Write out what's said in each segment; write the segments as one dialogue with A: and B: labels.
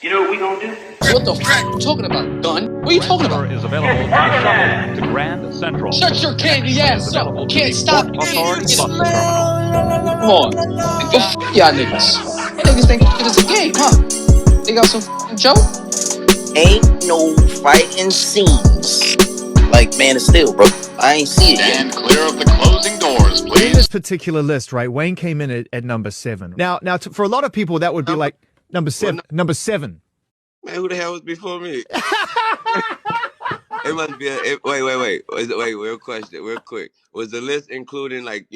A: You know what we gonna do?
B: What the f*** you talking about, gun? What are you talking about?
C: Is available by shuttle to Grand Central.
B: Shut your candy ass up. Can't stop me.
C: Authority bus terminal.
B: Come on. Go f*** y'all niggas. You niggas think it's a game, huh? They got some f***ing joke?
D: Ain't no fighting scenes like Man of Steel, bro. I ain't see it yet.
E: Stand clear of the closing doors,
F: In
E: please.
F: this particular list, right, Wayne came in at number 7. Now, for a lot of people, that would be like number 7. Number 7.
G: Man, who the hell was before me? It must be wait. Real question, real quick. Was the list including like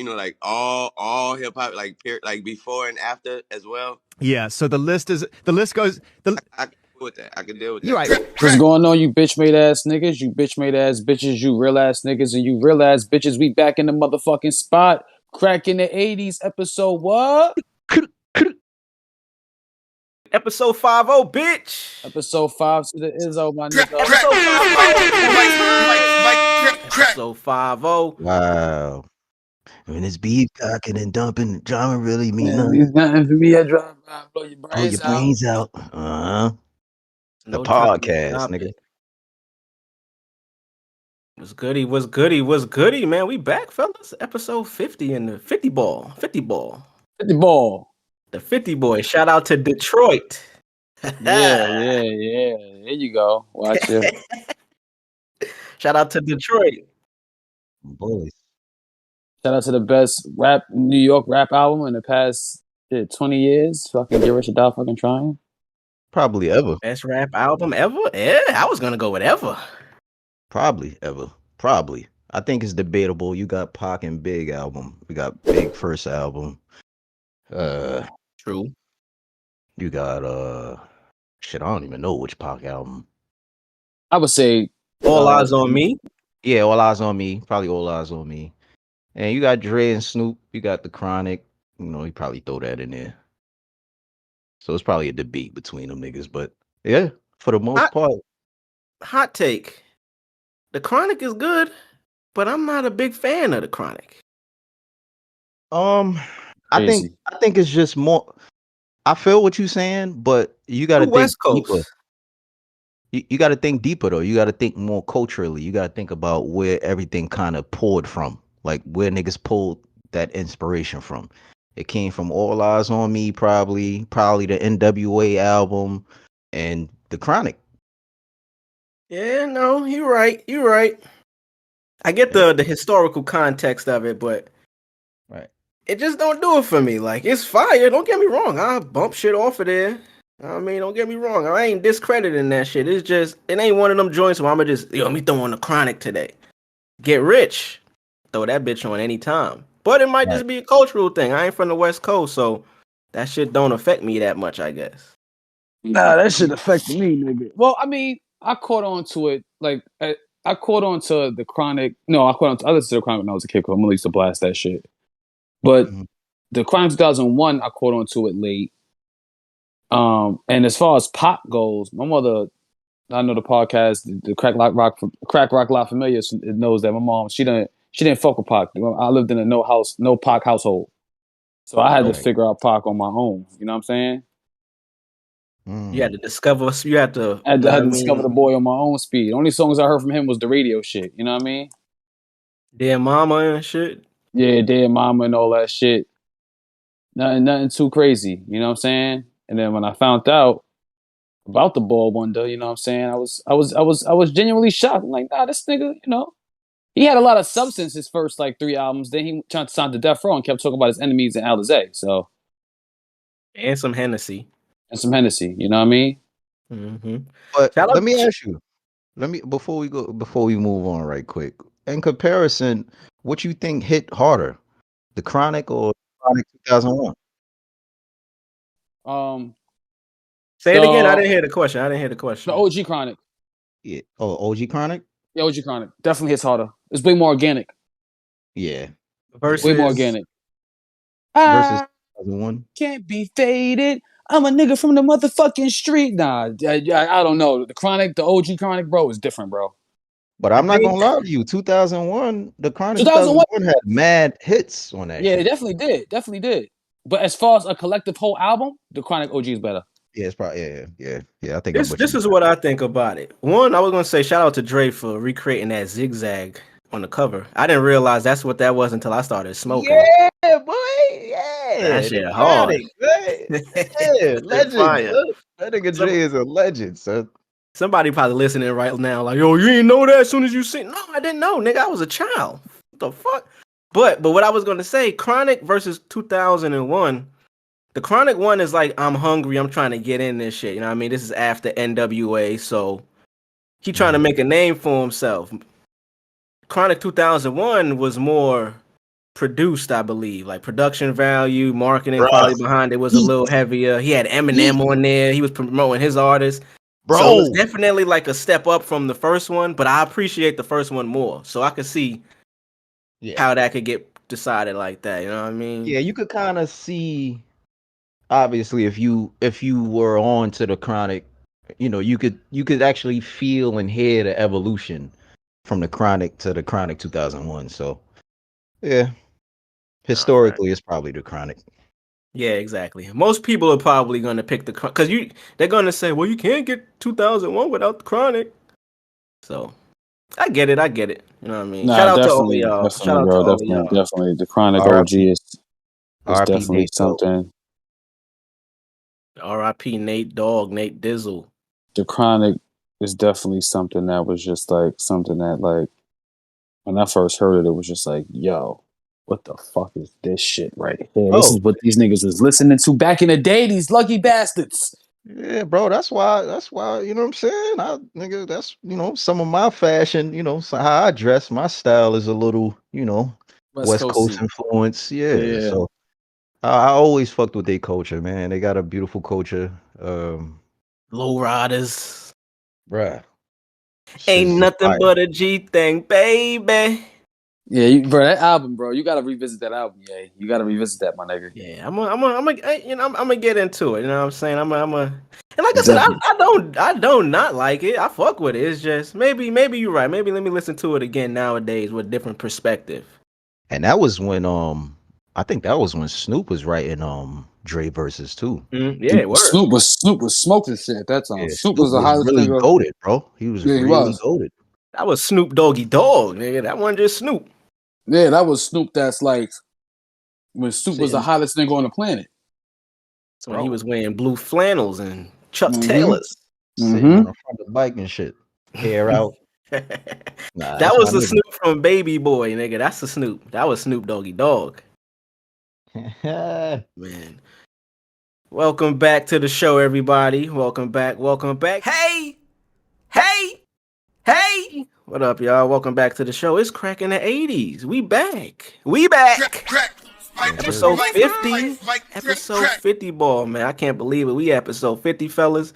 G: all hip hop like before and after as well?
F: Yeah. So the list goes.
G: I can deal with that. I can deal with that.
F: You're right.
H: What's going on, you bitch made ass niggas, you bitch made ass bitches, you real ass niggas, and you real ass bitches? We back in the motherfucking spot, cracking the 80s episode. What?
I: Episode 50, bitch.
H: Episode 5 to the Izzo, my nigga.
I: Episode 50.
J: Wow. When it's beef cocking and dumping, drama really mean
H: Man,
J: nothing.
H: it's nothing for me. I drive by, blow your
J: Blow
H: brains
J: your brains out. The
I: No
J: podcast, nigga.
I: What's goody, man? We back, fellas. Episode 50 in the 50 ball.
H: 50 ball.
I: The 50 boy. Shout out to Detroit.
H: Yeah. There you go. Watch it.
I: Shout out to Detroit.
J: Boys.
H: Shout out to the best New York rap album in the past 20 years. Fucking Get Rich or Die fucking Trying.
J: Probably ever.
I: Best rap album ever? Yeah, I was gonna go with ever.
J: Probably ever. Probably. I think it's debatable. You got Pac and Big album. We got Big first album.
I: True.
J: You got shit, I don't even know which Pac album.
H: I would say
I: All Eyes on Me.
J: Yeah, All Eyes on Me. Probably All Eyes on Me. And you got Dre and Snoop. You got The Chronic. You know, he probably throw that in there. So it's probably a debate between them niggas. But yeah, for the most part.
I: Hot take. The Chronic is good, but I'm not a big fan of The Chronic.
J: I think it's just more. I feel what you're saying, but you got to think
I: West Coast.
J: deeper. You got to think deeper though. You got to think more culturally. You got to think about where everything kind of poured from, like where niggas pulled that inspiration from. It came from All Eyes on Me, probably the NWA album, and The Chronic.
I: Yeah, no, you're right. I get the historical context of it, but
J: Right.
I: it just don't do it for me. Like, it's fire. Don't get me wrong. I'll bump shit off of there. I mean, don't get me wrong. I ain't discrediting that shit. It's just, it ain't one of them joints where I'ma just, let me throw on The Chronic today. Get rich. Throw that bitch on any time. But it might just be a cultural thing. I ain't from the West Coast, so that shit don't affect me that much, I guess.
H: Nah, that shit affected me, nigga. Well, I mean, I caught on to it. Like, I caught on to The Chronic. No, I listened to The Chronic when I was a kid because I'm used to blast that shit. But The Chronic 2001, I caught on to it late. And as far as pop goes, my mother, I know the podcast, the Crack Rock La Familia knows that my mom, she didn't fuck with Pac. I lived in a no Pac household. So I had to figure out Pac on my own. You know what I'm saying?
I: You had to discover, I had to
H: discover the boy on my own speed. Only songs I heard from him was the radio shit. You know what I mean?
I: Dear Mama and shit.
H: Yeah, Dear Mama and all that shit. Nothing too crazy. You know what I'm saying? And then when I found out about the ball wonder, you know what I'm saying? I was genuinely shocked. I'm like, nah, this nigga, you know, he had a lot of substance his first like 3 albums. Then he tried to sign to Death Row and kept talking about his enemies and Alizé. So,
I: And some Hennessy.
H: You know what I mean?
I: Mm-hmm.
J: But let me ask you. Before we move on right quick. In comparison, what you think hit harder? The Chronic or Chronic 2001?
I: Say it again. I didn't hear the question.
H: The OG Chronic.
J: Yeah. Oh, OG Chronic?
H: Yeah, OG Chronic. Definitely hits harder. It's way more organic.
J: Yeah.
I: Versus
H: way more organic.
J: Versus 2001.
H: Can't be faded. I'm a nigga from the motherfucking street. Nah, I don't know. The Chronic, the OG Chronic, bro, is different, bro.
J: But I'm not gonna lie to you. 2001, the Chronic 2001 had mad hits on that.
H: Yeah,
J: shit.
H: it definitely did. But as far as a collective whole album, the Chronic OG is better.
J: Yeah, it's probably yeah. I think I'm
I: This
J: with
I: this
J: you.
I: is what I think about it. One, I was gonna say shout out to Dre for recreating that zigzag on the cover. I didn't realize that's what that was until I started smoking.
J: Yeah, boy.
I: That
J: Yeah, the
I: shit hard.
J: chronic, right? Yeah,
I: That shit
J: legend.
I: fire.
J: Son. That nigga
I: Some,
J: Dre is a legend, son.
I: somebody probably listening right now, like, yo, you didn't know that as soon as you see. No, I didn't know, nigga. I was a child. What the fuck? But what I was gonna say, Chronic versus 2001. The Chronic one is like, I'm hungry. I'm trying to get in this shit. You know what I mean? This is after NWA, so he trying to make a name for himself. Chronic 2001 was more produced, I believe, like production value, marketing quality behind it was a little heavier. He had Eminem on there. He was promoting his artists. So it was
J: Bro.
I: definitely like a step up from the first one, but I appreciate the first one more. So I could see
J: Yeah.
I: how that could get decided like that. You know what I mean?
J: Yeah, you could kind of see obviously if you were on to the chronic, you could actually feel and hear the evolution from the chronic to the chronic 2001. So yeah, historically it's probably the chronic.
I: Yeah, exactly. Most people are probably going to pick the because they're going to say, well, you can't get 2001 without the Chronic. So I get it. You know what I mean?
H: Nah,
I: Shout out to all of
H: definitely,
I: y'all.
H: definitely,
I: Shout out to
H: bro,
I: all of
H: definitely,
I: y'all.
H: definitely. The Chronic OG
J: R.I.P.
H: is
J: R.I.P.
H: definitely
J: Nate Dogg.
H: something.
I: R.I.P. Nate Dogg, Nate Dizzle.
H: The Chronic is definitely something that was just like something that like when I first heard it, it was just like, yo, what the fuck is this shit right here? This is what these niggas was listening to back in the day, these lucky bastards.
J: Yeah, bro, that's why, you know what I'm saying? Nigga, that's, some of my fashion, so how I dress, my style is a little, West Coast influence. Yeah. So I always fucked with their culture, man. They got a beautiful culture.
I: Low Riders.
J: Bruh.
I: Ain't nothing but a G thing, baby.
H: Yeah, bro, that album, bro, you gotta revisit that album. Yeah, you gotta revisit that, my nigga.
I: Yeah, I'm gonna get into it. You know what I'm saying? I'm a, and like I said, I don't not like it. I fuck with it. It's just maybe you're right. Maybe let me listen to it again nowadays with a different perspective.
J: And that was when I think that was when Snoop was writing Dre verses too.
I: Yeah, it was.
H: Snoop was smoking shit at that time.
J: Yeah,
H: Snoop was the hottest
J: really
H: nigga.
J: goated, bro. He was really goated.
I: That was Snoop Doggy Dogg, nigga. That wasn't just Snoop.
H: Yeah, that was Snoop. That's like when Snoop was the hottest nigga on the planet.
I: So when he was wearing blue flannels and Chuck Taylors.
J: Sitting on the front of the bike and shit. Hair out.
I: That was the Snoop from Baby Boy, nigga. That's the Snoop. That was Snoop Doggy Dogg. Man. Welcome back to the show, everybody. Welcome back. Hey! What up, y'all? Welcome back to the show. It's cracking the 80s. We back. Episode 50. Episode 50 ball, man. I can't believe it. We episode 50, fellas.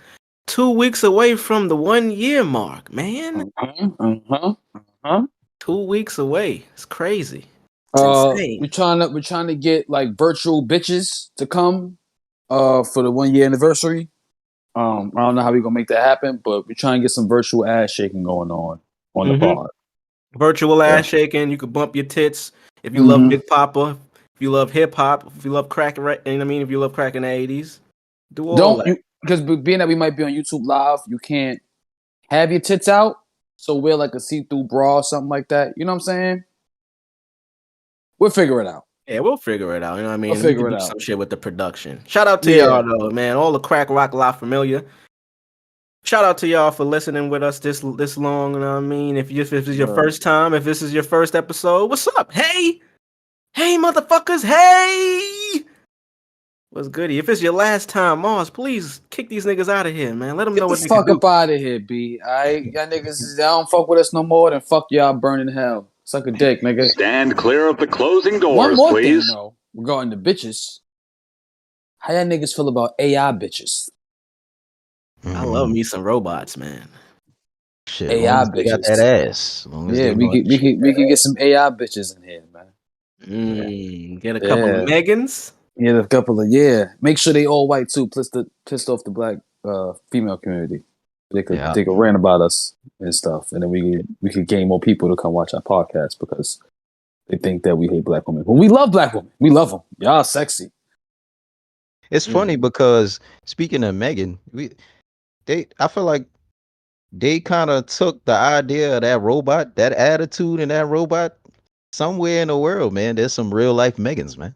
I: 2 weeks away from the 1 year mark, man. 2 weeks away. It's crazy. It's insane.
H: We're trying to get like virtual bitches to come for the 1 year anniversary. I don't know how we're gonna make that happen, but we're trying to get some virtual ass shaking going on the pod.
I: Virtual ass shaking. You could bump your tits if you love Big Papa, if you love hip hop, if you love crack, you know what I mean? If you love crack in the 80s, do all that.
H: Because being that we might be on YouTube Live, you can't have your tits out. So wear like a see-through bra or something like that. You know what I'm saying? We'll figure it out.
I: Yeah, we'll figure it out. You know what I mean?
H: We'll figure it out.
I: Some shit with the production. Shout out to y'all though, man. All the crack rock La Familia. Shout out to y'all for listening with us this long. You know what I mean? If this is your first time, if this is your first episode, what's up? Hey, motherfuckers! Hey, what's goody? If it's your last time, Mars, please kick these niggas out of here, man. Let them know what they can do.
H: Get the fuck up out of here, B. Alright, y'all niggas don't fuck with us no more. Then fuck y'all, burn in hell. Suck a dick, nigga.
C: Stand clear of the closing doors,
H: One more
C: please.
H: thing, though, regarding the bitches. How y'all niggas feel about AI bitches?
I: I love me some robots, man.
J: Shit,
H: AI bitches.
J: They got that ass.
H: Yeah, we could get some AI bitches in here, man.
I: Get a couple of Megans.
H: Yeah, a couple of Make sure they all white too. Pissed off the black female community. They could rant about us and stuff, and then we could gain more people to come watch our podcast because they think that we hate black women. Well, we love black women. We love them. Y'all sexy.
J: It's funny because speaking of Megan, I feel like they kind of took the idea of that robot, that attitude in that robot, somewhere in the world, man. There's some real life Megans, man.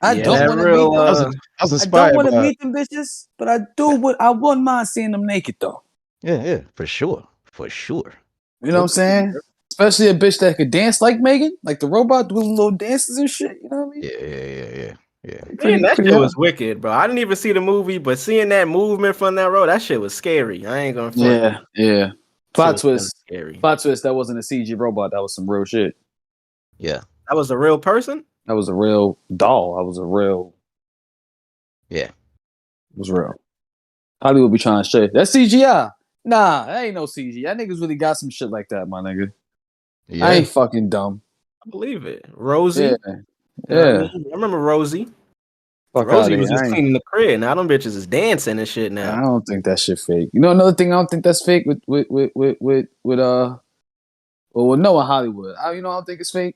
H: I
I: Yeah,
H: don't
I: that
H: want to
I: real.
H: meet them.
J: I was
H: I don't
J: inspired
H: want to
J: by
H: meet them bitches, but I do. I wouldn't mind seeing them naked though.
J: yeah, for sure, for sure.
H: You know what I'm saying? Especially a bitch that could dance like Megan, like the robot doing little dances and shit. You know what I mean?
J: Yeah.
I: Man, that
H: pretty
I: shit
H: hot.
I: was wicked, bro. I didn't even see the movie, but seeing that movement from that road, that shit was scary. I ain't gonna front.
H: Yeah.
I: Shit
H: Plot
I: was kinda
H: twist.
I: scary.
H: Plot twist. That wasn't a CG robot. That was some real shit.
J: Yeah.
I: That was a real person.
H: That was a real doll. That was a real.
J: Yeah.
H: It was real. Hollywood be trying to shit. That's CGI. Nah, that ain't no CG. That niggas really got some shit like that, my nigga.
J: Yeah.
H: I ain't fucking dumb.
I: I believe it. Rosie.
H: Yeah.
I: You know what I mean? I remember Rosie.
H: Fuck
I: Rosie
H: outta
I: was
H: here.
I: just cleaning the crib. Now them bitches is dancing and shit
H: I
I: now.
H: don't think that shit fake. You know another thing I don't think that's fake with Noah Hollywood. I don't think it's fake.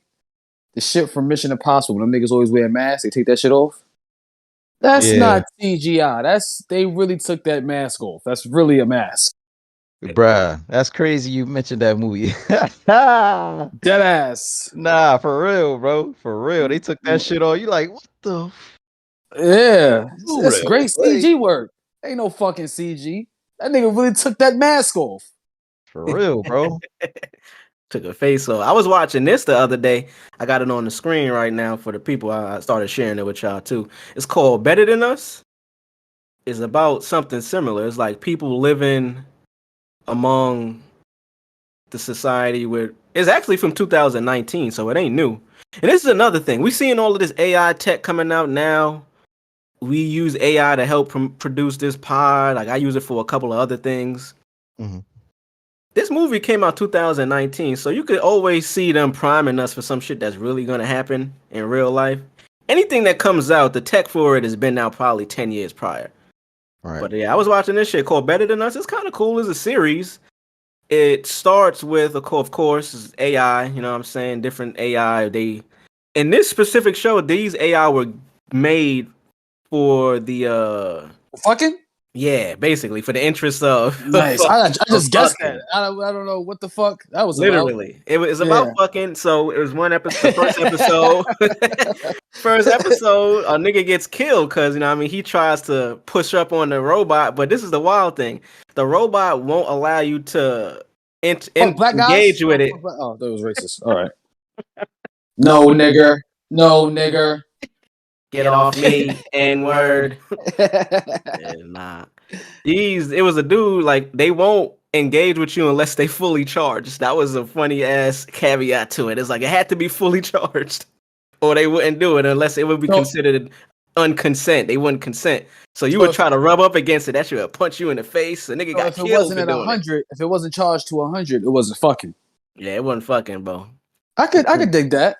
H: The shit from Mission Impossible. When them niggas always wear masks, they take that shit off. That's
J: Yeah.
H: not CGI. They really took that mask off. That's really a mask.
J: Bruh, that's crazy you mentioned that movie.
H: Dead ass.
J: Nah, for real, bro. For real. They took that shit off. You like, what the
H: Yeah. That's
J: real?
H: great CG work. Ain't no fucking CG. That nigga really took that mask off.
J: For real, bro.
I: Took a face off. I was watching this the other day. I got it on the screen right now for the people. I started sharing it with y'all too. It's called Better Than Us. It's about something similar. It's like people living among the society where it's actually from 2019, so it ain't new. And this is another thing. We seeing all of this AI tech coming out now. We use AI to help produce this pod. Like I use it for a couple of other things.
J: Mm-hmm.
I: This movie came out 2019, so you could always see them priming us for some shit that's really gonna happen in real life. Anything that comes out, the tech for it has been out probably 10 years prior.
J: Right.
I: But yeah, I was watching this shit called Better Than Us. It's kind of cool as a series. It starts with, of course, AI. You know what I'm saying? Different AI. In this specific show, these AI were made for the
H: Fucking?
I: yeah, basically for the interest of
H: Nice. I just guessed
I: fucking.
H: that. I don't know what the fuck that was
I: Literally,
H: about.
I: it was about fucking. So it was one episode. The first episode, first episode, a nigga gets killed because he tries to push up on the robot. But this is the wild thing: the robot won't allow you to
H: Black guys?
I: engage with it.
H: Oh, that was racist. All right. No nigger. No nigger.
I: Get off me, N-word. Nah. It was a dude, like, they won't engage with you unless they fully charged. That was a funny ass caveat to it. It's like it had to be fully charged. Or they wouldn't do it unless it would be considered unconsent. They wouldn't consent. So you would try to rub up against it. That shit would punch you in the face. A nigga got killed.
H: If it wasn't at 100, if it wasn't charged to 100, it wasn't fucking.
I: Yeah, it wasn't fucking, bro.
H: I could dig that.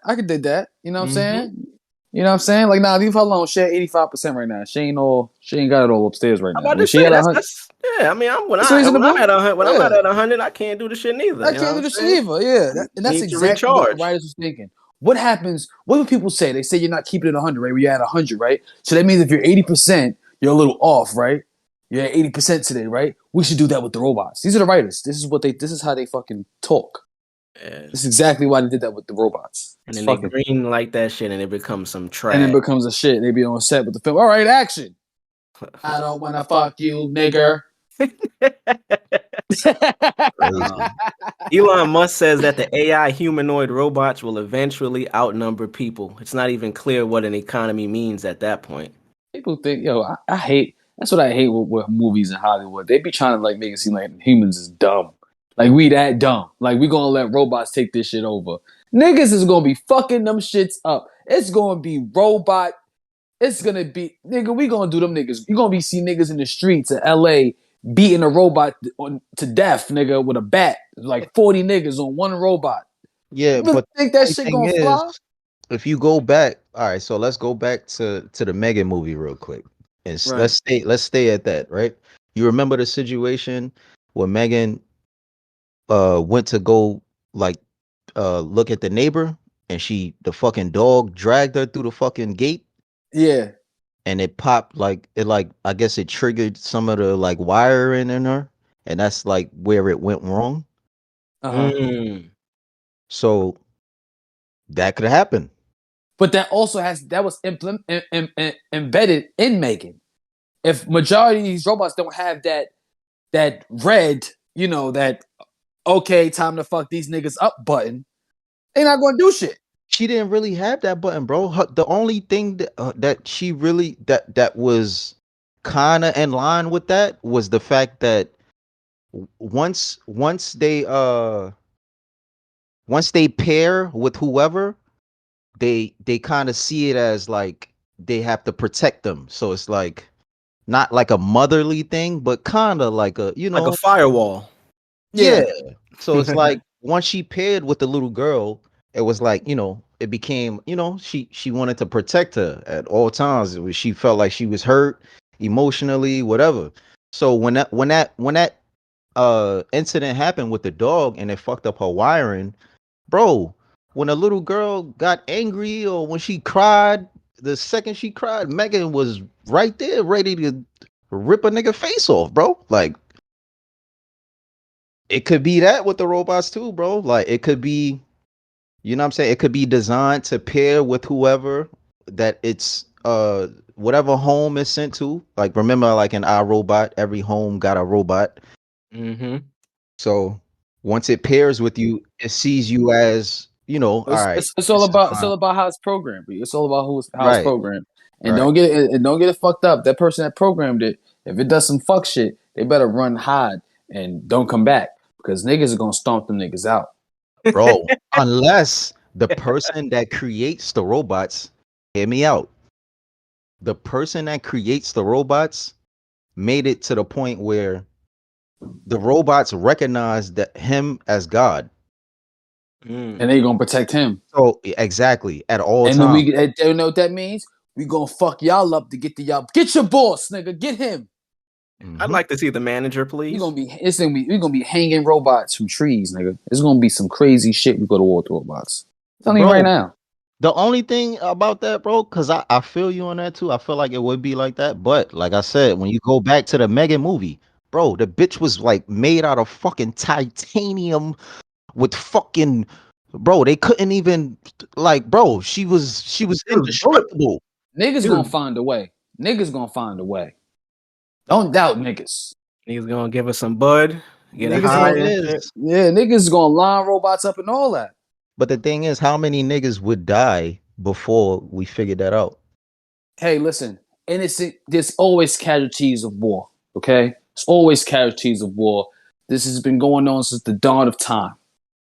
H: You know what I'm saying? You know what I'm saying? Like, nah, leave her alone. She at 85% right now. She ain't got it all upstairs right now.
I: I'm about to say, yeah, I mean, when I'm at 100, I can't do the shit neither.
H: I can't do the shit either. Yeah, and that's exactly what the writers was thinking. What happens? What do people say? They say you're not keeping it 100, right? You're at 100, right? So that means if you're 80%, you're a little off, right? You're at 80% today, right? We should do that with the robots. These are the writers. This is how they fucking talk. Yeah. This is exactly why they did that with the robots.
I: And then they green like that shit and it becomes some trash.
H: And it becomes a shit. They be on set with the film. All right, action. I don't want to fuck you, nigger.
I: Elon Musk says that the AI humanoid robots will eventually outnumber people. It's not even clear what an economy means at that point.
H: People think, I hate. That's what I hate with movies in Hollywood. They be trying to make it seem like humans is dumb. Like we that dumb. Like we gonna let robots take this shit over. Niggas is gonna be fucking them shits up. It's gonna be robot. It's gonna be nigga. We gonna do them niggas. You gonna be see niggas in the streets of LA beating a robot to death, nigga, with a bat. Like 40 niggas on one robot.
J: Yeah,
H: you
J: but
H: think that shit gonna fly?
J: If you go back, all right. So let's go back to the Megan movie real quick, and let's stay at that. Right? You remember the situation where Megan went to go look at the neighbor and the fucking dog dragged her through the fucking gate.
H: Yeah.
J: and it popped like it like I guess it triggered some of the like wiring in her, and that's like where it went wrong.
I: Mm.
J: So that could happen.
H: But that also was embedded in Megan. If majority of these robots don't have that red, that okay, time to fuck these niggas up button, they not gonna do shit.
J: She didn't really have that button, bro. The only thing that she really that was kind of in line with that was the fact that once they pair with whoever, they kind of see it as like they have to protect them. So it's like not like a motherly thing, but kind of like a
I: Like a firewall.
J: yeah. So it's like once she paired with the little girl, it was like it became she wanted to protect her at all times. She felt like she was hurt emotionally, whatever. So when that incident happened with the dog and it fucked up her wiring, bro, when a little girl got angry or when she cried, the second she cried, Megan was right there ready to rip a nigga face off, bro. Like it could be that with the robots too, bro. Like it could be, what I'm saying? It could be designed to pair with whoever that it's whatever home is sent to. Like remember, like in our robot, every home got a robot.
I: Mm-hmm.
J: So once it pairs with you, it sees you as, all right.
H: It's all about how it's programmed. It's all about how it's
J: Right.
H: programmed. And
J: Right.
H: don't get it fucked up. That person that programmed it, if it does some fuck shit, they better run, hide, and don't come back because niggas are gonna stomp them niggas out.
J: Bro, unless the person that creates the robots, hear me out. The person that creates the robots made it to the point where the robots recognize that him as God.
H: And they gonna protect him.
J: So exactly at all
H: and
J: times.
H: then you know what that means? We gonna fuck y'all up to get to y'all. Get your boss, nigga. Get him.
I: I'd like to see the manager, please.
H: We're gonna be hanging robots from trees, nigga. It's gonna be some crazy shit. We go to war with robots. I'm telling you right now.
J: The only thing about that, bro, because I feel you on that too. I feel like it would be like that. But like I said, when you go back to the Megan movie, bro, the bitch was like made out of fucking titanium with fucking bro. They couldn't even like, bro. She was indestructible.
H: Niggas gonna find a way. Niggas gonna find a way. Don't doubt niggas.
I: Niggas gonna give us some bud. Get a
H: Niggas
I: high.
H: yeah, niggas gonna line robots up and all that.
J: But the thing is, how many niggas would die before we figured that out?
H: Hey, listen, there's always casualties of war, okay? There's always casualties of war. This has been going on since the dawn of time,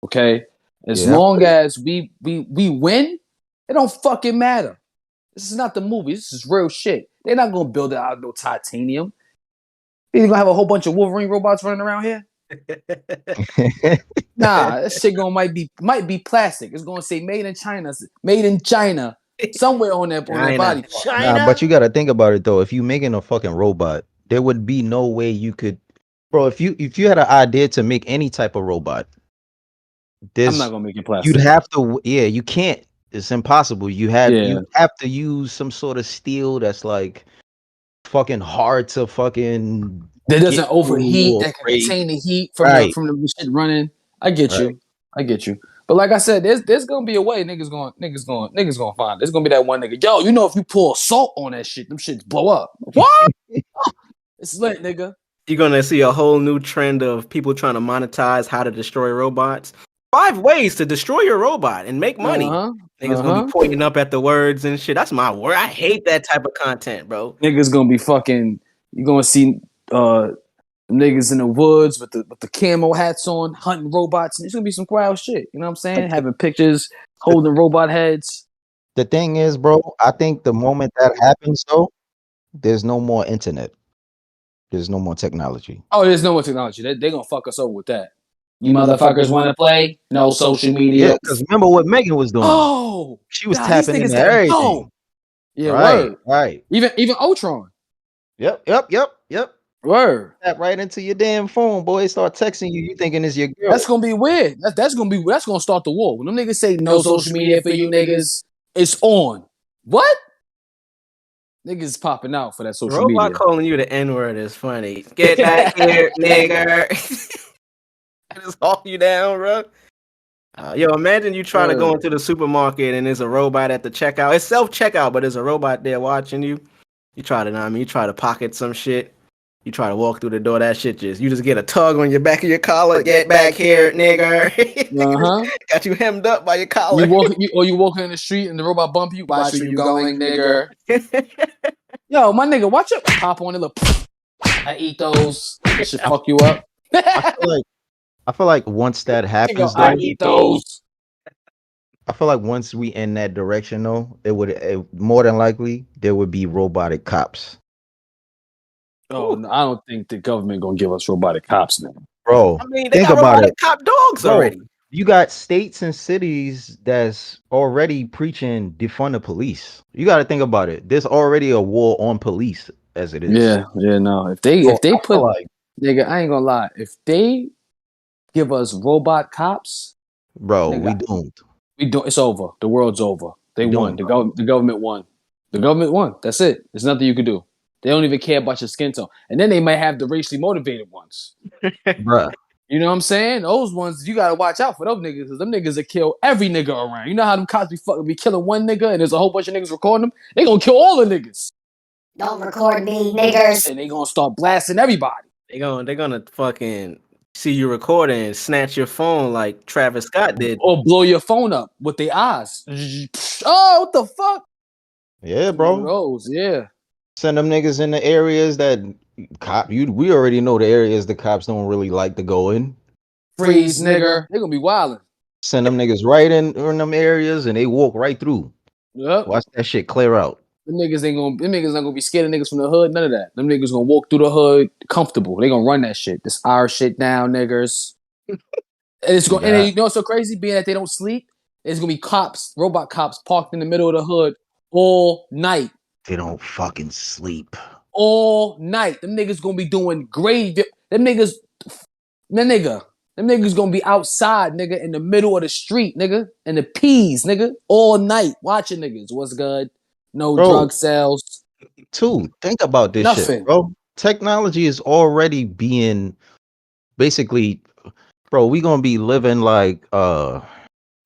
H: okay? As long as we win, it don't fucking matter. This is not the movie. This is real shit. They're not gonna build it out of no titanium. They're gonna have a whole bunch of Wolverine robots running around here. Nah, that shit might be plastic. It's gonna say made in China, somewhere on that body part.
J: Nah, but you gotta think about it though. If you making a fucking robot, there would be no way you could, bro. If you had an idea to make any type of robot,
H: I'm not gonna make it plastic.
J: You'd have to, you can't. It's impossible. You have to use some sort of steel that's like fucking hard to fucking
H: that doesn't overheat, that can contain the heat from the shit running. I get you. But like I said, there's gonna be a way niggas gonna find. There's gonna be that one nigga. Yo, if you pour salt on that shit, them shits blow up. What? It's lit, nigga.
I: You're gonna see a whole new trend of people trying to monetize how to destroy robots. 5 ways to destroy your robot and make money. Niggas gonna be pointing up at the words and shit. That's my word. I hate that type of content, bro.
H: Niggas gonna be fucking. You gonna see niggas in the woods with the camo hats on, hunting robots. And it's gonna be some wild shit. You know what I'm saying? Having pictures, holding robot heads.
J: The thing is, bro, I think the moment that happens, though, there's no more internet. There's no more technology.
H: Oh, there's no more technology. They're gonna fuck us over with that. You motherfuckers want to play? No social media.
J: Yeah, because remember what Megan was doing.
H: Oh,
J: she was tapping into everything.
H: Go. Yeah,
J: right.
H: Even Ultron.
J: Yep.
H: Word.
J: Tap right into your damn phone, boy. Start texting you. You thinking it's your girl.
H: That's gonna be weird. That's gonna start the war. When them niggas say no social media for you niggas, it's on. What? Niggas popping out for that social
I: Robot
H: media.
I: calling you the N-word is funny. Get back here, nigger. I just hawk you down, bro. Yo, imagine you try to go into the supermarket and there's a robot at the checkout. It's self-checkout, but there's a robot there watching you. You try to, you try to pocket some shit. You try to walk through the door, that shit you just get a tug on your back of your collar. Get back here, nigger. Got you hemmed up by your collar.
H: You walking in the street and the robot bump you. Watch where you going, nigger. Yo, my nigga, watch it. Pop on it. Look, I eat those. That should fuck you up.
J: I feel like once that happens,
H: I eat those.
J: I feel like once we in that direction, though, more than likely there would be robotic cops.
H: Oh, no, I don't think the government gonna give us robotic cops now,
J: bro.
I: I mean, they
J: think
I: got
J: about
I: robotic
J: it.
I: cop dogs already.
J: You got states and cities that's already preaching defund the police. You got to think about it. There's already a war on police as it is.
H: Yeah, no. If they put nigga, I ain't gonna lie. If they give us robot cops,
J: bro,
H: nigga,
J: we doomed.
H: It's over. The world's over. They won. The government won. The government won. That's it. There's nothing you can do. They don't even care about your skin tone. And then they might have the racially motivated ones.
J: Bruh.
H: You know what I'm saying? Those ones, you gotta watch out for those niggas, because them niggas will kill every nigga around. You know how them cops be killing one nigga and there's a whole bunch of niggas recording them? They gonna kill all the niggas.
A: Don't record me, niggers.
H: And they gonna start blasting everybody.
I: They're gonna fucking see you recording and snatch your phone like Travis Scott did.
H: Or blow your phone up with their eyes. Oh, what the fuck?
J: Yeah, bro.
H: One of those, yeah.
J: Send them niggas in the areas that we already know the areas the cops don't really like to go in.
H: Freeze, nigger. They gonna be wildin'.
J: Send them niggas right in them areas and they walk right through.
H: Yep.
J: Watch that shit clear out.
H: Them niggas not gonna be scared of niggas from the hood, none of that. Them niggas gonna walk through the hood comfortable. They gonna run that shit. This our shit down, niggers. And it's going and you know what's so crazy? Being that they don't sleep, there's gonna be cops, robot cops parked in the middle of the hood all night.
J: They don't fucking sleep.
H: All night. Them niggas gonna be doing gravy. Them niggas gonna be outside, nigga, in the middle of the street, nigga, in the peas, nigga, all night watching niggas. What's good? No drug sales.
J: Think about this shit, bro. Technology is already being basically, bro. We gonna be living like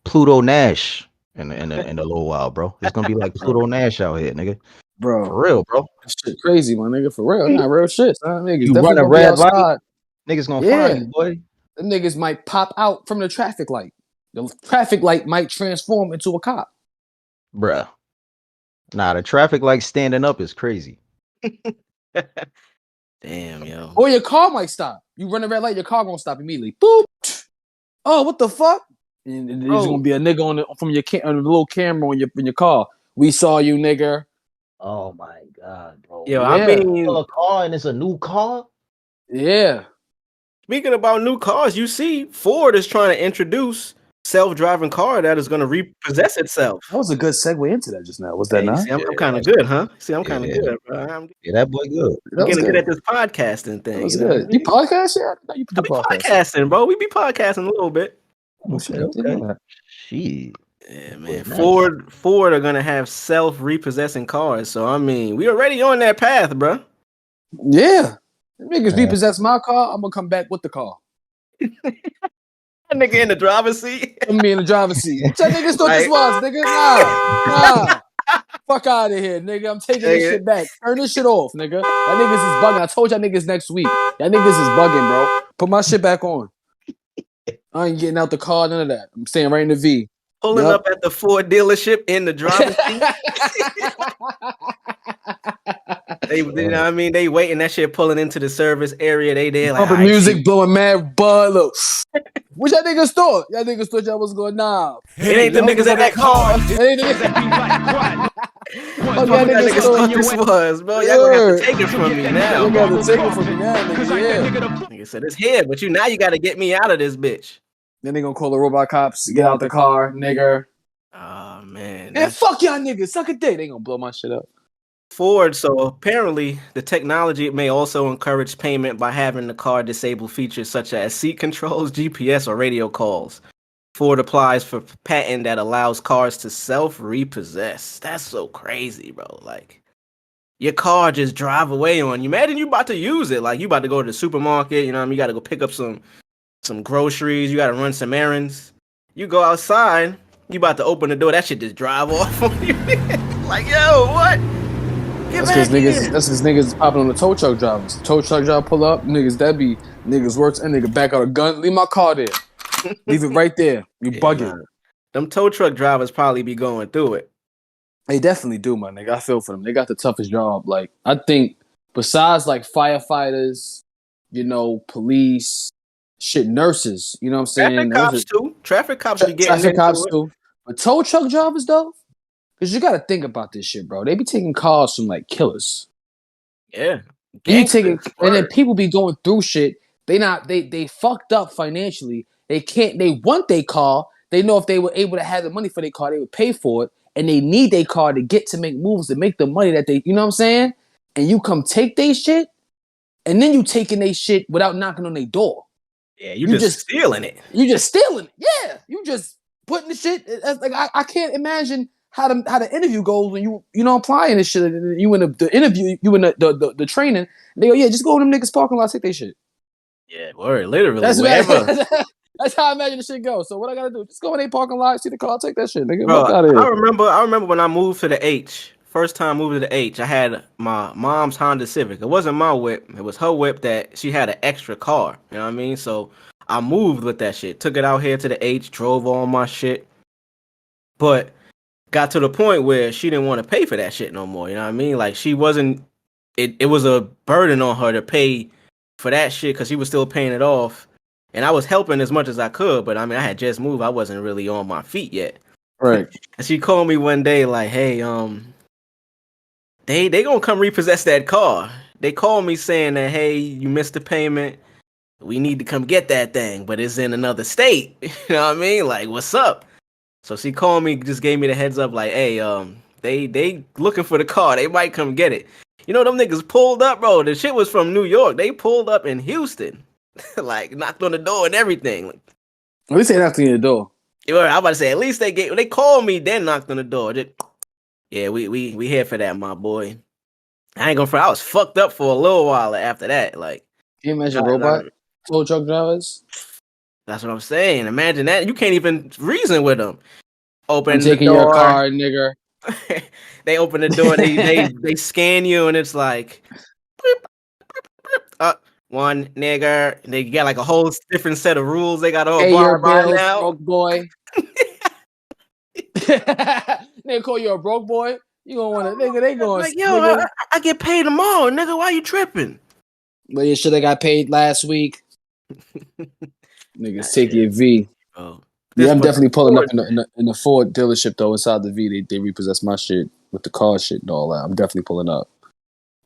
J: Pluto Nash in a little while, bro. It's gonna be like Pluto Nash out here, nigga.
H: Bro,
J: for real, bro.
H: That shit crazy, my nigga. For real, not real shit. Son. Niggas
J: You run a red light, niggas gonna find you, boy.
H: The niggas might pop out from the traffic light. The traffic light might transform into a cop.
J: Bruh. Nah, the traffic light standing up is crazy.
I: Damn, yo.
H: Or your car might stop. You run a red light, your car gonna stop immediately. Boop. Oh, what the fuck? And there's gonna be a nigga on the little camera in your car. We saw you, nigga.
J: Oh my god, bro.
I: Yo, I mean,
J: a car and it's a new car.
H: Yeah.
I: Speaking about new cars, you see, Ford is trying to introduce self-driving car that is going to repossess itself.
H: That was a good segue into that just now. Was that not?
I: See, I'm kind of good, huh? See, I'm kind of good, bro.
J: That boy good.
I: I'm getting good at this podcasting thing.
H: That was good. You podcast? Yeah, no, you
I: be podcasting, bro. We be podcasting a little bit.
J: Okay. Shit.
I: Yeah, man. Ford are gonna have self-repossessing cars. So I mean, we already on that path, bro.
H: Yeah. If niggas repossess my car, I'm gonna come back with the car.
I: That nigga in the driver's seat.
H: I'm in the driver's seat. What that niggas thought this was, nigga? Nah. Fuck out of here, nigga. I'm taking this shit back. Turn this shit off, nigga. That niggas is bugging. I told y'all niggas next week. Y'all niggas is bugging, bro. Put my shit back on. I ain't getting out the car, none of that. I'm staying right in the V.
I: Pulling up at the Ford dealership in the driver's seat. You know what I mean? They waiting that shit pulling into the service area. They there like
H: pumping music, blowing mad bud. Look, what y'all niggas thought? Y'all niggas thought y'all was going nah.
I: It ain't the niggas at that car.
H: It ain't the niggas.
I: What y'all niggas thought this was, bro? Y'all gonna have to take it from me now.
H: Y'all gonna have to take it from me now, nigga. Yeah.
I: Nigga said it's here, but now you gotta get me out of this bitch.
H: Then they gonna call the robot cops. Get out the car, nigga.
I: Oh man.
H: And fuck y'all niggas. Suck a dick. They gonna blow my shit up.
I: Ford, so apparently the technology may also encourage payment by having the car disable features such as seat controls, GPS, or radio calls. Ford applies for patent that allows cars to self-repossess. That's so crazy, bro. Like, your car just drive away on you. Imagine you about to use it. Like, you about to go to the supermarket, you know what I mean? You got to go pick up some groceries. You got to run some errands. You go outside, you about to open the door. That shit just drive off on you. Like, yo, what?
H: That's because niggas is popping on the tow truck drivers. Tow truck driver pull up, niggas works and nigga back out a gun. Leave my car there. Leave it right there. You bugging.
I: Them tow truck drivers probably be going through it.
H: They definitely do, my nigga. I feel for them. They got the toughest job. Like, I think besides like firefighters, police, nurses, you know what I'm saying?
I: Traffic cops be getting
H: traffic cops too. But tow truck drivers though, because you got to think about this shit, bro. They be taking cars from like killers.
I: Yeah.
H: And then people be going through shit. They fucked up financially. They want their car. They know if they were able to have the money for their car, they would pay for it. And they need their car to make moves, to make the money that they, you know what I'm saying? And you come take their shit, and then you taking their shit without knocking on their door.
I: Yeah, you just stealing it.
H: You just stealing it. Yeah, you just putting the shit. Like I can't imagine how the interview goes when you applying this shit. You in the interview, you in the training. They go, yeah, just go in them niggas parking lot, take their shit.
I: Yeah, word, literally.
H: That's how I imagine the shit goes. So what I gotta do? Just go in a parking lot, see the car, take that shit, nigga.
I: Bro,
H: out of here.
I: I remember when I moved to the H. First time moving to the H, I had my mom's Honda Civic. It wasn't my whip. It was her whip that she had an extra car. You know what I mean? So I moved with that shit. Took it out here to the H, drove all my shit. But got to the point where she didn't want to pay for that shit no more. You know what I mean? Like, she wasn't... It was a burden on her to pay for that shit because she was still paying it off. And I was helping as much as I could, but I mean, I had just moved. I wasn't really on my feet yet.
H: Right.
I: And she called me one day like, hey, they gonna come repossess that car. They called me saying that, hey, you missed the payment. We need to come get that thing, but it's in another state. You know what I mean? Like, what's up? So she called me, just gave me the heads up like, hey, they looking for the car. They might come get it. You know, them niggas pulled up, bro. The shit was from New York. They pulled up in Houston. Like, knocked on the door and everything. Like,
H: at least they knocked on the door.
I: I was about to say, at least they called me, then knocked on the door. Yeah, we here for that, my boy. I ain't gonna front. I was fucked up for a little while after that. Like,
H: can you imagine robot tow truck drivers?
I: That's what I'm saying. Imagine that. You can't even reason with them. Open the
H: taking
I: door.
H: Your car, nigga.
I: They open the door. They scan you, and it's like, one nigger. They got like a whole different set of rules they got to abide by now.
H: Broke boy. They call you a broke boy. You gonna want to, nigga? They going
I: like, yo, I get paid tomorrow, nigga. Why you tripping?
H: But you should have got paid last week. Niggas take your V. Oh, yeah, I'm definitely pulling up in the Ford dealership though. Inside the V, they repossess my shit with the car shit and all that. I'm definitely pulling up.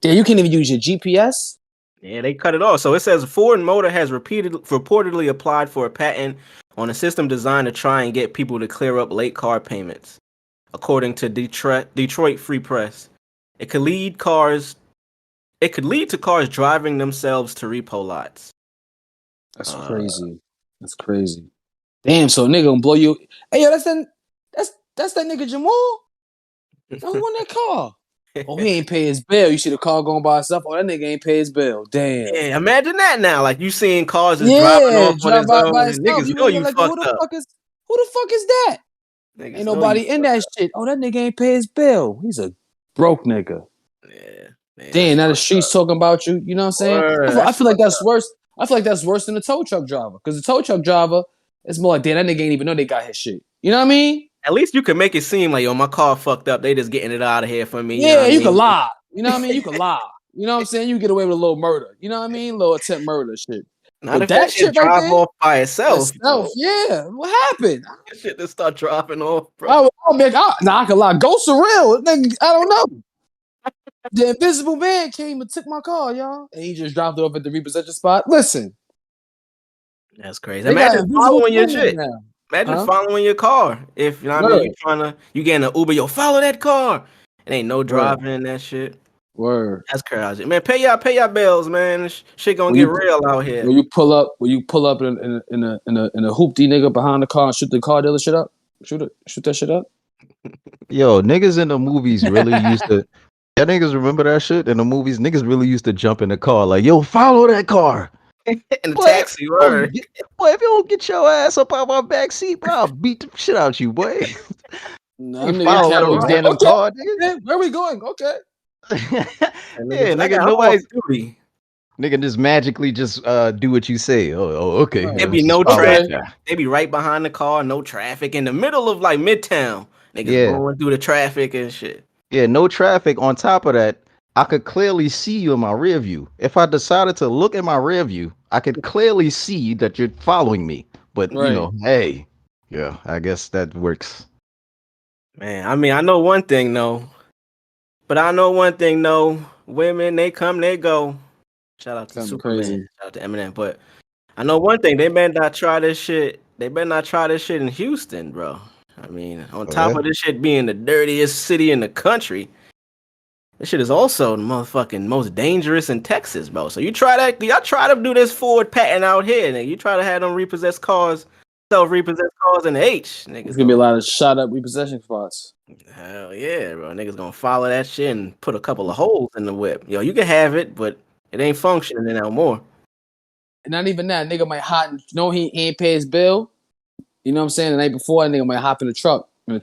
H: Yeah, you can't even use your GPS.
I: Yeah, they cut it off. So it says Ford Motor has reportedly applied for a patent on a system designed to try and get people to clear up late car payments. According to Detroit Free Press, it could lead to cars driving themselves to repo lots.
H: That's crazy. That's crazy. Damn, so a nigga gonna blow you. Hey, yo, that's that nigga Jamal. Who won that car? Oh, he ain't pay his bill. You see the car going by itself. Oh, that nigga ain't pay his bill. Damn.
I: Yeah, imagine that now. Like, you seeing cars just driving off on his own, and niggas know you
H: like,
I: fucked
H: who the
I: up.
H: fuck is that? Niggas ain't nobody in that shit. Oh, that nigga ain't pay his bill. He's a broke nigga. Yeah. Man, damn, now the streets talking about you. You know what I'm saying? I feel like that's worse. I feel like that's worse than the tow truck driver. Because the tow truck driver, it's more like, damn, that nigga ain't even know they got his shit. You know what I mean?
I: At least you can make it seem like, yo, my car fucked up. They just getting it out of here for me.
H: Yeah, you can lie. You know what I mean? You can lie. You know what I'm saying? You get away with a little murder. You know what I mean? Little attempt murder shit.
I: Not if that shit drive right off by itself.
H: Yeah. What happened?
I: That shit just start dropping off, bro.
H: I can lie. Go surreal. Nigga, I don't know. The invisible man came and took my car, y'all. And he just dropped it off at the repossession spot. Listen.
I: That's crazy. Imagine following your shit. Now. Imagine following your car. If you know what I mean, you getting an Uber, yo, follow that car. It ain't no driving in that shit.
H: Word.
I: That's crazy, man. Pay y'all bills, man. Shit gonna get real out here.
H: When you pull up in a hoopty nigga behind the car and shoot the car dealer shit up, shoot that shit up.
J: Yo, niggas in the movies really used to. Y'all niggas remember that shit in the movies? Niggas really used to jump in the car like, yo, follow that car.
I: In the
J: Boy,
I: taxi, word.
J: boy, if you don't get your ass up out my back seat, bro, I'll beat the shit out you, boy.
H: Nah,
J: You
H: them nigga
J: follow
H: captains
J: no
H: like,
J: random
H: okay,
J: car, nigga.
H: where we going? Okay.
I: And
J: Yeah,
I: niggas, I
J: nigga,
I: got off
J: nobody's
I: duty.
J: nigga just magically just do what you say. Oh, okay.
H: Right.
I: There
J: Let's
I: be
J: just
I: no
J: follow that
I: traffic.
J: guy.
I: They be right behind the car, no traffic in the middle of like Midtown. Niggas
J: Yeah.
I: blowing through the traffic and shit.
J: Yeah, no traffic. On top of that, I could clearly see you in my rear view. If I decided to look in my rear view, I could clearly see that you're following me. But you
H: Right.
J: know, hey, yeah, I guess that works.
I: Man, I mean, I know one thing, though. Women, they come, they go. Shout out to
H: Something
I: Superman.
H: crazy.
I: Shout out to Eminem. But I know one thing. They better not try this shit. They better not try this shit in Houston, bro. I mean, on top of this shit being the dirtiest city in the country, this shit is also the motherfucking most dangerous in Texas, bro. So you try that. Y'all try to do this forward patent out here, nigga. You try to have them repossessed cars, self-repossessed cars in the H, niggas.
H: It's gonna be a lot of shot up repossession spots.
I: Hell yeah, bro. Niggas gonna follow that shit and put a couple of holes in the whip. Yo, you can have it, but it ain't functioning no more.
H: And not even that, nigga might hop. No, he ain't pay his bill. You know what I'm saying? The night before, that nigga might hop in the trunk. You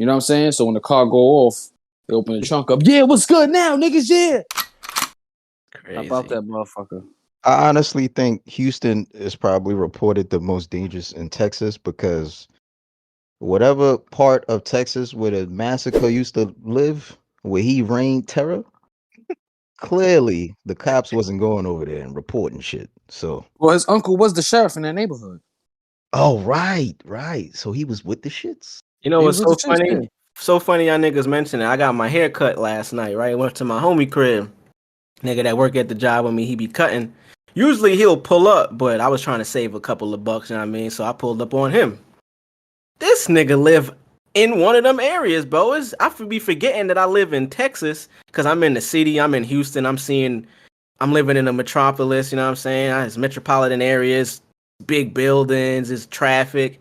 H: know what I'm saying? So when the car go off, they open the trunk up. Yeah, what's good now, niggas? Yeah.
I: Crazy.
H: How about that motherfucker?
J: I honestly think Houston is probably reported the most dangerous in Texas because whatever part of Texas where the massacre used to live, where he reigned terror, clearly the cops wasn't going over there and reporting shit. So,
H: Well, his uncle was the sheriff in that neighborhood.
J: oh right. So he was with the shits.
I: You know
H: He
I: what's
H: was
I: so
H: with the shits,
I: funny?
H: yeah.
I: So funny y'all niggas mentioned it. I got my hair cut last night, right? Went to my homie crib. Nigga that work at the job with me, he be cutting. Usually he'll pull up, but I was trying to save a couple of bucks, you know what I mean? So I pulled up on him. This nigga live in one of them areas, bro. I be forgetting that I live in Texas because I'm in the city. I'm in Houston. I'm living in a metropolis, you know what I'm saying? It's metropolitan areas, big buildings, it's traffic.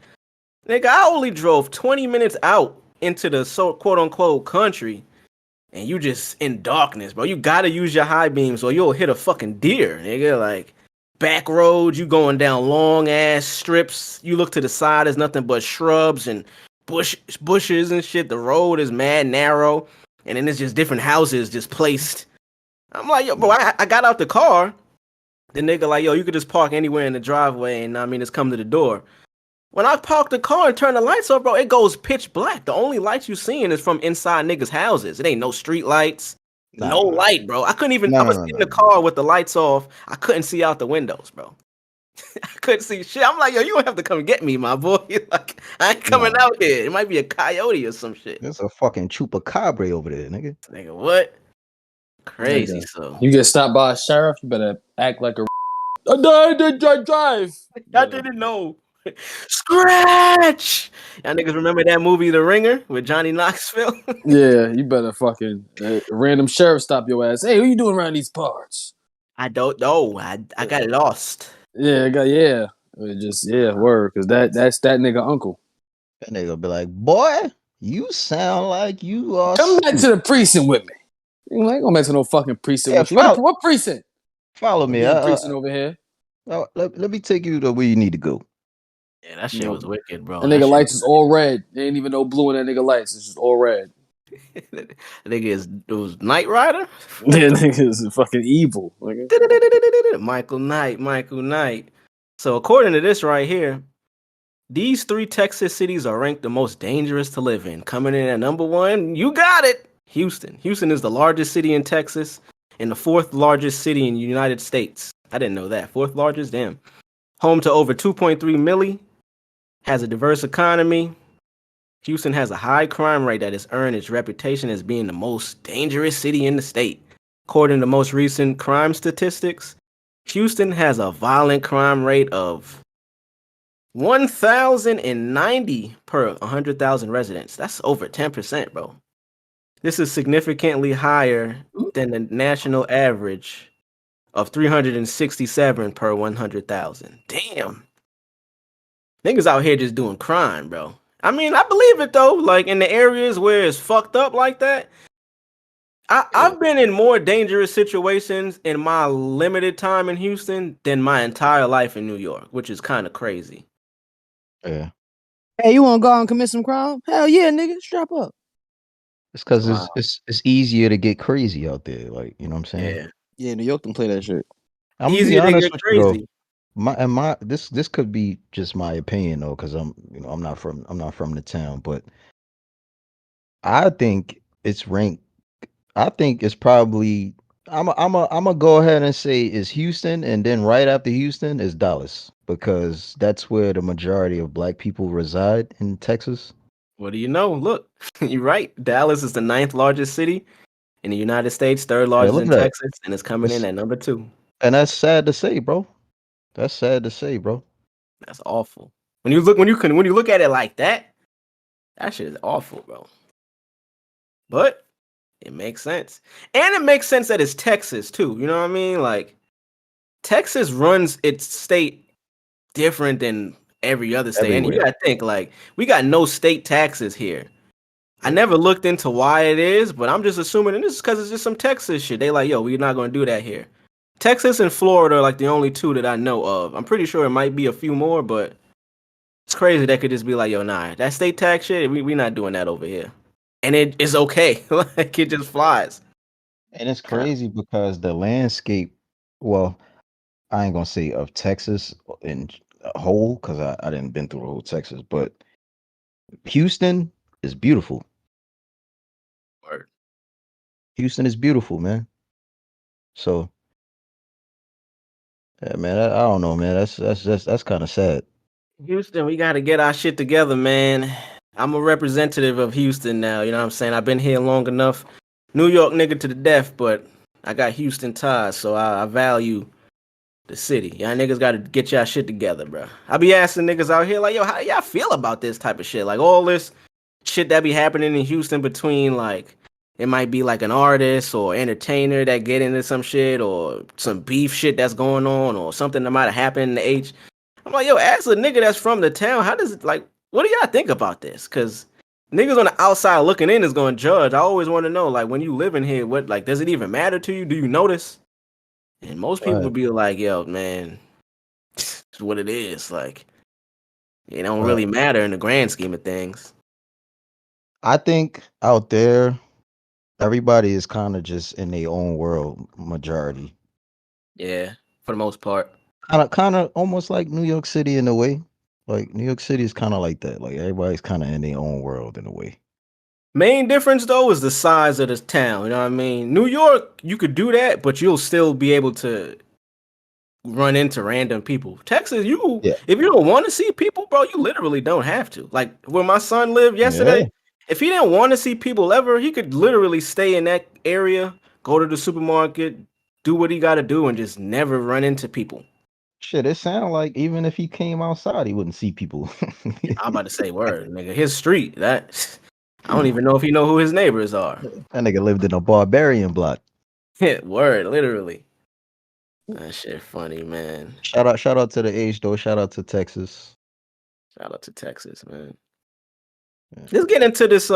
I: Nigga, I only drove 20 minutes out into the quote unquote country, and you just in darkness, bro. You gotta use your high beams or you'll hit a fucking deer, nigga. Like, back roads, you going down long ass strips. You look to the side, there's nothing but shrubs and bushes and shit. The road is mad narrow, and then it's just different houses just placed. I'm like, yo, bro, I got out the car. The nigga like, yo, you could just park anywhere in the driveway, and I mean, just come to the door. When I park the car and turn the lights off, bro, it goes pitch black. The only lights you seeing is from inside niggas' houses. It ain't no street lights, no light, bro. I couldn't even. I was in the car with the lights off. I couldn't see out the windows, bro. I couldn't see shit. I'm like, yo, you don't have to come get me, my boy. Like, I ain't coming out here. It might be a coyote or some shit.
J: There's a fucking chupacabra over there, nigga.
I: Nigga, what? Crazy,
H: Nigga.
I: so.
H: You get stopped by a sheriff, you better act like a drive.
I: I didn't know. Scratch! Y'all niggas remember that movie The Ringer with Johnny Knoxville?
H: Yeah, you better fucking random sheriff stop your ass. Hey, what you doing around these parts?
I: I don't know. I got lost.
H: Yeah, word, because that's that nigga uncle.
J: That nigga be like, boy, you sound like you are.
H: Come back to the precinct with me. You ain't going back to no fucking precinct with you. What precinct?
J: Follow me.
H: Precinct over here.
J: Let me take you to where you need to go.
I: Yeah, that shit was wicked, bro.
H: That nigga lights is all red. They ain't even no blue in that nigga lights. It's just all red.
I: That nigga was Knight Rider?
H: That nigga is fucking evil.
I: Michael Knight. So according to this right here, these 3 Texas cities are ranked the most dangerous to live in. Coming in at number 1, you got it, Houston. Houston is the largest city in Texas and the 4th largest city in the United States. I didn't know that. 4th largest? Damn. Home to over 2.3 milli. Has a diverse economy. Houston has a high crime rate that has earned its reputation as being the most dangerous city in the state. According to most recent crime statistics, Houston has a violent crime rate of 1,090 per 100,000 residents. That's over 10%, bro. This is significantly higher than the national average of 367 per 100,000. Damn. Niggas out here just doing crime, bro. I mean, I believe it, though. Like, in the areas where it's fucked up like that, I've been in more dangerous situations in my limited time in Houston than my entire life in New York, which is kind of crazy.
J: Yeah.
K: Hey, you want to go out and commit some crime? Hell yeah, nigga, strap up.
J: It's because
I: Wow.
J: it's easier to get crazy out there. Like, you know what I'm saying?
I: Yeah.
K: Yeah, New York can play that shit.
J: I'm gonna be
I: Easier to
J: honest
I: get
J: with you though.
I: crazy.
J: This could be just my opinion though, because I'm not from the town, but I think it's ranked. I think it's probably I'm a go ahead and say it's Houston, and then right after Houston is Dallas, because that's where the majority of black people reside in Texas.
I: What do you know? Look, you're right. Dallas is the 9th largest city in the United States, 3rd
J: Yeah,
I: largest
J: look
I: in
J: at that.
I: Texas, and it's coming in at number 2.
J: And that's sad to say, bro. That's sad to say, bro.
I: That's awful. When you look at it like that, that shit is awful, bro. But it makes sense. And it makes sense that it's Texas too. You know what I mean? Like Texas runs its state different than every other state. And you
J: Everywhere.
I: gotta think, like, we got no state taxes here. I never looked into why it is, but I'm just assuming this is because it's just some Texas shit. They like, yo, we're not gonna do that here. Texas and Florida are like the only two that I know of. I'm pretty sure it might be a few more, but it's crazy that could just be like, yo, nah, that state tax shit, we not doing that over here. And it is okay. Like it just flies.
J: And it's crazy because the landscape, well, I ain't gonna say of Texas in a whole, because I didn't been through the whole Texas, but Houston is beautiful.
I: Word.
J: Houston is beautiful, man. So, yeah, man, I don't know, man. That's kind of sad.
I: Houston, we got to get our shit together, man. I'm a representative of Houston now. You know what I'm saying? I've been here long enough. New York nigga to the death, but I got Houston ties, so I value the city. Y'all niggas got to get y'all shit together, bro. I be asking niggas out here, like, yo, how y'all feel about this type of shit? Like, all this shit that be happening in Houston between, like, it might be like an artist or entertainer that get into some shit or some beef shit that's going on or something that might have happened in the H. I'm like, yo, as a nigga that's from the town, how does it, like, what do y'all think about this? Because niggas on the outside looking in is going to judge. I always want to know, like, when you live in here, what, like, does it even matter to you? Do you notice? And most people
J: Right.
I: would be like, yo, man, it's what it is. Like, it don't
J: Right.
I: really matter in the grand scheme of things.
J: I think out there, everybody is kind of just in their own world, majority.
I: Yeah, for the most part.
J: Kind of almost like New York City in a way. Like New York City is kind of like that. Like everybody's kind of in their own world in a way.
I: Main difference though is the size of this town. You know what I mean? New York, you could do that, but you'll still be able to run into random people. Texas,
J: Yeah.
I: if you don't want to see people, bro, you literally don't have to. Like where my son lived yesterday,
J: Yeah.
I: if he didn't want to see people ever, he could literally stay in that area, go to the supermarket, do what he got to do, and just never run into people.
J: Shit, it sounded like even if he came outside, he wouldn't see people.
I: I'm about to say word, nigga. His street, that I don't even know if he know who his neighbors are.
J: That nigga lived in a barbarian block.
I: Word, literally. That shit funny, man.
J: Shout out to the H though. Shout out to Texas.
I: Shout out to Texas, man.
J: Yeah.
I: Let's get into this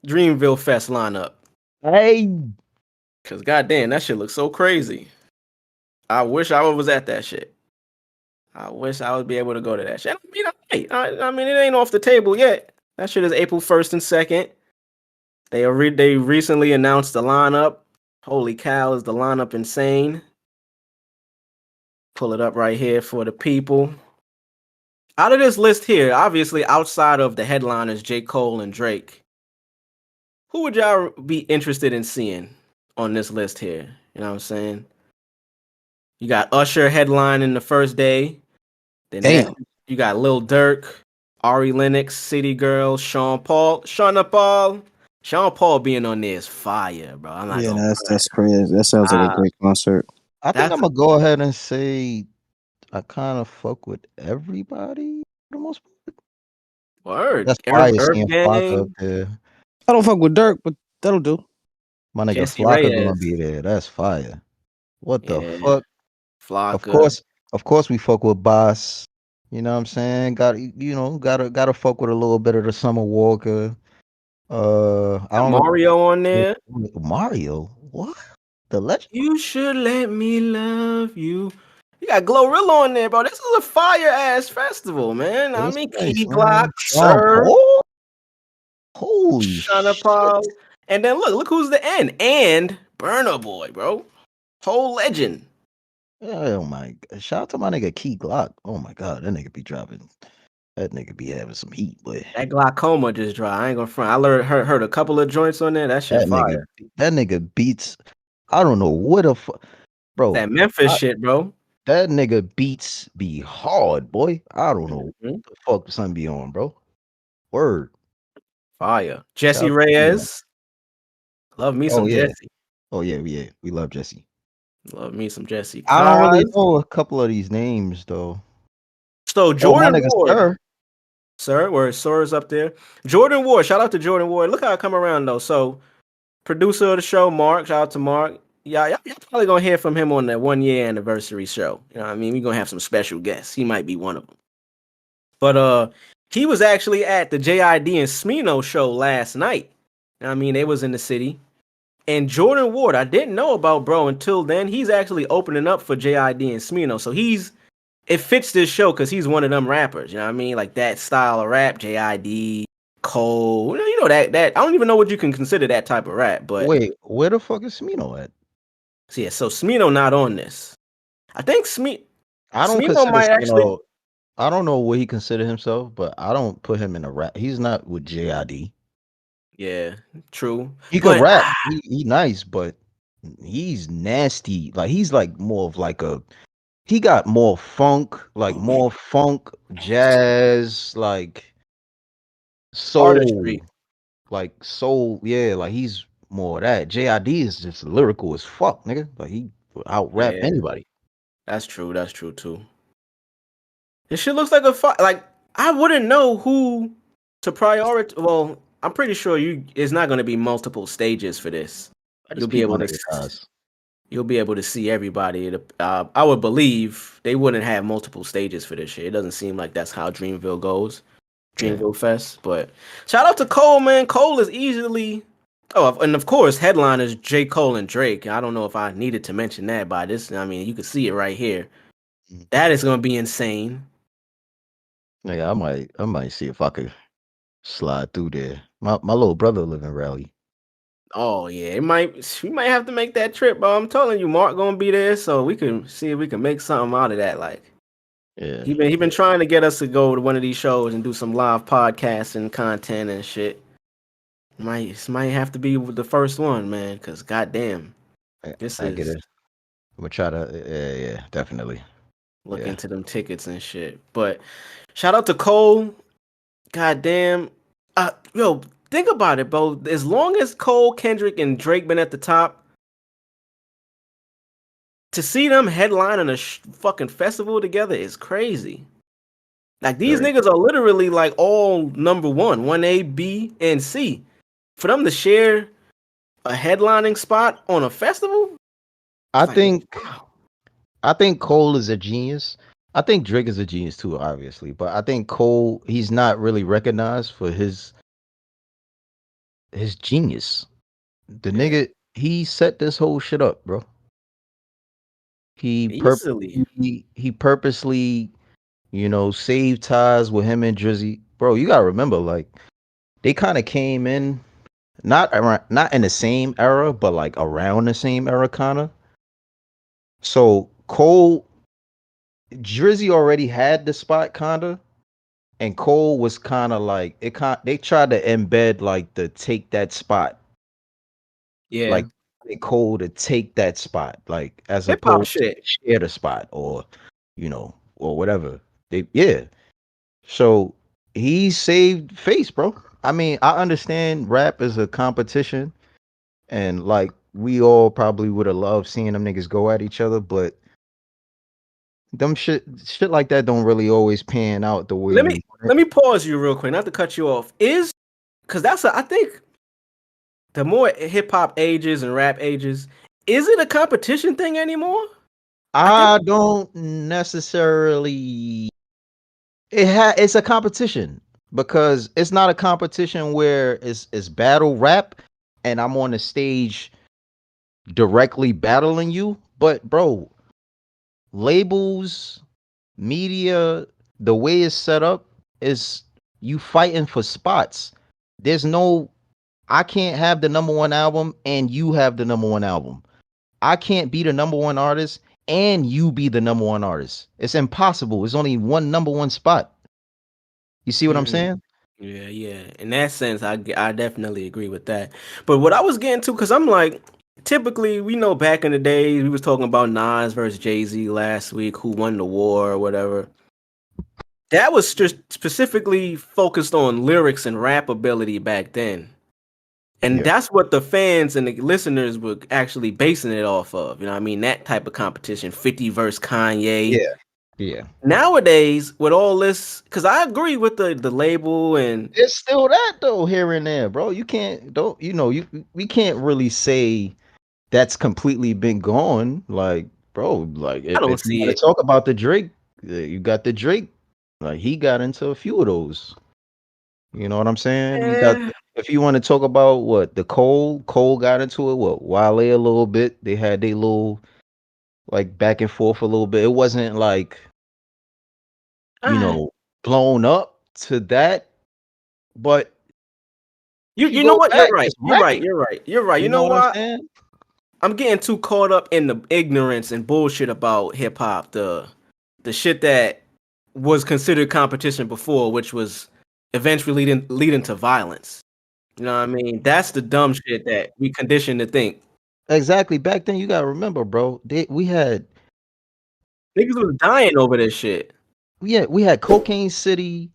I: Dreamville Fest lineup.
J: Hey,
I: Cause goddamn, that shit looks so crazy. I wish I was at that shit. I wish I would be able to go to that shit. I mean, it ain't off the table yet. That shit is April 1st and 2nd. They recently announced the lineup. Holy cow, is the lineup insane? Pull it up right here for the people. Out of this list here, obviously outside of the headliners J. Cole and Drake, who would y'all be interested in seeing on this list here? You know what I'm saying? You got Usher headlining the first day. Then
J: damn.
I: you got Lil Durk, Ari Lennox, City Girl, Sean Paul. Sean Paul being on there is fire, bro. I'm not gonna
K: that's crazy. That sounds like a great concert.
J: I think I'm gonna go ahead and say I kind of fuck with everybody for the most part.
I: Word.
J: That's fire
I: Earth
J: seeing Flocka up
I: Gang,
J: there.
K: I don't fuck with Dirk, but that'll do.
J: My nigga
I: Jesse
J: Flocka gonna
I: Reyes.
J: be there. That's fire. What the
I: Yeah.
J: fuck?
I: Flocka.
J: Of course we fuck with Boss. You know what I'm saying? Gotta fuck with a little bit of the Summer Walker. I don't know.
I: Mario on there.
J: Mario? What? The legend?
I: You should let me love you. You got Glorilla on there, bro. This is a fire ass festival, man. I
J: It's
I: mean,
J: nice,
I: Key
J: man.
I: Glock,
J: Sean
I: Sir,
J: Paul? Holy
I: Shana
J: shit.
I: Paul. And then look who's the end. And Burner Boy, bro. Whole legend.
J: Oh my god. Shout out to my nigga Key Glock. Oh my god, that nigga be dropping. That nigga be having some heat, boy.
I: That glaucoma just dry. I ain't gonna front. Heard a couple of joints on there. That shit fire.
J: That nigga beats. I don't know what the fuck, bro.
I: That Memphis shit, bro.
J: That nigga beats be hard, boy. I don't know
I: Mhm.
J: what the fuck the son be on, bro. Word.
I: Fire. Jesse
J: Shout out to
I: Reyes. Love me some
J: yeah.
I: Jesse.
J: Oh yeah, we love Jesse.
I: Love me some Jesse.
J: I don't really
I: Kaz.
J: know a couple of these names though.
I: So
J: Oh,
I: Jordan
J: my nigga,
I: Ward. Sir, where Sir is up there. Jordan Ward. Shout out to Jordan Ward. Look how I come around though. So producer of the show, Mark. Shout out to Mark. Y'all probably gonna hear from him on that 1 year anniversary show. You know what I mean? We're gonna have some special guests. He might be one of them. But he was actually at the JID and Smino show last night. You know what I mean? They was in the city. And Jordan Ward, I didn't know about bro until then. He's actually opening up for JID and Smino. So it fits this show because he's one of them rappers. You know what I mean? Like that style of rap, JID, Cole. You know that I don't even know what you can consider that type of rap. But
J: wait, where the fuck is Smino at?
I: So Smino not on this. I think
J: I don't
I: Smino
J: consider
I: might
J: Smino.
I: actually.
J: I don't know what he consider himself, but I don't put him in a rap. He's not with JID.
I: Yeah, true.
J: He can rap. He nice, but he's nasty. Like he's like more of like a. He got more funk, jazz, like soul,
I: Artistry.
J: like soul. Yeah, like he's more of that. JID is just lyrical as fuck, nigga. Like he out rap anybody.
I: That's true. That's true too. This shit looks like a fight. Like I wouldn't know who to prioritize. Well, I'm pretty sure it's not going to be multiple stages for this. You'll be able to see everybody. I would believe they wouldn't have multiple stages for this shit. It doesn't seem like that's how Dreamville goes. Dreamville Fest. But shout out to Cole, man. Cole is easily. Oh, and of course, headliners J. Cole and Drake. I don't know if I needed to mention that by this. I mean, you can see it right here. That is going to be insane.
J: Nigga, I might see if I could slide through there. My little brother live in Raleigh.
I: Oh yeah, we might have to make that trip, bro. I'm telling you, Mark gonna be there, so we can see if we can make something out of that. Like,
J: yeah,
I: he been trying to get us to go to one of these shows and do some live podcasts and content and shit. Might have to be the first one, man. Cause goddamn,
J: I get it. I'm gonna try to, yeah, definitely
I: look into them tickets and shit. But shout out to Cole. Goddamn, yo. Think about it, bro. As long as Cole, Kendrick, and Drake been at the top, to see them headlining a fucking festival together is crazy. Like these niggas are literally like all number 1A, B, and C. For them to share a headlining spot on a festival,
J: I think Cole is a genius. I think Drake is a genius too, obviously. But I think Cole, he's not really recognized for his genius. The nigga, he set this whole shit up, bro. He purposely, saved ties with him and Drizzy. Bro, you gotta remember, like, they kind of came in not in the same era, but like around the same era, kind of. So Drizzy already had the spot, kinda. And Cole was kind of like they tried to embed like the take that spot.
I: Yeah.
J: Like Cole to take that spot, like as
I: hip-hop
J: opposed to share the spot or or whatever. So he saved face, bro. I mean, I understand rap is a competition and like we all probably would have loved seeing them niggas go at each other, but them shit like that don't really always pan out the way.
I: Let me pause you real quick, not to cut you off. Because I think the more hip hop ages and rap ages, is it a competition thing anymore?
J: I don't necessarily. It's a competition. because it's not a competition where it's battle rap and I'm on the stage directly battling you. But bro, labels, media, the way it's set up is you fighting for spots. There's no I can't have the number one album and you have the number one album. I can't be the number one artist and you be the number one artist. It's impossible. It's only one number one spot. You see what I'm saying?
I: Yeah, yeah. In that sense, I definitely agree with that. But what I was getting to, because I'm like, typically, we know back in the days, we was talking about Nas versus Jay-Z last week, who won the war or whatever. That was just specifically focused on lyrics and rap ability back then. And that's what the fans and the listeners were actually basing it off of. You know what I mean? That type of competition, 50 versus Kanye.
J: Yeah. Yeah.
I: Nowadays, with all this, because I agree with the label and
J: it's still that though here and there, bro. You can't we can't really say that's completely been gone. Like, bro, like
I: I don't
J: if you
I: see
J: want
I: it.
J: to talk about the Drake, you got the Drake. Like he got into a few of those. You know what I'm saying? You got if you want to talk about what the Cole got into it, what Wale a little bit. They had their little like back and forth a little bit. It wasn't like blown up to that, but
I: you know what?
J: back,
I: You're right.
J: it's
I: You're right.
J: rapping.
I: You're right. You're right. You know
J: what I'm
I: what?
J: saying?
I: I'm getting too caught up in the ignorance and bullshit about hip hop. The shit that was considered competition before, which was eventually leading to violence. You know what I mean? That's the dumb shit that we conditioned to think.
J: Exactly. Back then, you gotta remember, bro. We had
I: niggas was dying over this shit.
J: We had Cocaine City.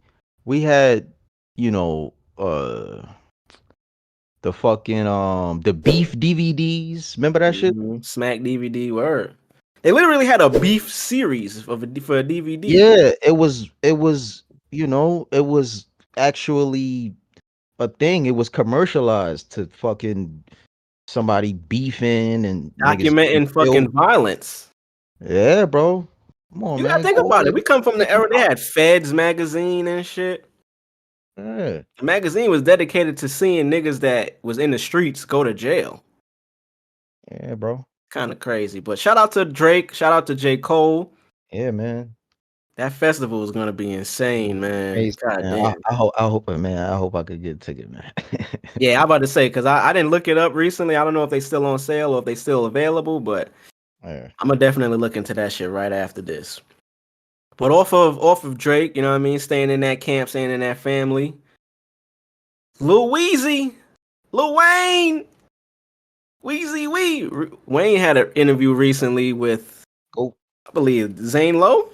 J: We had, the fucking the beef DVDs. Remember that shit?
I: Smack DVD word. They literally had a beef series for a DVD.
J: Yeah, it was it was actually a thing. It was commercialized to fucking somebody beefing and niggas
I: documenting fucking violence.
J: Yeah, bro. Come on,
I: You
J: man.
I: gotta think about it. We come from the era they had Feds magazine and shit.
J: Yeah.
I: The magazine was dedicated to seeing niggas that was in the streets go to jail.
J: Yeah, bro.
I: Kind of crazy. But shout out to Drake. Shout out to J. Cole.
J: Yeah, man.
I: That festival is gonna be insane, man.
J: Hey,
I: God
J: man,
I: damn.
J: I hope, man. I hope I could get a ticket, man.
I: Yeah, I'm about to say, because I didn't look it up recently. I don't know if they still on sale or if they still available, but
J: Yeah.
I: I'm gonna definitely look into that shit right after this. But off of Drake, you know what I mean? Staying in that camp, staying in that family. Lil Weezy, Lil Wayne, Weezy. Wayne had an interview recently with, I believe, Zane Lowe.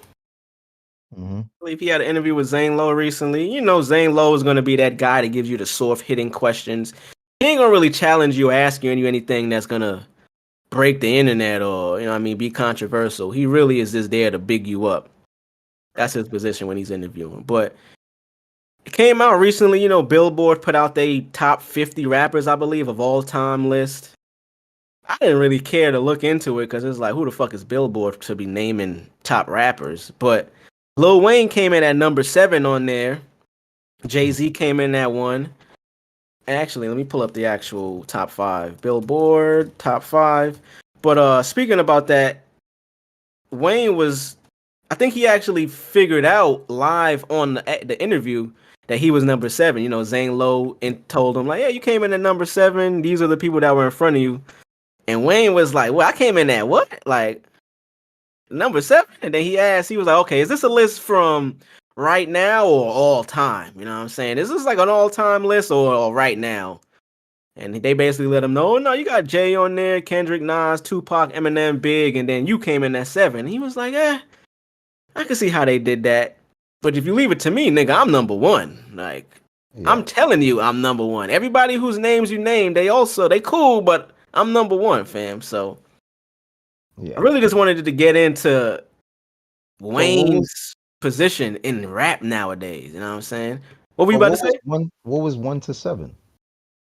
I: I believe he had an interview with Zane Lowe recently. You know, Zane Lowe is going to be that guy that gives you the soft hitting questions. He ain't going to really challenge you or ask you anything that's going to break the internet or, you know what I mean, be controversial. He really is just there to big you up. That's his position when he's interviewing. But it came out recently, you know, Billboard put out their top 50 rappers, I believe, of all time list. I didn't really care to look into it because it's like, who the fuck is Billboard to be naming top rappers? But Lil Wayne came in at number 7 on there. Jay-Z came in at 1. Actually, let me pull up the actual top 5. Billboard, top 5. But speaking about that, Wayne was, I think he actually figured out live on the interview that he was number 7. You know, Zane Lowe told him, like, yeah, you came in at number 7. These are the people that were in front of you. And Wayne was like, well, I came in at what? Like, number 7? And then he was like, okay, is this a list from right now or all time? You know what I'm saying? Is this like an all-time list or right now? And they basically let him know, no, you got Jay on there, Kendrick, Nas, Tupac, Eminem, Big, and then you came in at 7. And he was like, I can see how they did that. But if you leave it to me, nigga, I'm number 1. Like, I'm telling you, I'm number 1. Everybody whose names you name, they cool, but I'm number 1, fam. So I really just wanted to get into Wayne's position in rap nowadays. You know what I'm saying? What were you about to say?
J: What was 1 to 7?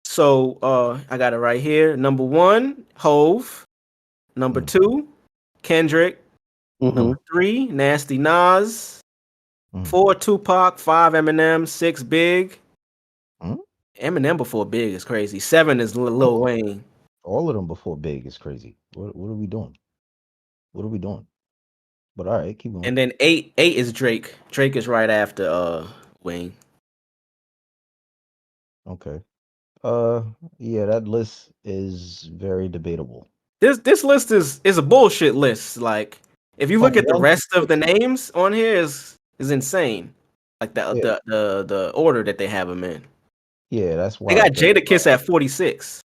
I: So I got it right here. Number 1, Hove. Number 2, Kendrick. Number 3, Nasty Nas.
J: Mm.
I: 4 Tupac, 5 Eminem, 6 Big.
J: Mm?
I: Eminem before Big is crazy. 7 is Lil Wayne.
J: All of them before Big is crazy. What are we doing? What are we doing? But all right, keep going.
I: And then 8 is Drake. Drake is right after Wayne.
J: Okay. Yeah, that list is very debatable.
I: This list is a bullshit list. Like if you
J: From
I: look at the
J: 1 to
I: rest of the
J: 6.
I: names on here is insane. Like
J: Yeah,
I: the order that they have them in.
J: yeah, that's
I: They
J: why.
I: got Jadakiss at 46.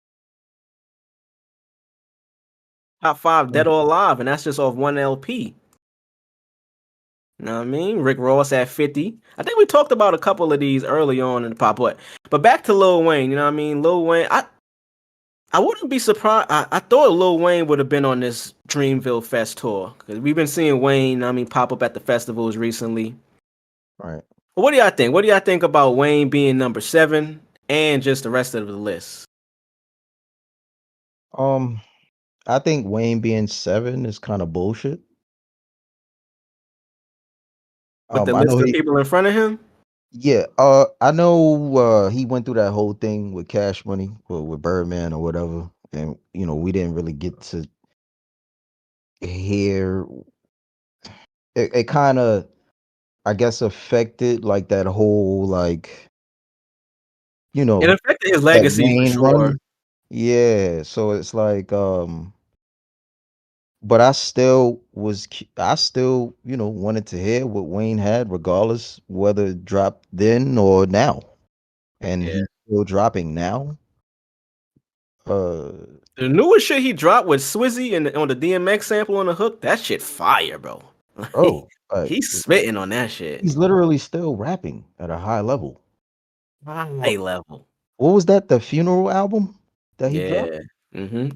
I: Top 5 Dead or Alive, and that's just off one LP. You know what I mean? Rick Ross at 50. I think we talked about a couple of these early on in the pop, but back to Lil Wayne. You know what I mean? Lil Wayne. I wouldn't be surprised. I thought Lil Wayne would have been on this Dreamville Fest tour because we've been seeing Wayne, pop up at the festivals recently.
J: Right.
I: But what do y'all think? What do y'all think about Wayne being number 7 and just the rest of the list?
J: I think Wayne being 7 is kind of bullshit.
I: With the
J: I know
I: list of
J: he,
I: people in front of him?
J: yeah, I know he went through that whole thing with Cash Money or with Birdman or whatever, and we didn't really get to hear it. It kind of, I guess, affected like that whole like
I: It affected his
J: that
I: legacy for
J: Wayne
I: sure.
J: run. Yeah, so it's like but I still wanted to hear what Wayne had, regardless whether it dropped then or now, and
I: Yeah.
J: he's still dropping now. Uh,
I: The newest shit he dropped with Swizzy and on the DMX sample on the hook, that shit fire, bro.
J: bro, like
I: He's spitting on that shit.
J: he's literally still rapping at a high level.
I: High level.
J: What was that? The funeral album that he dropped?
I: Yeah.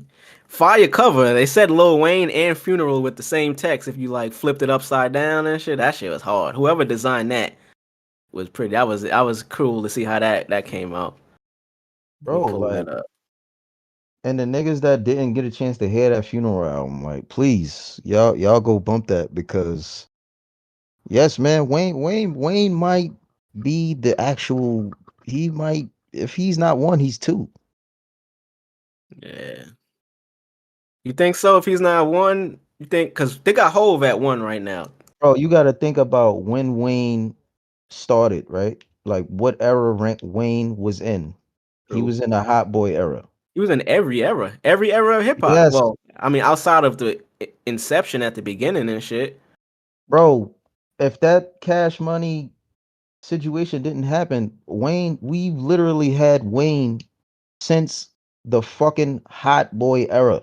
I: Fire cover. They said Lil Wayne and Funeral with the same text. If you like flipped it upside down and shit, that shit was hard. Whoever designed that was pretty. That was cool to see how that came out. Let me
J: Bro,
I: pull that
J: like,
I: up.
J: and the niggas that didn't get a chance to hear that funeral album, like, please, y'all go bump that because yes, man, Wayne might be the actual. He might, if he's not one, he's two.
I: Yeah. You think so? If he's not one, you think because they got Hove at 1 right now.
J: Bro, you got to think about when Wayne started, right? Like what era Wayne was in. He
I: True.
J: was in the Hot Boy era.
I: He was in every era of hip hop.
J: Yes,
I: Well, outside of the inception at the beginning and shit.
J: bro. If that Cash Money situation didn't happen, Wayne, we literally had Wayne since the fucking Hot Boy era.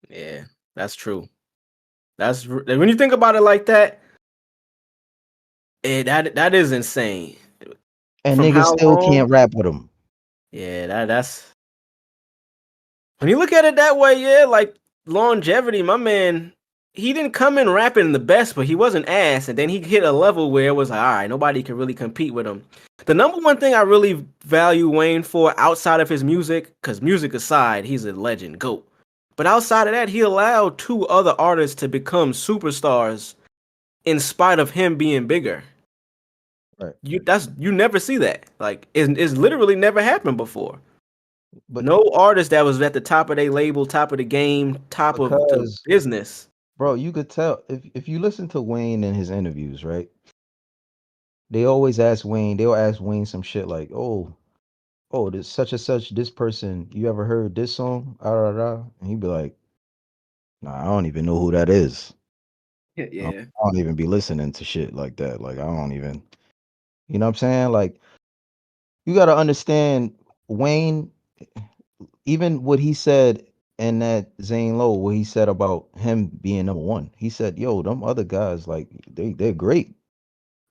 I: Yeah, that's true. When you think about it like that, that is insane.
J: And
I: From
J: niggas
I: how
J: still
I: long?
J: can't rap with him.
I: Yeah, that's when you look at it that way. Yeah, like longevity, my man. He didn't come in rapping the best, but he wasn't ass, and then he hit a level where it was like, all right, nobody can really compete with him. The number one thing I really value Wayne for outside of his music, because music aside, he's a legend, GOAT. But outside of that, he allowed 2 other artists to become superstars in spite of him being bigger.
J: Right.
I: You never see that. Like it's literally never happened before.
J: But
I: No artist that was at the top of their label, top of the game, top of the
J: because,
I: business.
J: bro, you could tell if you listen to Wayne in his interviews, right? They always ask Wayne, they'll ask Wayne some shit like, oh, this such and such, this person, you ever heard this song? Ah, da, da. And he'd be like, nah, I don't even know who that is.
I: Yeah.
J: I don't even be listening to shit like that. Like I don't even, you know what I'm saying? Like you got to understand Wayne, even what he said in that Zane Lowe, what he said about him being number one. He said, "Yo, them other guys, like they're great.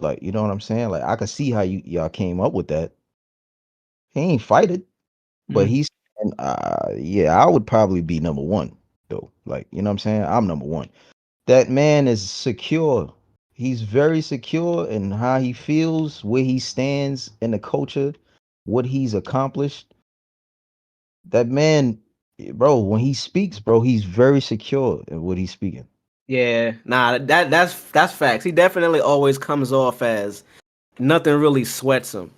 J: Like you know what I'm saying? Like I could see how y'all came up with that. He ain't fight it, but
I: Mm.
J: he's and yeah, I would probably be number one though. Like you know what I'm saying? I'm number one. That man is secure. He's very secure in how he feels, where he stands in the culture, what he's accomplished. That man, bro, when he speaks, bro, he's very secure in what he's speaking.
I: Yeah, nah, that's facts. He definitely always comes off as nothing really sweats him.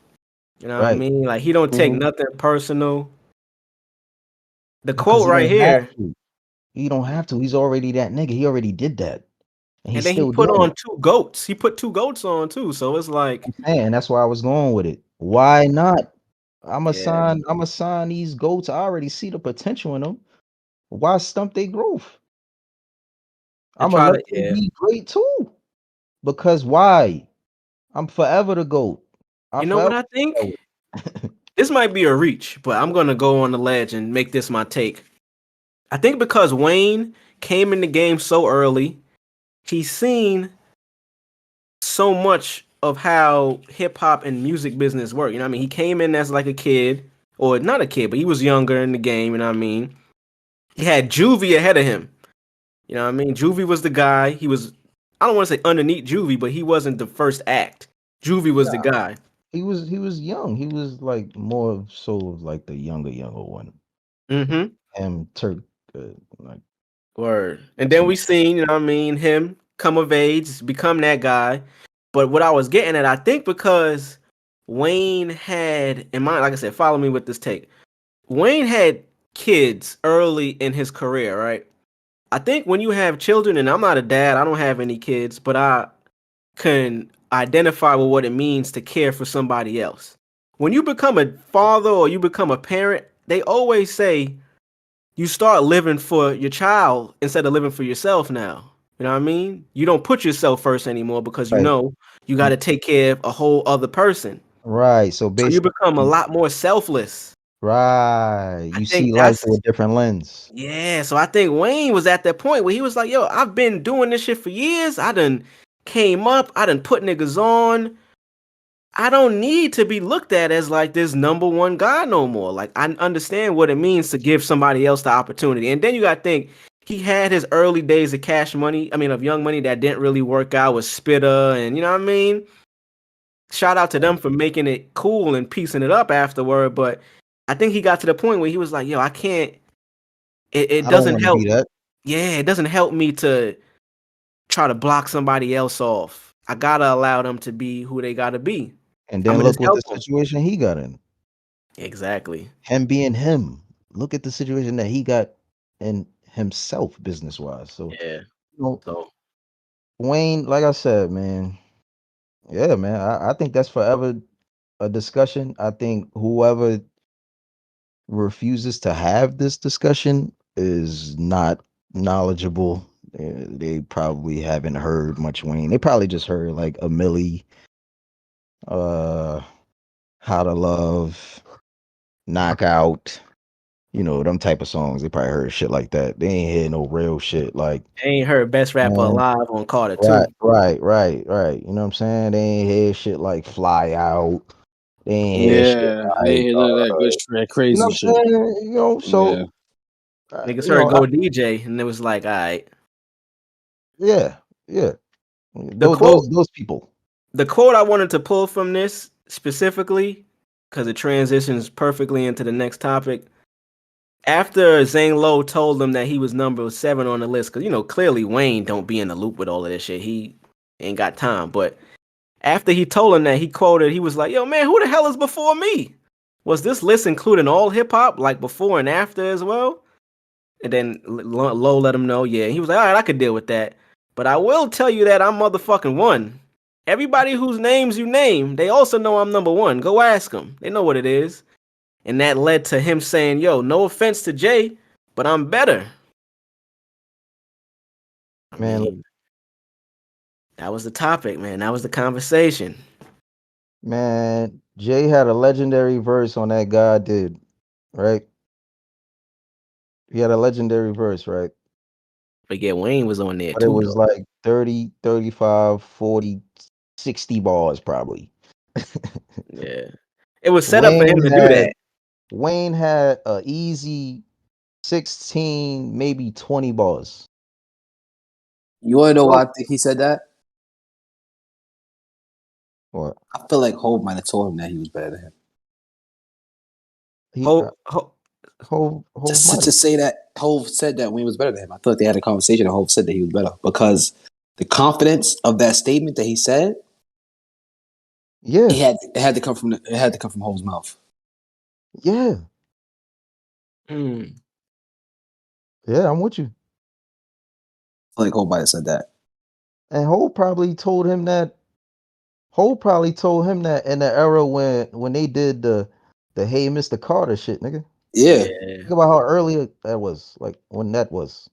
I: You know what I
J: Right.
I: mean? Like he don't take
H: Mhm.
I: nothing personal. The
J: Because
I: quote
J: he
I: right
J: don't have
I: here,
J: to. He don't have to. He's already that nigga. He already did that. And
I: and
J: he's
I: then he
J: still
I: put
J: doing
I: on
J: it.
I: two goats. He put two goats on too. So it's like,
J: And that's why I was going with it. Why not?
I: yeah,
J: I'm a sign these goats. I already see the potential in them. Why stump their growth?
I: to
J: I'm gonna
I: try to,
J: let them be great too. Because why? I'm forever the goat. I
I: You know what
J: forever
I: I think?
J: the
I: This might be a reach, but I'm gonna go on the ledge and make this my take. I think because Wayne came in the game so early, he's seen so much of how hip hop and music business work. You know what I mean? He came in as like a kid, or not a kid, but he was younger in the game. You know what I mean? He had Juvie ahead of him. You know what I mean? Juvie was the guy. He was, I don't want to say underneath Juvie, but he wasn't the first act. Juvie was the guy.
J: he was young. He was like more so like the younger one.
I: Mm-hmm.
J: And Turk like
I: Word. And then we seen, you know what I mean, him come of age, become that guy. But what I was getting at, I think because Wayne had, in mind, like I said, follow me with this take. Wayne had kids early in his career, right? I think when you have children, and I'm not a dad, I don't have any kids, but I can identify with what it means to care for somebody else. When you become a father or you become a parent, they always say you start living for your child instead of living for yourself now. You know what I mean? You don't put yourself first anymore because you
J: right.
I: know you got to take care of a whole other person.
J: Right. So
I: So you
J: basically
I: become a lot more selfless.
J: right.
I: I
J: You see
I: think
J: life
I: that's
J: through a different lens.
I: Yeah, so I think Wayne was at that point where he was like, yo, I've been doing this shit for years. I done came up, I done put niggas on. I don't need to be looked at as like this number one guy no more. Like I understand what it means to give somebody else the opportunity. And then you gotta think he had his early days of Cash Money, of Young Money that didn't really work out with Spitter, and you know what I mean? Shout out to them for making it cool and piecing it up afterward. But I think he got to the point where he was like, yo, I can't it
J: I don't
I: doesn't
J: want to
I: help.
J: be that.
I: Yeah, it doesn't help me to try to block somebody else off. I gotta allow them to be who they gotta be.
J: And
I: I'm
J: then
I: gonna
J: look
I: just
J: what the
I: help them.
J: situation he got in.
I: Exactly.
J: Him being him. Look at the situation that he got in himself business wise. So
I: Yeah.
J: you know,
I: So
J: Wayne, like I said, man, yeah, man. I think that's forever a discussion. I think whoever refuses to have this discussion is not knowledgeable. They probably haven't heard much Wayne. They probably just heard like a Millie, uh, How to Love, Knockout, them type of songs. They probably heard shit like that. They ain't hear no real shit like,
I: I ain't heard best rapper
J: man,
I: alive on Carter
J: right,
I: 2.
J: right. You know what I'm saying? They ain't hear shit like Fly Out. They ain't hear shit
H: Yeah, they
J: like,
H: hear none of that good, that
J: you know
H: crazy
J: what
H: shit.
J: I'm saying?
H: Yeah,
J: So,
I: Niggas
J: you
I: heard
J: know,
I: Go DJ and it was like, all right.
J: yeah, yeah.
I: The
J: Those
I: quote,
J: those those people.
I: the quote I wanted to pull from this specifically, because it transitions perfectly into the next topic. After Zane Lowe told him that he was number 7 on the list, because clearly Wayne don't be in the loop with all of this shit. He ain't got time. But after he told him that, he was like, yo, man, who the hell is before me? Was this list including all hip hop, like before and after as well? And then Lowe let him know, yeah. He was like, all right, I could deal with that. But I will tell you that I'm motherfucking one. Everybody whose names you name, they also know I'm number 1. Go ask them. They know what it is. And that led to him saying, yo, no offense to Jay, but I'm better. I
J: Man,
I: mean, that was the topic, man. That was the conversation.
J: man, Jay had a legendary verse on that God Did, right? He had a legendary verse, right?
I: But yeah, Wayne was on there
J: But it
I: too,
J: was
I: though.
J: like 30, 35, 40, 60 bars probably.
I: Yeah. It was set up for him
J: Wayne
I: to do
J: had
I: that.
J: Wayne had a easy 16, maybe 20 bars.
L: You want to know why I think he said that?
J: What?
L: I feel like Hov might have told him that he was better than him.
J: He
I: Ho,
J: Hove might
L: To
J: have.
L: say that Hove said that Wayne was better than him. I thought they had a conversation and Hove said that he was better because the confidence of that statement that he said,
J: Yeah,
L: it had to come from Hove's mouth.
J: yeah,
I: Mm.
J: yeah. I'm with you.
L: Like Hove might have said that.
J: And Hove probably told him that. Hove probably told him that in the era when they did the Hey Mr. Carter shit, nigga.
L: Yeah.
J: Think about how early that was, like when that was.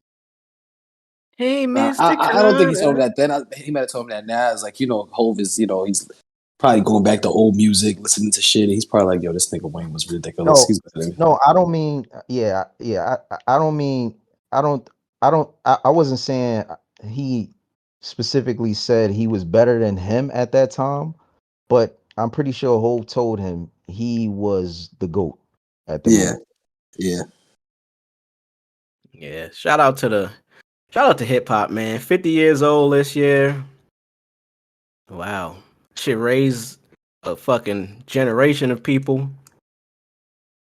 I: Hey,
L: I,
I: Mr.
L: I don't think he told him
I: Carter.
L: that then. He might have told him that now. It's like, Hove is, he's probably going back to old music, listening to shit. He's probably like, yo, this nigga Wayne was ridiculous.
J: No,
L: He's better than me.
J: no, I don't mean. Yeah, yeah. I don't mean. I don't. I don't. I wasn't saying he specifically said he was better than him at that time, but I'm pretty sure Hove told him he was the GOAT at the
L: Yeah.
J: moment.
L: Yeah.
I: Yeah, shout out to hip hop, man. 50 years old this year. Wow. Shit raised a fucking generation of people.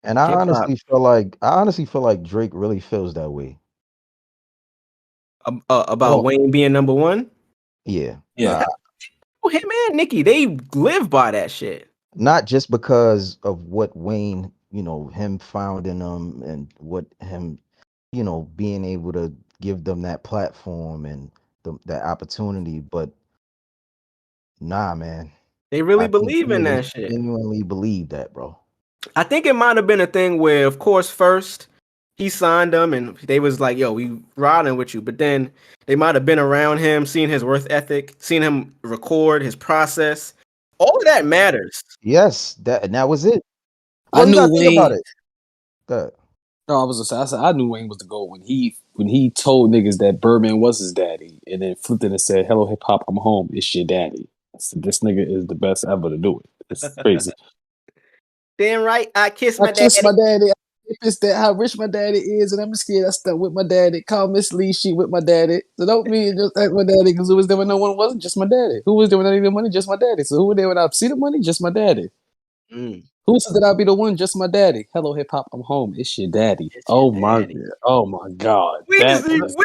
J: And I
I: Hip hop.
J: honestly feel like Drake really feels that way. I
I: About
J: don't.
I: Wayne being number one.
J: Yeah.
L: Yeah.
I: Oh, him and Nicki, they live by that shit.
J: Not just because of what Wayne, him founding them and what him, being able to give them that platform and that opportunity, but nah, man.
I: They really
J: I think
I: believe
J: them
I: in
J: niggas
I: that shit.
J: genuinely believe that, bro.
I: I think it might have been a thing where, of course, first he signed them and they was like, yo, we riding with you. But then they might have been around him, seen his worth ethic, seen him record his process. All of that matters.
J: Yes, that was it.
L: I
J: Well, you
L: knew
J: gotta think about
L: Wayne.
J: it. Good.
L: No, I was gonna say, I knew Wayne was the GOAT when he told niggas that Birdman was his daddy, and then flipped it and said, "Hello, hip hop, I'm home. It's your daddy." I said, this nigga is the best ever to do it. It's crazy.
I: Damn right, I kissed
L: I
I: my
L: kiss
I: daddy.
L: my daddy. If it's that how rich my daddy is, and I'm scared I stuck with my daddy. Call Miss Lee, she with my daddy. So don't mean just act my daddy because who was there when no one wasn't? Just my daddy. Who was there when I needed the money? Just my daddy. So who was there when I see the money? Just my daddy.
I: Mm,
L: Who said that I'll be the one? Just my daddy. Hello, hip hop. I'm home. It's your daddy.
I: it's your daddy.
L: Oh my God. That
I: Weezy,
L: is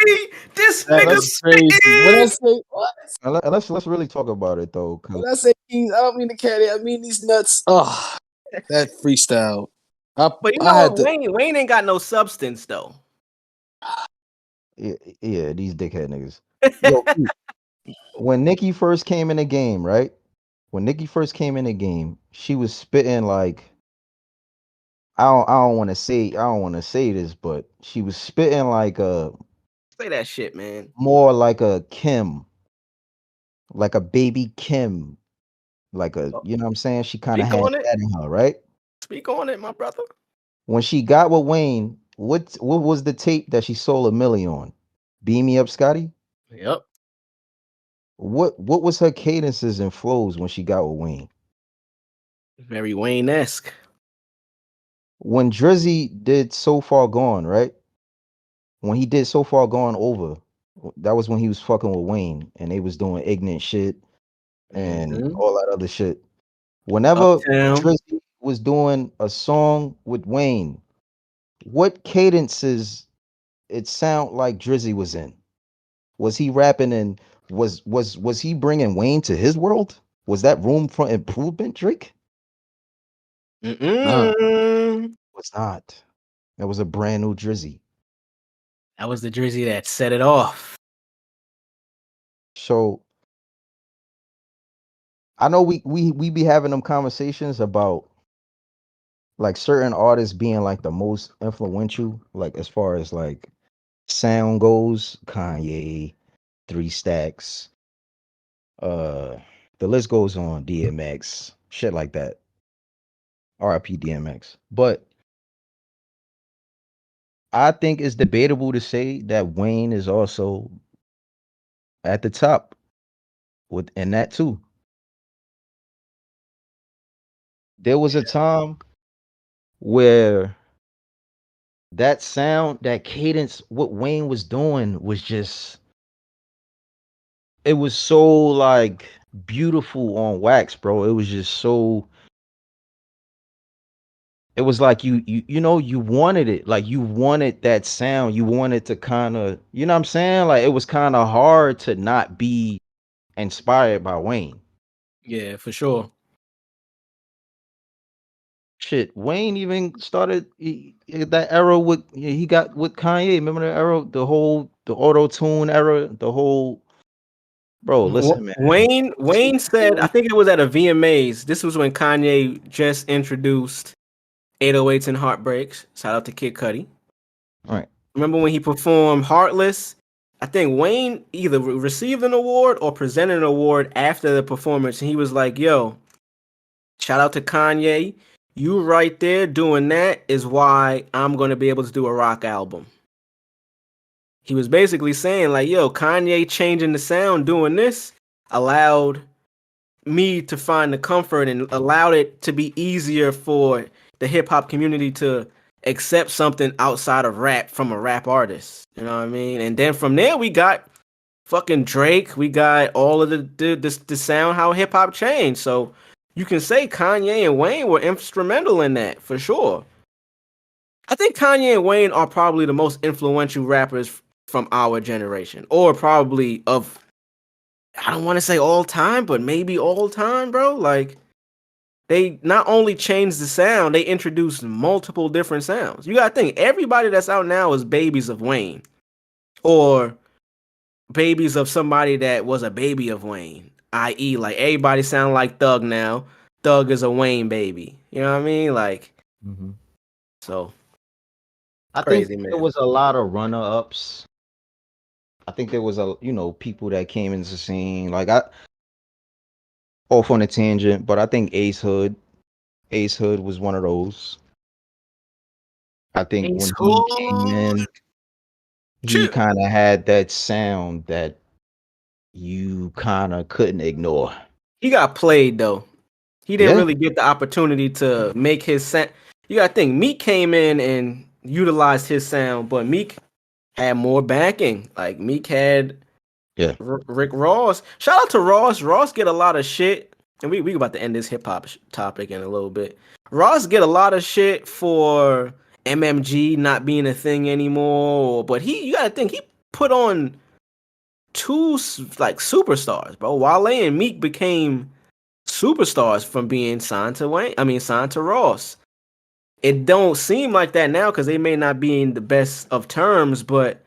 I: this
L: that
I: nigga
L: is crazy. When I
I: spitting.
L: say what?
J: And let's really talk about it though, cause
L: When I say keys, I don't mean the caddy. I mean these nuts. Oh, that freestyle.
I: But you
L: I
I: know
L: had
I: what,
L: to.
I: Wayne ain't got no substance though.
J: yeah, these dickhead niggas. Yo, when Nikki first came in the game, right? When Nikki first came in the game, she was spitting like I don't want to say this, but she was spitting like a
I: Say that shit, man.
J: more like a Kim, like a baby Kim, like a
I: Oh,
J: you know what I'm saying? She kind of
I: speak
J: had
I: on it.
J: that in her, right?
I: Speak on it, my brother.
J: When she got with Wayne, what was the tape that she sold a million on? Beam Me Up, Scotty?
I: Yep.
J: What was her cadences and flows when she got with Wayne?
I: Very Wayne-esque.
J: When Drizzy did So Far Gone, right? When he did So Far Gone Over, that was when he was fucking with Wayne and they was doing ignorant shit and
I: Mm-hmm.
J: all that other shit. Whenever
I: Uptown.
J: Drizzy was doing a song with Wayne, what cadences it sound like Drizzy was in? Was he rapping and was he bringing Wayne to his world? Was that room for improvement, Drake?
L: Nah.
I: Mm-mm.
J: Was not. That was a brand new Drizzy.
I: That was the Drizzy that set it off.
J: So I know we be having them conversations about like certain artists being like the most influential, like as far as like sound goes, Kanye, Three Stacks, uh the list goes on, DMX, shit like that. RIP DMX. But I think it's debatable to say that Wayne is also at the top within that too. There was a time where that sound, that cadence, what Wayne was doing was just it was so like beautiful on wax, bro. It was just so it was like you wanted it. Like you wanted that sound. You wanted to kind of, you know what I'm saying? Like it was kind of hard to not be inspired by Wayne.
I: Yeah, for sure.
J: Shit, Wayne even started that era with he got with Kanye. Remember that era, the auto tune era, the whole bro. Listen, man.
I: Wayne said, I think it was at a VMAs. This was when Kanye just introduced 808s and Heartbreaks. Shout out to Kid Cudi.
J: All right.
I: Remember when he performed Heartless? I think Wayne either received an award or presented an award after the performance, and he was like, "Yo, shout out to Kanye. You right there doing that is why I'm gonna be able to do a rock album." He was basically saying like, "Yo, Kanye changing the sound, doing this allowed me to find the comfort and allowed it to be easier for the hip hop community to accept something outside of rap from a rap artist." You know what I mean? And then from there we got fucking Drake. We got all of the sound how hip hop changed. So you can say Kanye and Wayne were instrumental in that for sure. I think Kanye and Wayne are probably the most influential rappers from our generation, or probably of, I don't want to say all time, but maybe all time, bro. Like, they not only changed the sound, they introduced multiple different sounds. You gotta think, everybody that's out now is babies of Wayne, or babies of somebody that was a baby of Wayne. I.e., like everybody sound like Thug now. Thug is a Wayne baby. You know what I mean? Like, so
J: I
I: crazy,
J: think
I: man.
J: there was a lot of runner ups. I think there was people that came into the scene. Like I off on a tangent, but I think Ace Hood was one of those. I think
I: Ace
J: when he came
I: Hood.
J: in, he kind of had that sound that you kind of couldn't ignore.
I: He got played though. He didn't
J: Yeah.
I: really get the opportunity to make his sound. You gotta think, Meek came in and utilized his sound, but Meek had more backing. Like Meek had Rick Ross. Shout out to Ross. Ross get a lot of shit, and we about to end this hip hop topic in a little bit. Ross get a lot of shit for MMG not being a thing anymore, but you gotta think, he put on two like superstars, bro. Wale and Meek became superstars from being signed to Ross. It don't seem like that now because they may not be in the best of terms, but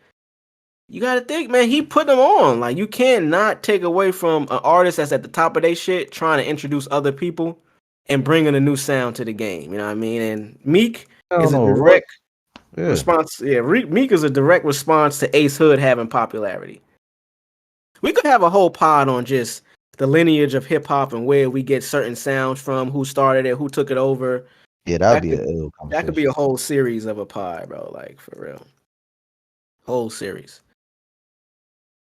I: you gotta think, man, he put them on. Like, you can't not take away from an artist that's at the top of their shit trying to introduce other people and bringing a new sound to the game. You know what I mean? And Meek is a direct response. Yeah, Meek is a direct response to Ace Hood having popularity. We could have a whole pod on just the lineage of hip hop and where we get certain sounds from, who started it, who took it over.
J: Yeah, that'd be a ill conversation.
I: That could be a whole series of a pod, bro. Like, for real. Whole series.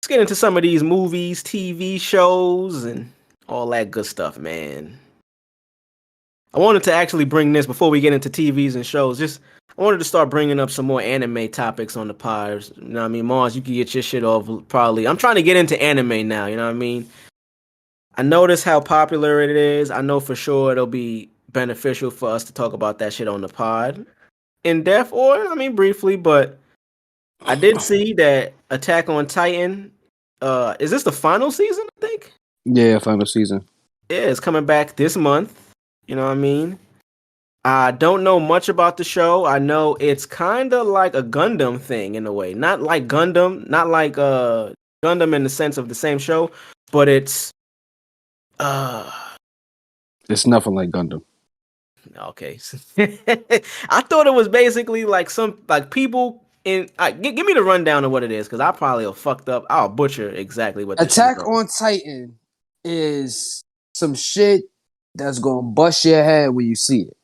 I: Let's get into some of these movies, TV shows, and all that good stuff, man. I wanted to actually bring this before we get into TVs and shows. I wanted to start bringing up some more anime topics on the pod. You know what I mean? Mars, you can get your shit off probably. I'm trying to get into anime now, you know what I mean? I notice how popular it is. I know for sure it'll be beneficial for us to talk about that shit on the pod. In depth, or, I mean, briefly, but I did see that Attack on Titan, is this the final season, I think?
L: Yeah, final season.
I: Yeah, it's coming back this month. You know what I mean? I don't know much about the show. I know it's kind of like a Gundam thing in a way. Not like Gundam, not like Gundam in the sense of the same show, but it's
L: nothing like Gundam.
I: Okay. I thought it was basically like some people in. Give me the rundown of what it is, because I probably will fucked up. I'll butcher exactly what this
K: Attack
I: is,
K: on Titan is some shit that's gonna bust your head when you see it.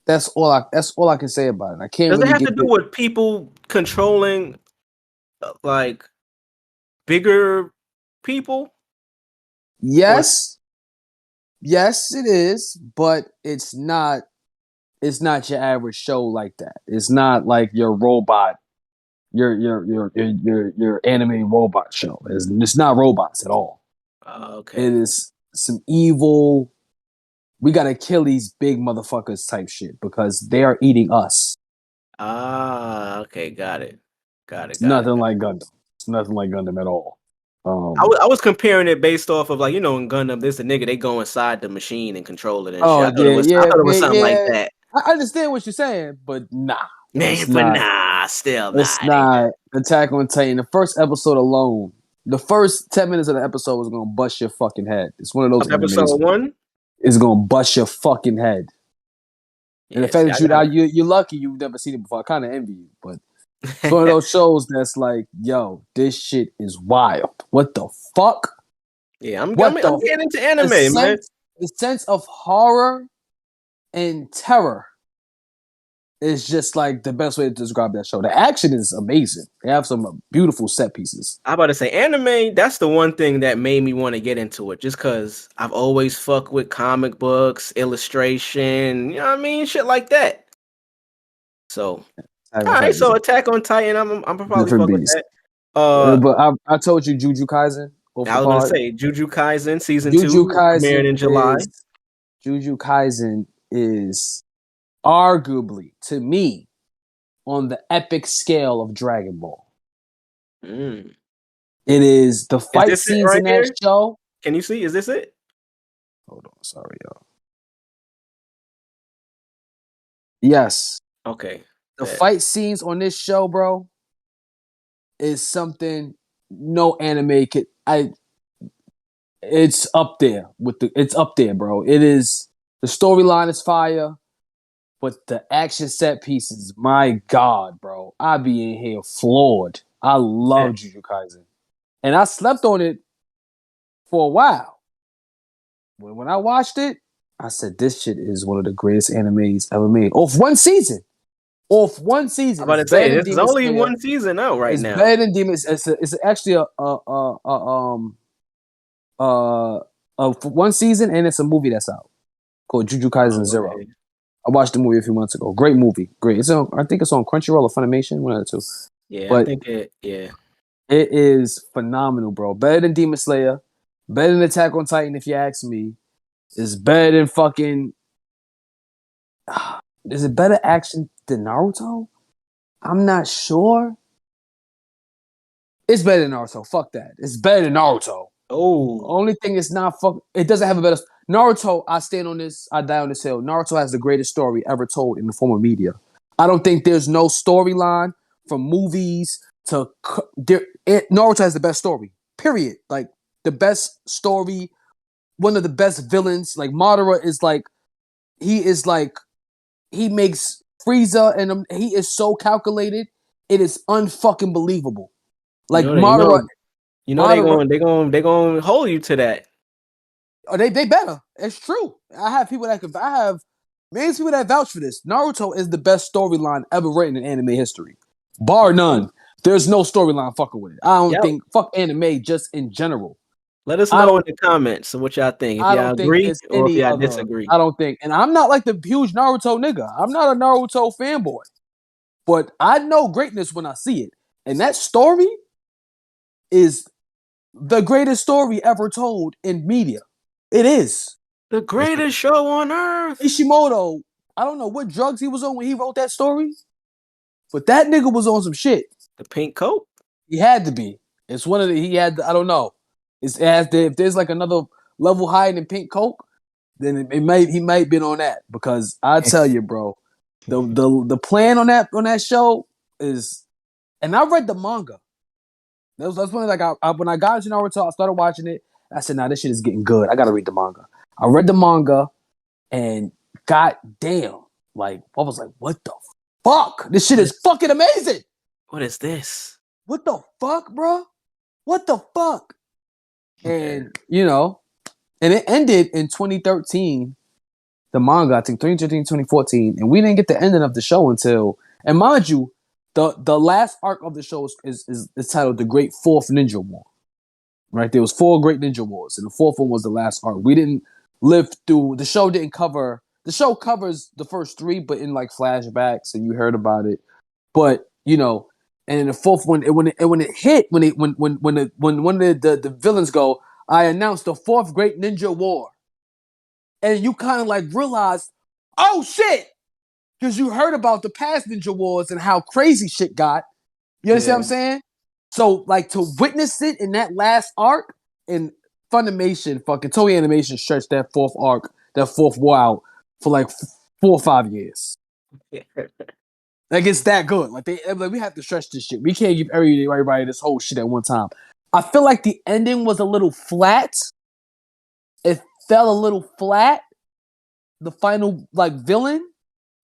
K: That's all I can say about it. I can't.
I: Does
K: really
I: it have to do with people controlling like bigger people?
K: Yes, yes, it is, but it's not. It's not your average show like that. It's not like your robot, your anime robot show. It's not robots at all.
I: Okay.
K: It is some evil We gotta kill these big motherfuckers type shit because they are eating us.
I: Ah, okay, got it.
K: It's nothing like Gundam. It's nothing like Gundam at all.
I: I was comparing it based off of, like, in Gundam, this a nigga, they go inside the machine and control it and shit. I thought it was something like that.
K: I understand what you're saying, but nah.
I: Man, but nah, still nah.
K: It's not. Attack on Titan. The first episode alone, the first 10 minutes of the episode was gonna bust your fucking head. It's one of those
I: episode 1
K: is gonna bust your fucking head. And the fact that you're lucky you've never seen it before. I kind of envy you, but it's one of those shows that's like, yo, this shit is wild. What the fuck?
I: Yeah, I'm getting into anime, man.
K: The sense of horror and terror is just like the best way to describe that show. The action is amazing. They have some beautiful set pieces.
I: I'm about to say anime, that's the one thing that made me want to get into it, just because I've always fucked with comic books, illustration, you know what I mean? Shit like that. So, alright, so Attack on Titan, I'm probably fuck with that.
K: But I told you Jujutsu Kaisen.
I: I was gonna say Jujutsu Kaisen season 2 premiered in July.
K: Jujutsu Kaisen is arguably, to me, on the epic scale of Dragon Ball. It is the fight scenes in that show.
I: Can you see? Is this it?
K: Hold on, sorry, y'all. Yes.
I: Okay.
K: The fight scenes on this show, bro, is something no anime could. It's up there it's up there, bro. It is. The storyline is fire, but the action set pieces, my God, bro, I be in here floored. I love Jujutsu Kaisen, and I slept on it for a while. When I watched it, I said, "This shit is one of the greatest animes ever made." Off one season. I'm about
I: to say this is only one season out right now.
K: It's better than Demon. It's actually one season, and it's a movie that's out called Jujutsu Kaisen Zero. I watched the movie a few months ago. Great movie. Great. I think it's on Crunchyroll or Funimation, one of the two.
I: Yeah,
K: but
I: I think it
K: is phenomenal, bro. Better than Demon Slayer. Better than Attack on Titan, if you ask me. It's better than fucking... Is it better action than Naruto? I'm not sure. It's better than Naruto. Fuck that. It's better than Naruto.
I: Oh.
K: Only thing is not it doesn't have a better... Naruto, I stand on this, I die on this hill. Naruto has the greatest story ever told in the form of media. I don't think there's no storyline from movies to... Naruto has the best story. Period. Like, the best story, one of the best villains. Like, Madara is like... He makes Frieza, and he is so calculated. It is unfucking believable. Like, Madara...
I: they gonna hold you to that.
K: Oh, they better. It's true. I have millions of people that vouch for this. Naruto is the best storyline ever written in anime history, bar none. There's no storyline fucking with it. I don't think fuck anime just in general.
I: Let us know in the comments what y'all think. If y'all agree or if y'all disagree.
K: I don't think, and I'm not like the huge Naruto nigga. I'm not a Naruto fanboy, but I know greatness when I see it, and that story is the greatest story ever told in media. It is.
I: The greatest show on earth.
K: Ishimoto, I don't know what drugs he was on when he wrote that story, but that nigga was on some shit.
I: The pink coat?
K: He had to be. It's one of I don't know. If there's like another level higher than pink coke, then he might been on that, because I tell you, bro, the plan on that show is, and I read the manga. That's when when I got into Naruto, I started watching it. I said, "Nah, this shit is getting good. I gotta read the manga." I read the manga, and goddamn, like I was like, "What the fuck? This shit is fucking amazing."
I: What is this?
K: What the fuck, bro? What the fuck? And and it ended in 2013. The manga, I think 2013, 2014, and we didn't get the ending of the show until. And mind you, the last arc of the show is titled "The Great Fourth Ninja War." Right, there was 4 Great Ninja Wars, and the 4th one was the last arc. We didn't live through. The show didn't cover. The show covers the first 3, but in like flashbacks, and you heard about it. But and in the 4th one, when it hit, when one of the villains go, "I announced the 4th Great Ninja War," and you kind of like realize, oh shit, because you heard about the past Ninja Wars and how crazy shit got. You understand what I'm saying? So like to witness it in that last arc, and Funimation, fucking Toei Animation stretched that fourth arc, that fourth war out for like 4 or 5 years. Like it's that good. Like we have to stretch this shit. We can't give everybody this whole shit at one time. I feel like the ending was a little flat. It fell a little flat. The final like villain,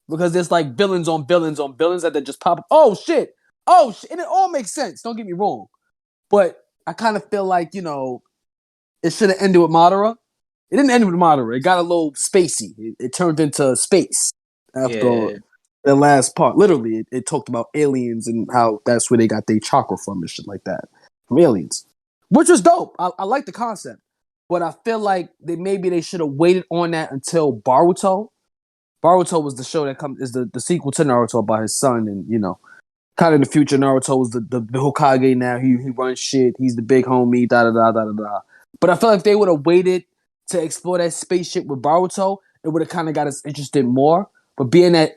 K: because there's like villains on villains on villains that just pop up. Oh shit! And it all makes sense. Don't get me wrong, but I kind of feel like it should have ended with Madara. It didn't end with Madara. It got a little spacey. It turned into space after the last part. Literally, it talked about aliens and how that's where they got their chakra from and shit like that. From aliens. Which was dope. I like the concept. But I feel like they should have waited on that until Boruto. Boruto was the show that is the sequel to Naruto about his son. And, kind of in the future, Naruto was the Hokage now. He runs shit. He's the big homie, da-da-da-da-da-da. But I feel like if they would have waited to explore that spaceship with Boruto, it would have kind of got us interested more. But being that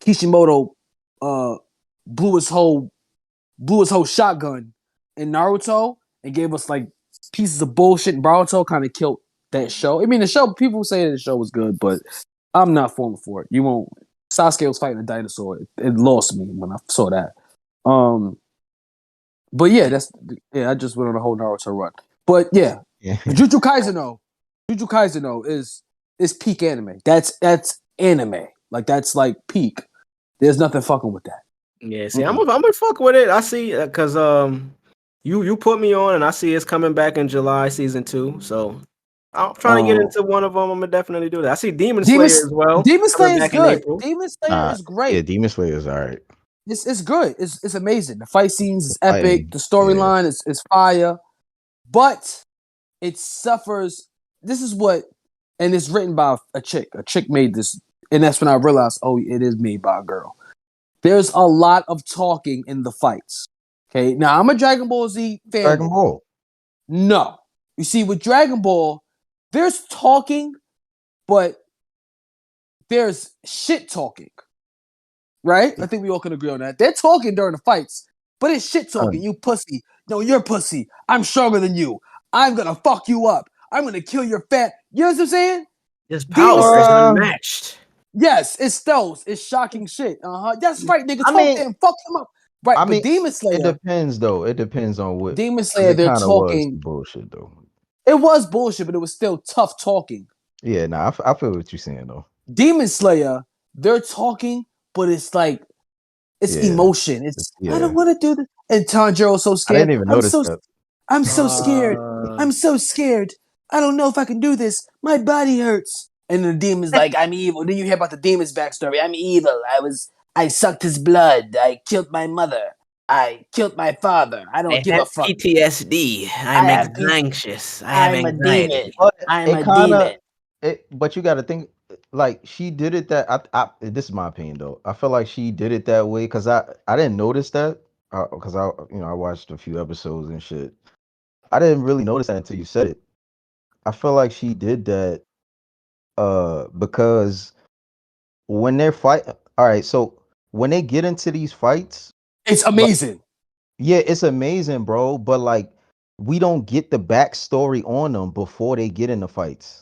K: Kishimoto blew his whole shotgun in Naruto and gave us like pieces of bullshit in Boruto, kind of killed that show. I mean, the show, people say that the show was good, but I'm not falling for it. You won't. Sasuke was fighting a dinosaur. It lost me when I saw that. But yeah, I just went on a whole Naruto run. But yeah. Jujutsu Kaisen though is peak anime. That's anime. Like that's like peak. There's nothing fucking with that.
I: Yeah, see, I'm gonna fuck with it. I see, cause you put me on, and I see it's coming back in July, season 2. So I'm trying to get into one of them. I'm gonna definitely do that. I see Demon Slayer as well.
K: Demon Slayer is good. Demon Slayer is great.
J: Yeah, Demon Slayer is alright.
K: It's good. It's amazing. The fight scenes is epic. The storyline is fire, but it suffers. This is what, and it's written by a chick. A chick made this, and that's when I realized, oh, it is made by a girl. There's a lot of talking in the fights. Okay, now I'm a Dragon Ball Z fan.
J: Dragon Ball.
K: No, you see, with Dragon Ball, there's talking, but there's shit talking. Right? I think we all can agree on that. They're talking during the fights, but it's shit talking. You pussy. No, you're pussy. I'm stronger than you. I'm gonna fuck you up. I'm gonna kill your fat. You know what I'm saying?
I: It's power is unmatched.
K: Yes, it's those. It's shocking shit. That's right, nigga. Talk to him. Fuck him up. Right, but Demon Slayer.
J: It depends though. It depends on what
K: Demon Slayer. They're talking
J: bullshit though.
K: It was bullshit, but it was still tough talking.
J: Yeah, I feel what you're saying though.
K: Demon Slayer, they're talking, but it's like it's emotion. I don't want to do this. And Tanjiro's so scared.
J: I didn't even notice that.
K: I'm so scared. I'm so scared. I don't know if I can do this. My body hurts. And the demon's like, I'm evil. Then you hear about the demon's backstory. I'm evil. I sucked his blood. I killed my mother. I killed my father. I don't give a fuck.
I: PTSD. I'm anxious.
K: I'm a demon. I'm a demon.
J: But you got to think, like, she did it that. This is my opinion though. I feel like she did it that way because I didn't notice that because I watched a few episodes and shit. I didn't really notice that until you said it. I feel like she did that because when they're fighting, all right, so when they get into these fights,
K: it's amazing.
J: It's amazing, bro. But like, we don't get the backstory on them before they get in the fights.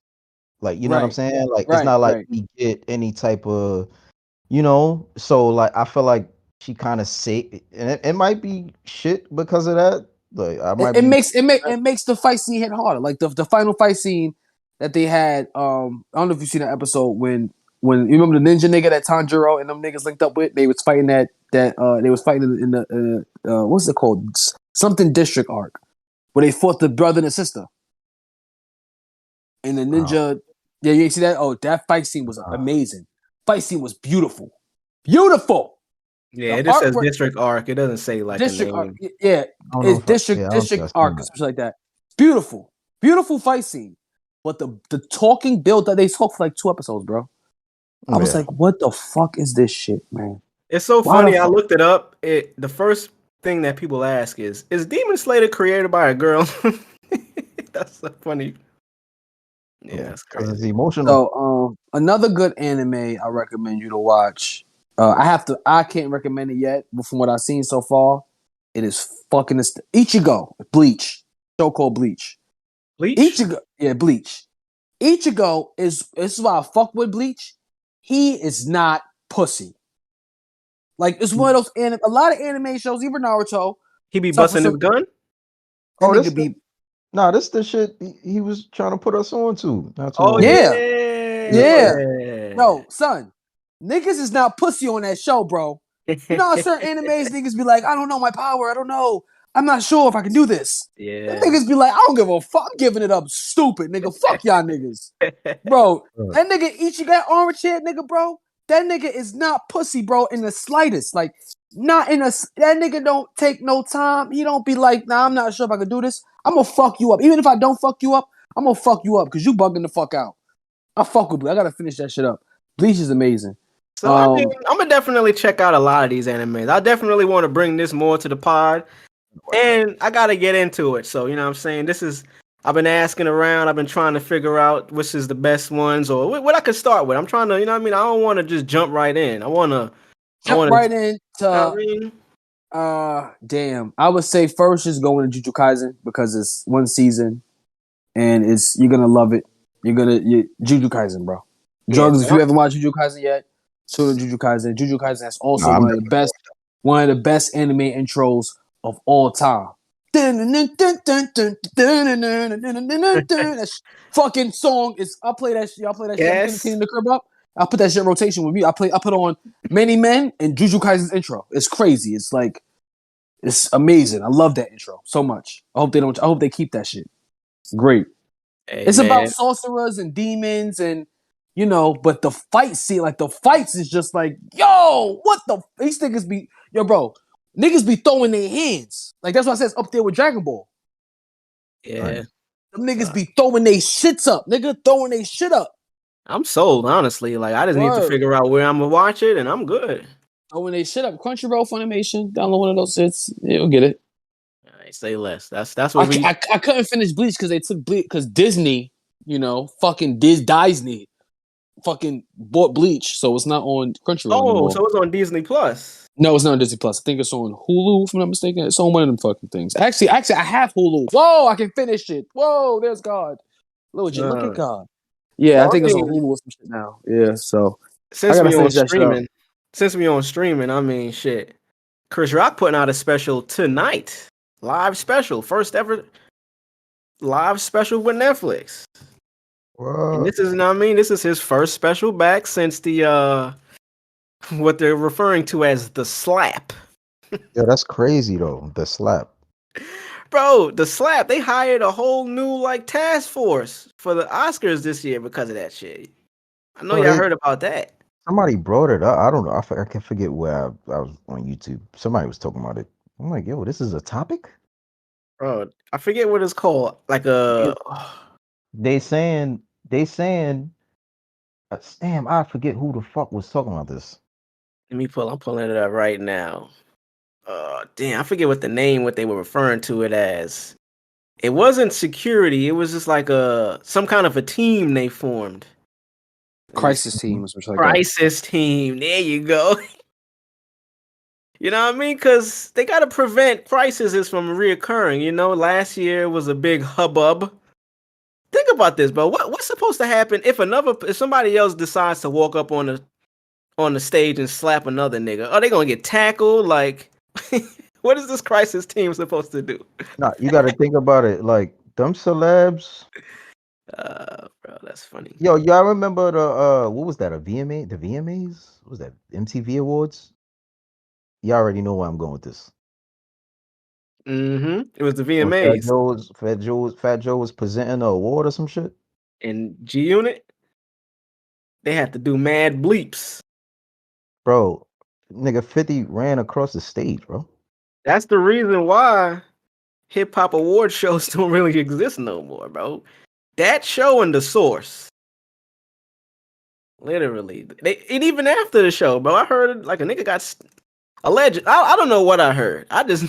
J: Like, you know what I'm saying? Like, it's not like we get any type of, So like, I feel like she kind of say, and it might be shit because of that. Like, it
K: makes the fight scene hit harder. Like the final fight scene that they had. I don't know if you seen that episode when you remember the ninja nigga that Tanjiro and them niggas linked up with. They was fighting they was fighting in the what's it called? Something district arc where they fought the brother and the sister. And the ninja, you ain't see that? Oh, that fight scene was amazing. Fight scene was beautiful. Beautiful.
I: Yeah, it says district arc. It doesn't say like
K: district
I: a name.
K: arc. Yeah, it's district arc, something like that. Beautiful fight scene. But the talking build that they talked for like 2 episodes, bro. I was like, what the fuck is this shit, man?
I: It's so funny. I looked it up. The first thing that people ask is Demon Slayer created by a girl? That's so funny. Yeah, that's
J: because it's
I: crazy.
J: emotional.
K: So, another good anime I recommend you to watch. I can't recommend it yet, but from what I've seen so far, it is fucking Ichigo, Bleach. Show called Bleach.
I: Bleach?
K: Ichigo, yeah, Bleach. Ichigo is this is why I fuck with Bleach. He is not pussy. Like it's one of those a lot of anime shows, even Naruto.
I: He be
K: suffer
I: busting his
K: some.
I: gun?
K: That
J: Oh,
K: nigga be
J: this the shit he was trying to put us on to not too
I: Oh
J: long ago.
K: yeah, yeah.
I: yeah.
K: Bro, son, niggas is not pussy on that show, bro. You know how certain animes niggas be like, I don't know my power, I don't know. I'm not sure if I can do this. Them
I: Yeah.
K: niggas be like, I don't give a fuck. I'm giving it up, stupid nigga. Fuck y'all niggas. Bro, that nigga Ichigo, that orange head nigga, bro. That nigga is not pussy, bro, in the slightest. Like, not in a that nigga don't take no time. He don't be like, nah, I'm not sure if I can do this. I'm gonna fuck you up. Even if I don't fuck you up, I'm gonna fuck you up because you bugging the fuck out. I fuck with Bleach. I gotta finish that shit up. Bleach is amazing.
I: So I mean, I'm gonna definitely check out a lot of these animes. I definitely want to bring this more to the pod, and I gotta get into it. So you know what I'm saying, I've been asking around. I've been trying to figure out which is the best ones or what I could start with. I'm trying to, you know what I mean. I don't want to just jump right in. I want to
K: Jump right into.
I: You know what I mean?
K: Damn. I would say first just go into Jujutsu Kaisen because it's one season, and you're gonna love it. Jujutsu Kaisen, bro. Drugs. If you haven't watched Jujutsu Kaisen yet, tune to Jujutsu Kaisen. Jujutsu Kaisen is also one of the best anime intros of all time. That fucking song is. I'll play that shit. Y'all play that shit. I'm cleaning the crib up. I'll put that shit in rotation with me. I put on Many Men and Jujutsu Kaisen's intro. It's crazy. It's like it's amazing. I love that intro so much. I hope they keep that shit. It's great.
I: Hey,
K: it's
I: man.
K: about sorcerers and demons and but the fights is just like, yo, what the these niggas be bro. Niggas be throwing their hands. Like that's what I says up there with Dragon Ball.
I: Yeah.
K: Right. Them niggas be throwing their shits up. Nigga throwing their shit up.
I: I'm sold, honestly. Like I just need to figure out where I'm gonna watch it, and I'm good.
K: Throwing their shit up. Crunchyroll, Funimation, download one of those shits. You'll get it.
I: All right, say less. That's what
K: I couldn't finish Bleach because they took Bleach because Disney, fucking Disney, fucking bought Bleach, so it's not on Crunchyroll anymore.
I: So it's on Disney Plus.
K: No, it's not on Disney Plus. I think it's on Hulu, if I'm not mistaken. It's on one of them fucking things. Actually, I have Hulu. Whoa, I can finish it. Whoa, there's God. Legit, look at God. Yeah, I think it's on Hulu or some shit now. Yeah, so
I: since we on streaming, I mean, shit. Chris Rock putting out a special tonight, live special, first ever live special with Netflix. And this is, this is his first special back since the what they're referring to as the slap.
J: Yeah, that's crazy though. The slap.
I: Bro, the slap, they hired a whole new task force for the Oscars this year because of that shit. I know y'all heard about that.
J: Somebody brought it up. I don't know. I can forget where I was on YouTube. Somebody was talking about it. I'm like, yo, this is a topic?
I: Bro, I forget what it's called.
J: They saying damn, I forget who the fuck was talking about this.
I: I'm pulling it up right now. Damn, I forget what they were referring to it as. It wasn't security. It was just some kind of a team they formed.
K: Crisis team or something like that.
I: Crisis team. There you go. You know what I mean? Because they got to prevent crises from reoccurring. Last year was a big hubbub. Think about this, bro. What's supposed to happen if somebody else decides to walk up on the stage and slap another nigga? Are they gonna get tackled? Like, what is this crisis team supposed to do?
J: Nah, you got to think about it. Like them celebs.
I: Bro, that's funny.
J: Yo, y'all remember the what was that? A VMA? The VMAs? What was that? MTV Awards? You already know where I'm going with this.
I: Mm-hmm. It was the VMAs.
J: Fat Joe was presenting an award or some shit.
I: In G Unit, they had to do mad bleeps.
J: Bro, nigga 50 ran across the stage, bro.
I: That's the reason why hip hop award shows don't really exist no more, bro. That show and The Source. Literally. And even after the show, bro, I heard a nigga got alleged. I don't know what I heard. I just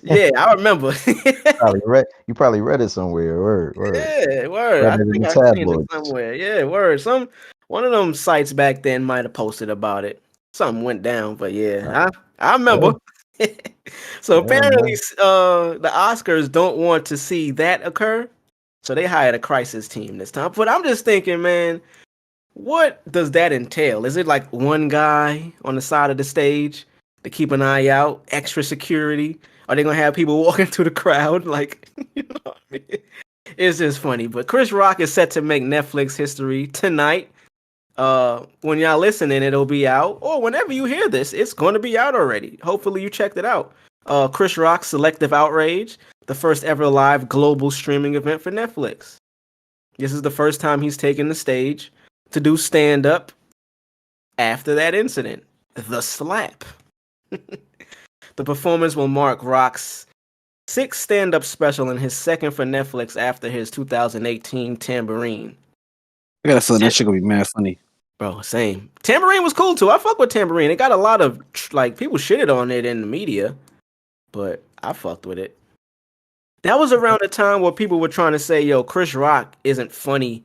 I: Yeah, I remember.
J: You probably read it somewhere. Word.
I: Yeah, word.
J: Read
I: I
J: it in
I: think
J: the
I: I seen it
J: tabloids.
I: somewhere. Yeah, word. One of them sites back then might have posted about it. Something went down, but yeah, I remember. So
J: Yeah,
I: apparently,
J: man.
I: the Oscars don't want to see that occur, so they hired a crisis team this time. But I'm just thinking, man, what does that entail? Is it like one guy on the side of the stage to keep an eye out, extra security? Are they gonna have people walking through the crowd? Like, you know what I mean? It's just funny. But Chris Rock is set to make Netflix history tonight. When y'all listening, it'll be out, or whenever you hear this, it's going to be out already. Hopefully, you checked it out. Chris Rock's Selective Outrage, the first ever live global streaming event for Netflix. This is the first time he's taken the stage to do stand up after that incident, the slap. The performance will mark Rock's sixth stand up special and his second for Netflix after his 2018 Tambourine.
K: I got a feeling that shit gonna be mad funny.
I: Bro, same. Tambourine was cool too. I fuck with Tambourine. It got a lot of like people shitted on it in the media, but I fucked with it. That was around the time where people were trying to say, "Yo, Chris Rock isn't funny,"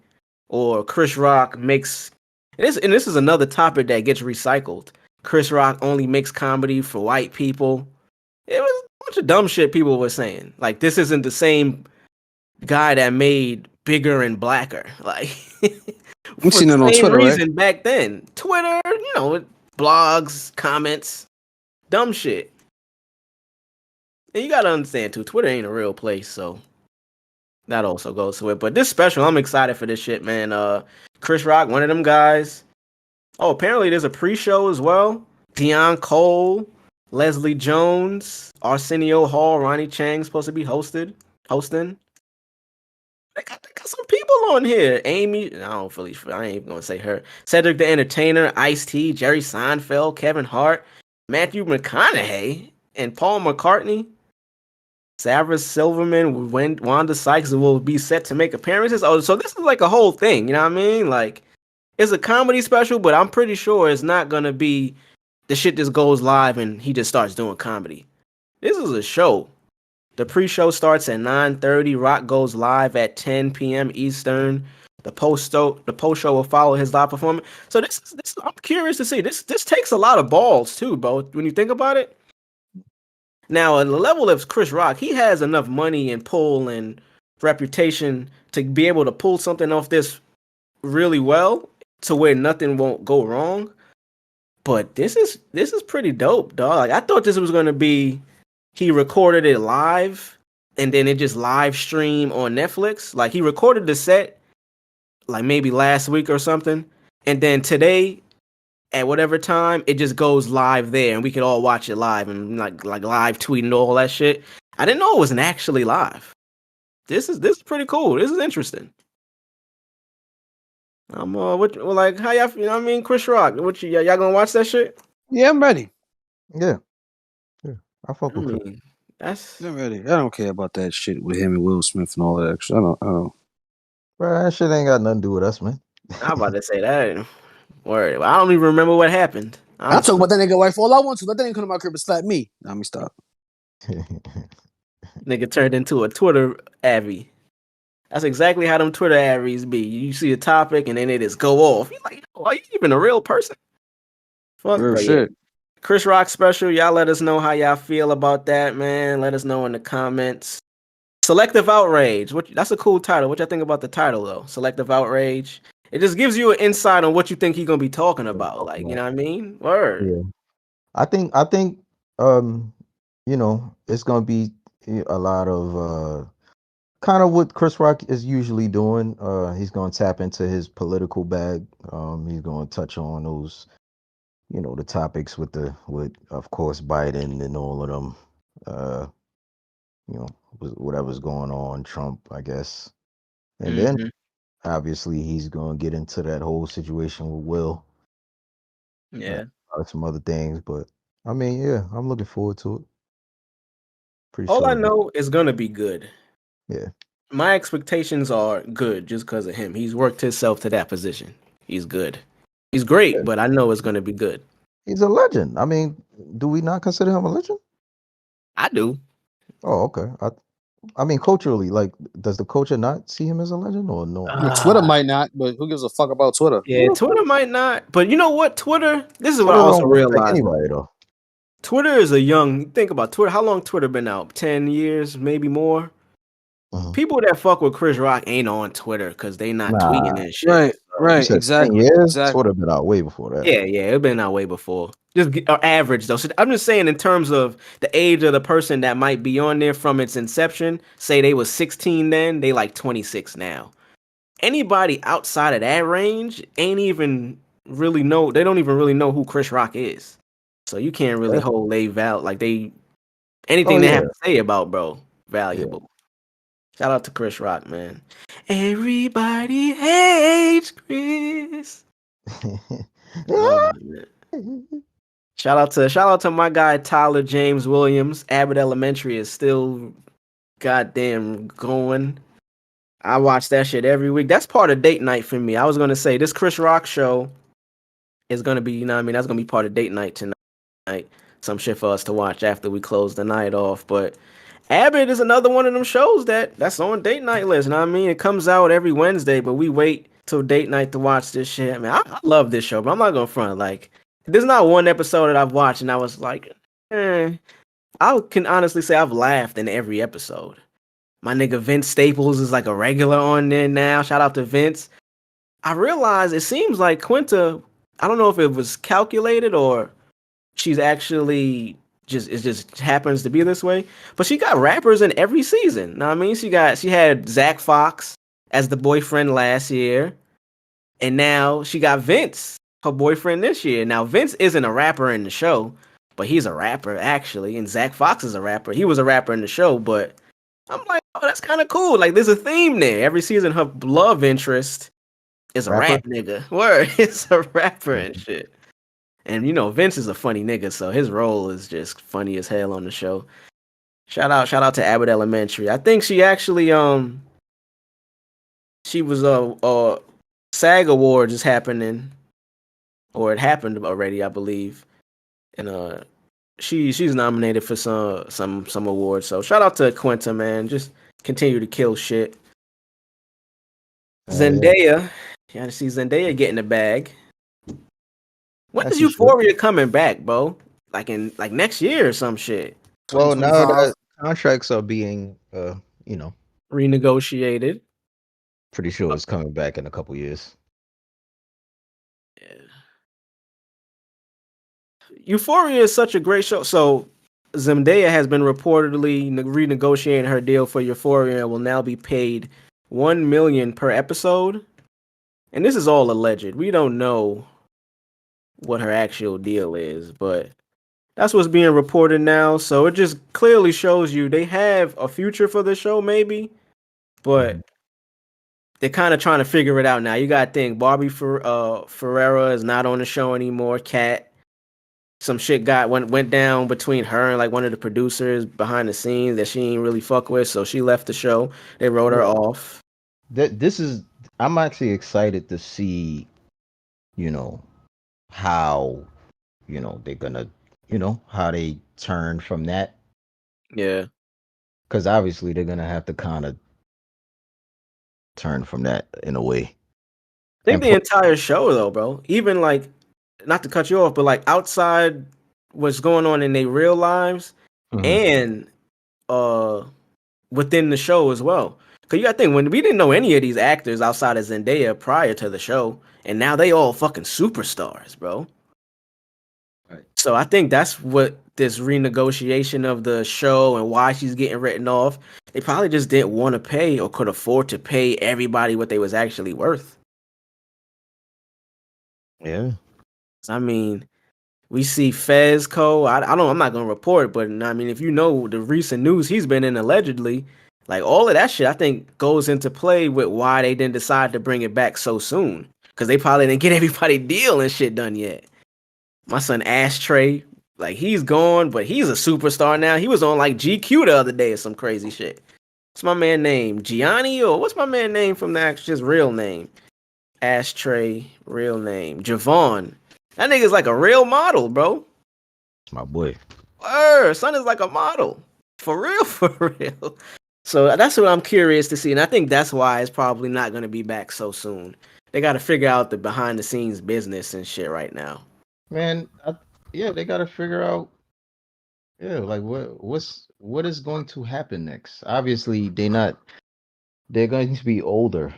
I: or Chris Rock makes. And this is another topic that gets recycled. Chris Rock only makes comedy for white people. It was a bunch of dumb shit people were saying. Like this isn't the same guy that made Bigger and Blacker. Like.
K: We've seen it on
I: Same
K: Twitter,
I: reason
K: right?
I: back then. Twitter, blogs, comments, dumb shit. And you gotta understand too, Twitter ain't a real place, so that also goes to it. But this special, I'm excited for this shit, man. Chris Rock, one of them guys. Oh, apparently there's a pre-show as well. Deion Cole, Leslie Jones, Arsenio Hall, Ronnie Chang's supposed to be hosting. They got some people on here. Amy, I ain't even gonna say her. Cedric the Entertainer, Ice-T, Jerry Seinfeld, Kevin Hart, Matthew McConaughey, and Paul McCartney. Sarah Silverman, Wanda Sykes will be set to make appearances. Oh, so this is like a whole thing, you know what I mean? Like, it's a comedy special, but I'm pretty sure it's not gonna be the shit just goes live and he just starts doing comedy. This is a show. The pre-show starts at 9:30. Rock goes live at 10 p.m. Eastern. The post-show will follow his live performance. So this I'm curious to see. This takes a lot of balls too, bro. When you think about it. Now, at the level of Chris Rock, he has enough money and pull and reputation to be able to pull something off this really well to where nothing won't go wrong. But this is pretty dope, dog. Like I thought this was gonna be. He recorded it live and then it just live stream on Netflix. Like he recorded the set like maybe last week or something. And then today at whatever time it just goes live there and we could all watch it live and like live tweeting all that shit. I didn't know it wasn't actually live. This is pretty cool. This is interesting. How y'all feel? I mean, Chris Rock, y'all gonna watch that shit?
K: Yeah, I'm ready.
J: Yeah. I fuck with Chris.
K: I'm ready. I don't care about that shit with him and Will Smith and all that extra. I don't.
J: Bro, that shit ain't got nothing to do with us, man.
I: I'm about to say that. Word. I don't even remember what happened.
K: I talk about that nigga wife all I want to. Let that nigga come to my crib and slap me. Nah, let me stop.
I: Nigga turned into a Twitter avy. That's exactly how them Twitter avies be. You see a topic and then they just go off. You're like, are you even a real person? Fuck
K: Real
I: but
K: shit.
I: Yeah. Chris Rock special. Y'all let us know how y'all feel about that, man. Let us know in the comments. Selective Outrage. That's a cool title. What y'all think about the title though? Selective Outrage. It just gives you an insight on what you think he's gonna be talking about. Like, you know what I mean? Word.
J: Yeah. I think it's gonna be a lot of kind of what Chris Rock is usually doing. He's gonna tap into his political bag. He's gonna touch on those, the topics with of course Biden and all of them. Whatever's going on, Trump, I guess. And then obviously he's gonna get into that whole situation with Will.
I: Yeah.
J: Some other things, but I mean, yeah, I'm looking forward to it. Pretty
I: All
J: sure.
I: I know is gonna be good.
J: Yeah.
I: My expectations are good just because of him. He's worked himself to that position. He's good. He's great, but I know it's gonna be good.
J: He's a legend. I mean, do we not consider him a legend?
I: I do.
J: Oh, okay. I mean, culturally, like, does the culture not see him as a legend or no?
K: Twitter might not, but who gives a fuck about Twitter?
I: Yeah, Twitter might not. But you know what? Twitter, this is what I
J: Twitter
I: also
J: don't respect
I: realized.
J: anybody though.
I: Twitter is a young, think about Twitter. How long Twitter been out? 10 years, maybe more. People that fuck with Chris Rock ain't on Twitter because they not tweeting
J: Nah,
I: and shit.
K: Right,
I: So-
J: you
K: right,
J: said 10
K: exactly,
J: years.
K: exactly.
J: Twitter been out way before that.
I: Yeah, it been out way before. Just average though. So I'm just saying in terms of the age of the person that might be on there from its inception. Say they was 16 then, they like 26 now. Anybody outside of that range ain't even really know. They don't even really know who Chris Rock is. So you can't really hold they val like they anything they have to say about bro valuable. Shout out to Chris Rock, man. Everybody hates Chris. Shout out to my guy Tyler James Williams. Abbott Elementary is still goddamn going. I watch that shit every week. That's part of date night for me. I was gonna say this Chris Rock show is gonna be, you know what I mean, that's gonna be part of date night tonight. Some shit for us to watch after we close the night off. But Abbott is another one of them shows that's on date night list. You know what I mean? It comes out every Wednesday, but we wait till date night to watch this shit. I mean, I love this show, but I'm not gonna front. Like, there's not one episode that I've watched and I was like, I can honestly say I've laughed in every episode. My nigga Vince Staples is like a regular on there now. Shout out to Vince. I realized it seems like Quinta, I don't know if it was calculated or she's actually it just happens to be this way. But she got rappers in every season. Know what I mean? She had Zach Fox as the boyfriend last year. And now she got Vince, her boyfriend this year. Now Vince isn't a rapper in the show, but he's a rapper actually. And Zach Fox is a rapper. He was a rapper in the show, but I'm like, oh, that's kind of cool. Like, there's a theme there. Every season, her love interest is a rap nigga. Word, it's a rapper and shit. And you know, Vince is a funny nigga, so his role is just funny as hell on the show. Shout out to Abbott Elementary. I think she actually she was SAG Awards is happening, or it happened already, I believe, and she's nominated for some awards. So shout out to Quinta, man. Just continue to kill shit. Zendaya, you gotta see Zendaya getting the bag. When is Euphoria coming back, bro? Like in next year or some shit.
J: Well, now that contracts are being,
I: renegotiated.
J: Pretty sure it's coming back in a couple years.
I: Yeah. Euphoria is such a great show. So Zendaya has been reportedly renegotiating her deal for Euphoria and will now be paid $1 million per episode. And this is all alleged. We don't know what her actual deal is, but that's what's being reported now. So it just clearly shows you they have a future for the show, maybe, but they're kind of trying to figure it out now. You got to think Barbie Ferreira is not on the show anymore. Kat, some shit went down between her and like one of the producers behind the scenes that she ain't really fuck with, so she left the show. They wrote her off.
J: I'm actually excited to see, how, they're gonna, how they turn from that.
I: Yeah.
J: Because obviously they're gonna have to kind of turn from that in a way.
I: I think the entire show though, bro. Even like, not to cut you off, but like outside what's going on in their real lives and within the show as well. Cause you gotta think, when we didn't know any of these actors outside of Zendaya prior to the show, and now they all fucking superstars, bro. Right. So I think that's what this renegotiation of the show and why she's getting written off. They probably just didn't want to pay or could afford to pay everybody what they was actually worth.
J: Yeah.
I: I mean, we see Fezco. I'm not gonna report, but I mean, if you know the recent news he's been in allegedly, like all of that shit, I think goes into play with why they didn't decide to bring it back so soon. Because they probably didn't get everybody deal and shit done yet. My son Ashtray, like he's gone, but he's a superstar now. He was on like GQ the other day or some crazy shit. What's my man name? Gianni, or what's my man name from just real name? Ashtray, real name. Javon. That nigga's like a real model, bro.
J: My boy.
I: Son is like a model. For real, for real. So that's what I'm curious to see, and I think that's why it's probably not going to be back so soon. They got to figure out the behind the scenes business and shit right now.
J: Man, yeah, they got to figure out. Yeah, like what is going to happen next? Obviously, they're going to be older.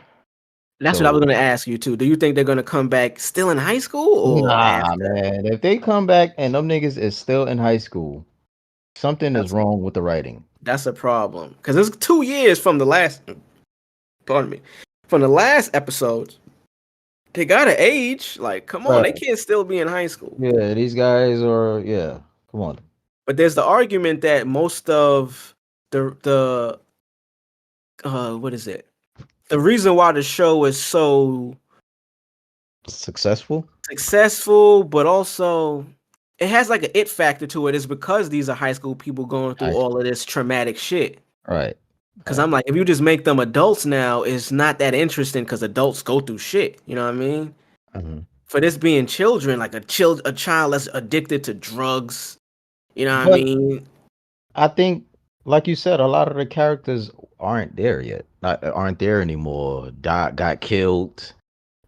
I: That's what I was going to ask you too. Do you think they're going to come back still in high school or
J: Nah,
I: after?
J: man. If they come back and them niggas is still in high school, something is wrong with the writing.
I: That's a problem because it's 2 years from the last. Pardon me, from the last episode. They gotta age. Like, come on, they can't still be in high school.
J: Yeah, these guys are. Yeah, come on.
I: But there's the argument that most of the what is it? The reason why the show is so
J: successful,
I: but also it has like an it factor to it, is because these are high school people going through all of this traumatic shit.
J: Right.
I: Because I'm like, if you just make them adults now, it's not that interesting because adults go through shit. You know what I mean?
J: Mm-hmm.
I: For this being children, like a child that's addicted to drugs. You know what I mean?
J: I think, like you said, a lot of the characters aren't there yet. Aren't there anymore. Got killed,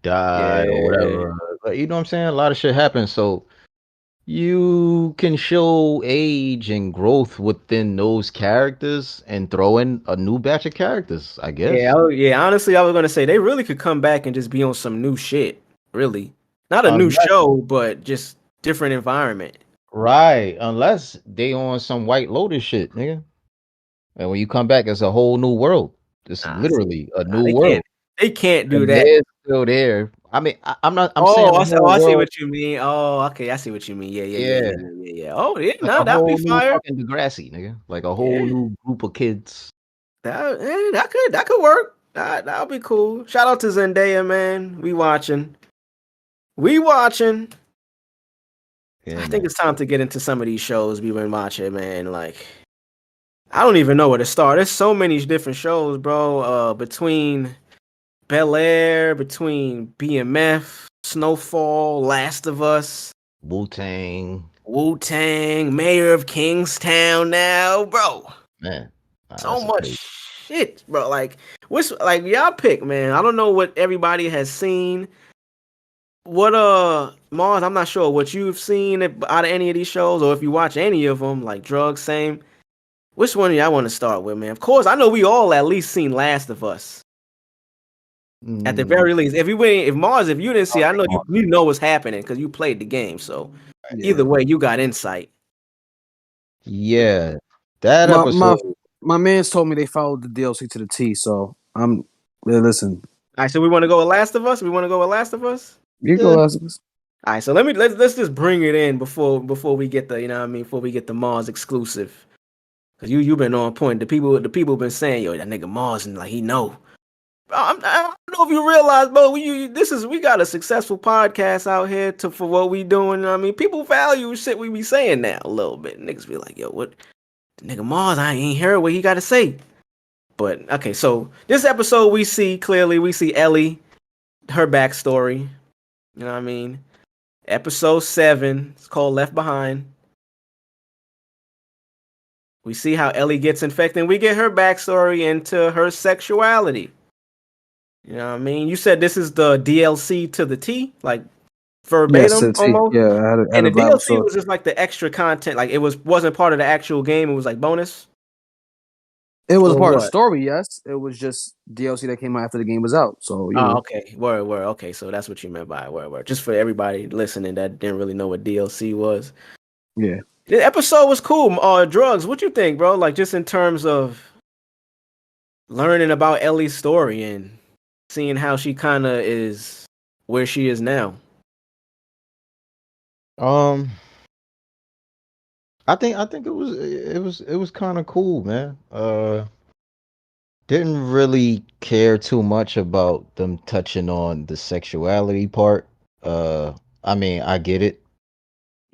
J: died, or whatever. But you know what I'm saying? A lot of shit happens. So you can show age and growth within those characters and throw in a new batch of characters, I guess.
I: Yeah. Honestly, I was gonna say they really could come back and just be on some new shit. Really, not a new show, but just different environment.
J: Right, unless they on some White Lotus shit, nigga. And when you come back, it's a whole new world. It's literally a new world.
I: They can't do
J: and
I: that.
J: They're still there. I mean, I'm not. I'm saying.
I: I see what you mean. Oh, okay, I see what you mean. Yeah. Oh, yeah.
J: Like
I: No, that'd be fire.
J: Fucking Degrassi, nigga. Like a whole new group of kids.
I: That could work. That'll be cool. Shout out to Zendaya, man. We watching.
J: Yeah,
I: I think it's time to get into some of these shows we've been watching, man. Like, I don't even know where to start. There's so many different shows, bro. Between Bel Air, between BMF, Snowfall, Last of Us,
J: Wu-Tang,
I: Mayor of Kingstown now, bro.
J: Man.
I: So much shit, bro. Like, y'all pick, man. I don't know what everybody has seen. What Mars, I'm not sure what you've seen out of any of these shows, or if you watch any of them, like Drugs, same. Which one do y'all want to start with, man? Of course, I know we all at least seen Last of Us. At the very least, if you didn't see, I know you know what's happening because you played the game. So either way, you got insight.
J: Yeah, that episode.
K: My man's told me they followed the DLC to the T, so I'm listen.
I: All right, so we want to go with Last of Us.
K: You go Last of Us.
I: All right, so let's just bring it in before we get the before we get the Mars exclusive. Cause you've been on point. The people been saying, yo, that nigga Mars, and like he know. I don't know if you realize, bro. We got a successful podcast out here for what we doing. You know what I mean, people value shit we be saying now a little bit. Niggas be like, yo, what? The nigga Mars, I ain't heard what he got to say. But okay, so this episode we see Ellie, her backstory. You know what I mean? Episode 7. It's called Left Behind. We see how Ellie gets infected, and we get her backstory into her sexuality. You know what I mean? You said this is the DLC to the T, like verbatim almost.
K: Yeah, I had
I: and the DLC
K: episode.
I: was just like the extra content, like it wasn't part of the actual game. It was like bonus.
K: It was part of the story, yes. It was just DLC that came out after the game was out. So you know.
I: Okay, word. Okay, so that's what you meant by word. Just for everybody listening that didn't really know what DLC was.
K: Yeah.
I: The episode was cool. Drugs, what you think, bro? Like just in terms of learning about Ellie's story and seeing how she kind of is where she is now.
J: I think it was kind of cool, man. Didn't really care too much about them touching on the sexuality part. I mean, I get it.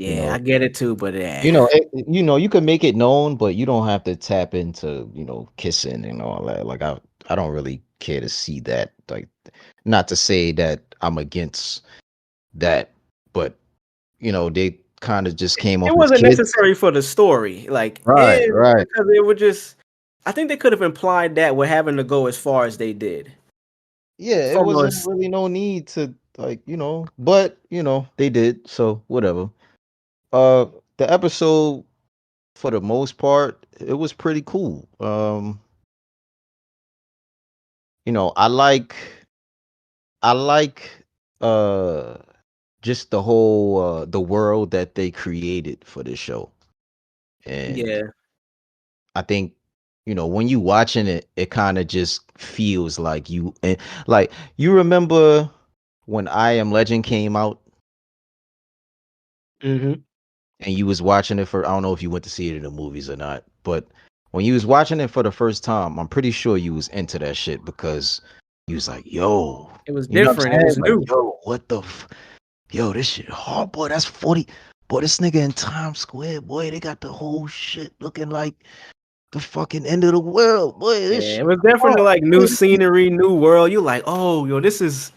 I: Yeah, I get it too, but
J: you can make it known, but you don't have to tap into, kissing and all that. Like I don't really care to see that. Like, not to say that I'm against that, but they kind of just came off
I: It
J: as
I: wasn't
J: kids.
I: necessary for the story. Like,
J: Right, right.
I: because it would just. I think they could have implied that we're having to go as far as they did.
J: Yeah, it
I: From
J: wasn't
I: us.
J: really no need to like, but they did, so whatever. Uh the episode for the most part, it was pretty cool. I like uh just the whole the world that they created for this show. And
I: Yeah.
J: I think when you watching it, it kind of just feels like like you remember when I Am Legend came out
I: Mm-hmm.
J: and you was watching it for, I don't know if you went to see it in the movies or not, but when you was watching it for the first time, I'm pretty sure you was into that shit because you was like, yo,
I: It was
J: you know what
I: different.
J: I'm
I: It
J: saying?
I: was
J: Like,
I: new.
J: yo, what the yo, this shit hard, boy. That's 40. Boy, this nigga in Times Square, boy, they got the whole shit looking like the fucking end of the world, boy. This
I: Yeah,
J: shit
I: it was definitely
J: hard,
I: like new
J: boy.
I: scenery, new world. You like, oh, yo, this is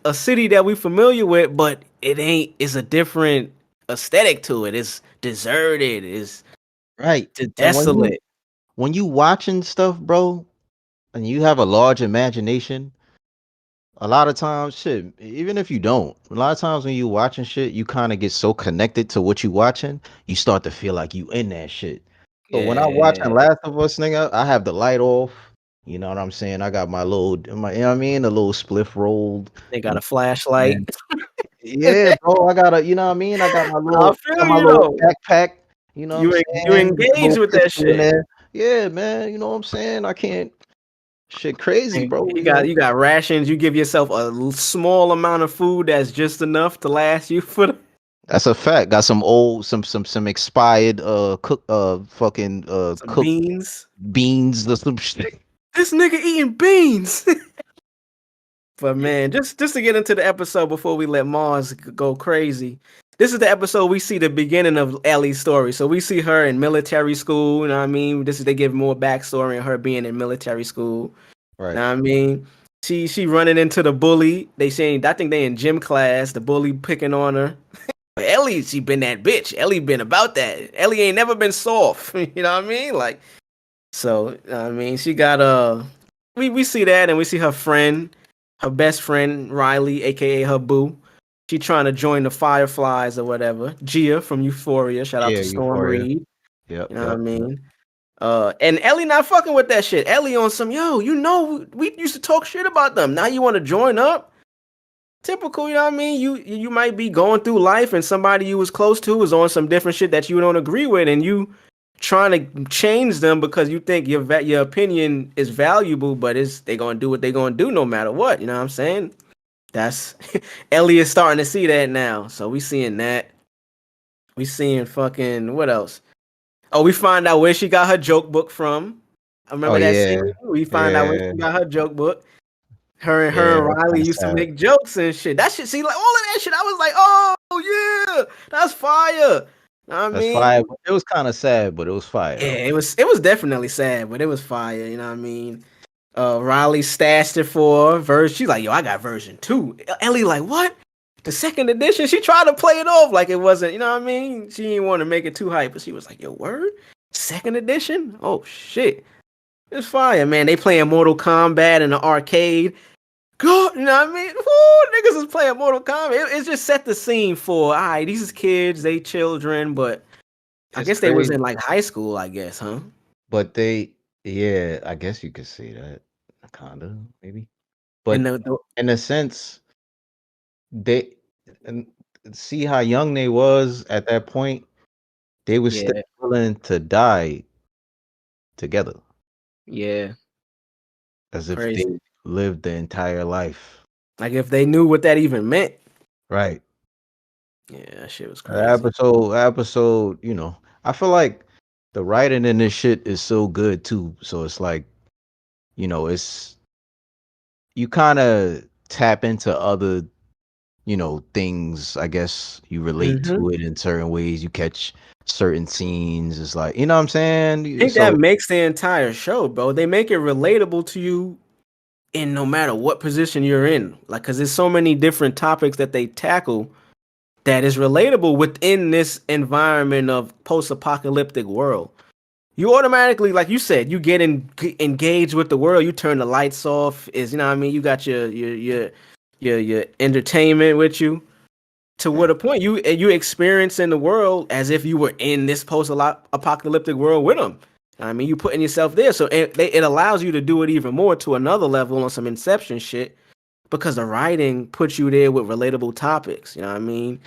I: a city that we familiar with, but it ain't. It's a different aesthetic to it. It's deserted. It's
J: Right. And
I: desolate.
J: when you watching stuff, bro, and you have a large imagination, a lot of times, shit, even if you don't, a lot of times when you watching shit, you kind of get so connected to what you watching, you start to feel like you in that shit. So when I watching
I: Yeah,
J: Last of Us, nigga, I have the light off. You know what I'm saying? I got you know what I mean? The little spliff rolled.
I: they
J: You
I: got a
J: know,
I: flashlight.
J: and yeah, bro, I got you know what I mean? I got
I: I feel
J: my
I: you
J: little
I: though.
J: backpack. You know what I'm
I: You
J: saying? With the
I: engage
J: little
I: with that
J: pistol in
I: shit.
J: there. Yeah, man. You know what I'm saying? I can't. Shit, crazy,
I: And
J: bro.
I: you got rations. You give yourself a small amount of food that's just enough to last you for
J: That's a fact. Got some old, some expired, fucking
I: some
J: cooked
I: beans.
J: beans or some shit.
I: This nigga eating beans. But man, just to get into the episode before we let Mars go crazy. This is the episode we see the beginning of Ellie's story. So we see her in military school, you know what I mean? They give more backstory on her being in military school. You
J: Right.
I: know what I mean? She running into the bully. They saying I think they in gym class, the bully picking on her. But Ellie, she been that bitch. Ellie been about that. Ellie ain't never been soft. You know what I mean? Like, so I mean, she got we see that and we see her friend, her best friend Riley, aka her boo. She trying to join the Fireflies or whatever. Gia from Euphoria. Shout out
J: Yeah,
I: to Storm
J: Euphoria.
I: Reed.
J: Yep,
I: You know what I
J: yep.
I: mean? And Ellie not fucking with that shit. Ellie on some, yo, we used to talk shit about them. Now you want to join up? Typical, you know what I mean? You might be going through life and somebody you was close to is on some different shit that you don't agree with, and you trying to change them because you think your opinion is valuable, but they gonna do what they gonna do no matter what. You know what I'm saying? That's Ellie is starting to see that now. So we seeing that. We seeing fucking what else? Oh, we find out where she got her joke book from. I
J: Oh
I: remember that
J: yeah,
I: scene. We find out where
J: yeah,
I: she got her joke book. Her
J: yeah.
I: and
J: That's
I: Riley
J: kind of
I: used to
J: sad.
I: make jokes and shit. That shit, see, like all of that shit, I was like, oh yeah, that's fire. I
J: That's
I: mean,
J: fire. It was kind of sad, but it was fire
I: yeah,
J: though.
I: it was definitely sad, but it was fire. You know what I mean? Riley stashed it for her version. She's like, yo, I got version 2. Ellie like, what? The second edition? She tried to play it off like it wasn't. You know what I mean? She didn't want to make it too hype, but she was like, yo, word? Second edition? Oh shit. It's fire, man. They playing Mortal Kombat in the arcade. God, you know what I mean? Ooh, niggas is playing Mortal Kombat. It just set the scene for, all right, these is kids, they children, but I
J: It's
I: guess they was
J: crazy,
I: in like high school, I guess, huh?
J: but yeah, I guess you could say that, kinda, maybe.
I: And
J: But in a sense, they and see how young they was at that point. They was still
I: yeah,
J: willing to die together
I: yeah,
J: as if they
I: crazy.
J: lived the entire life.
I: Like if they knew what that even meant.
J: Right.
I: Yeah, that shit was crazy.
J: Episode, I feel like the writing in this shit is so good too. So it's like, it's you kind of tap into other, things. I guess you relate
I: Mm-hmm.
J: to it in certain ways. You catch certain scenes. It's like, you know what I'm
I: I
J: saying?
I: think that
J: So
I: makes the entire show, bro. They make it relatable to you in no matter what position you're in. Like, cause there's so many different topics that they tackle. that is relatable within this environment of post-apocalyptic world. You automatically, like you said, you get engaged with the world. You turn the lights off. Is you know what I mean? You got your entertainment with you. To what a point you experiencing the world as if you were in this post-apocalyptic world with them. I mean, you putting yourself there, so it allows you to do it even more to another level on some Inception shit, because the writing puts you there with relatable topics. You know what I mean?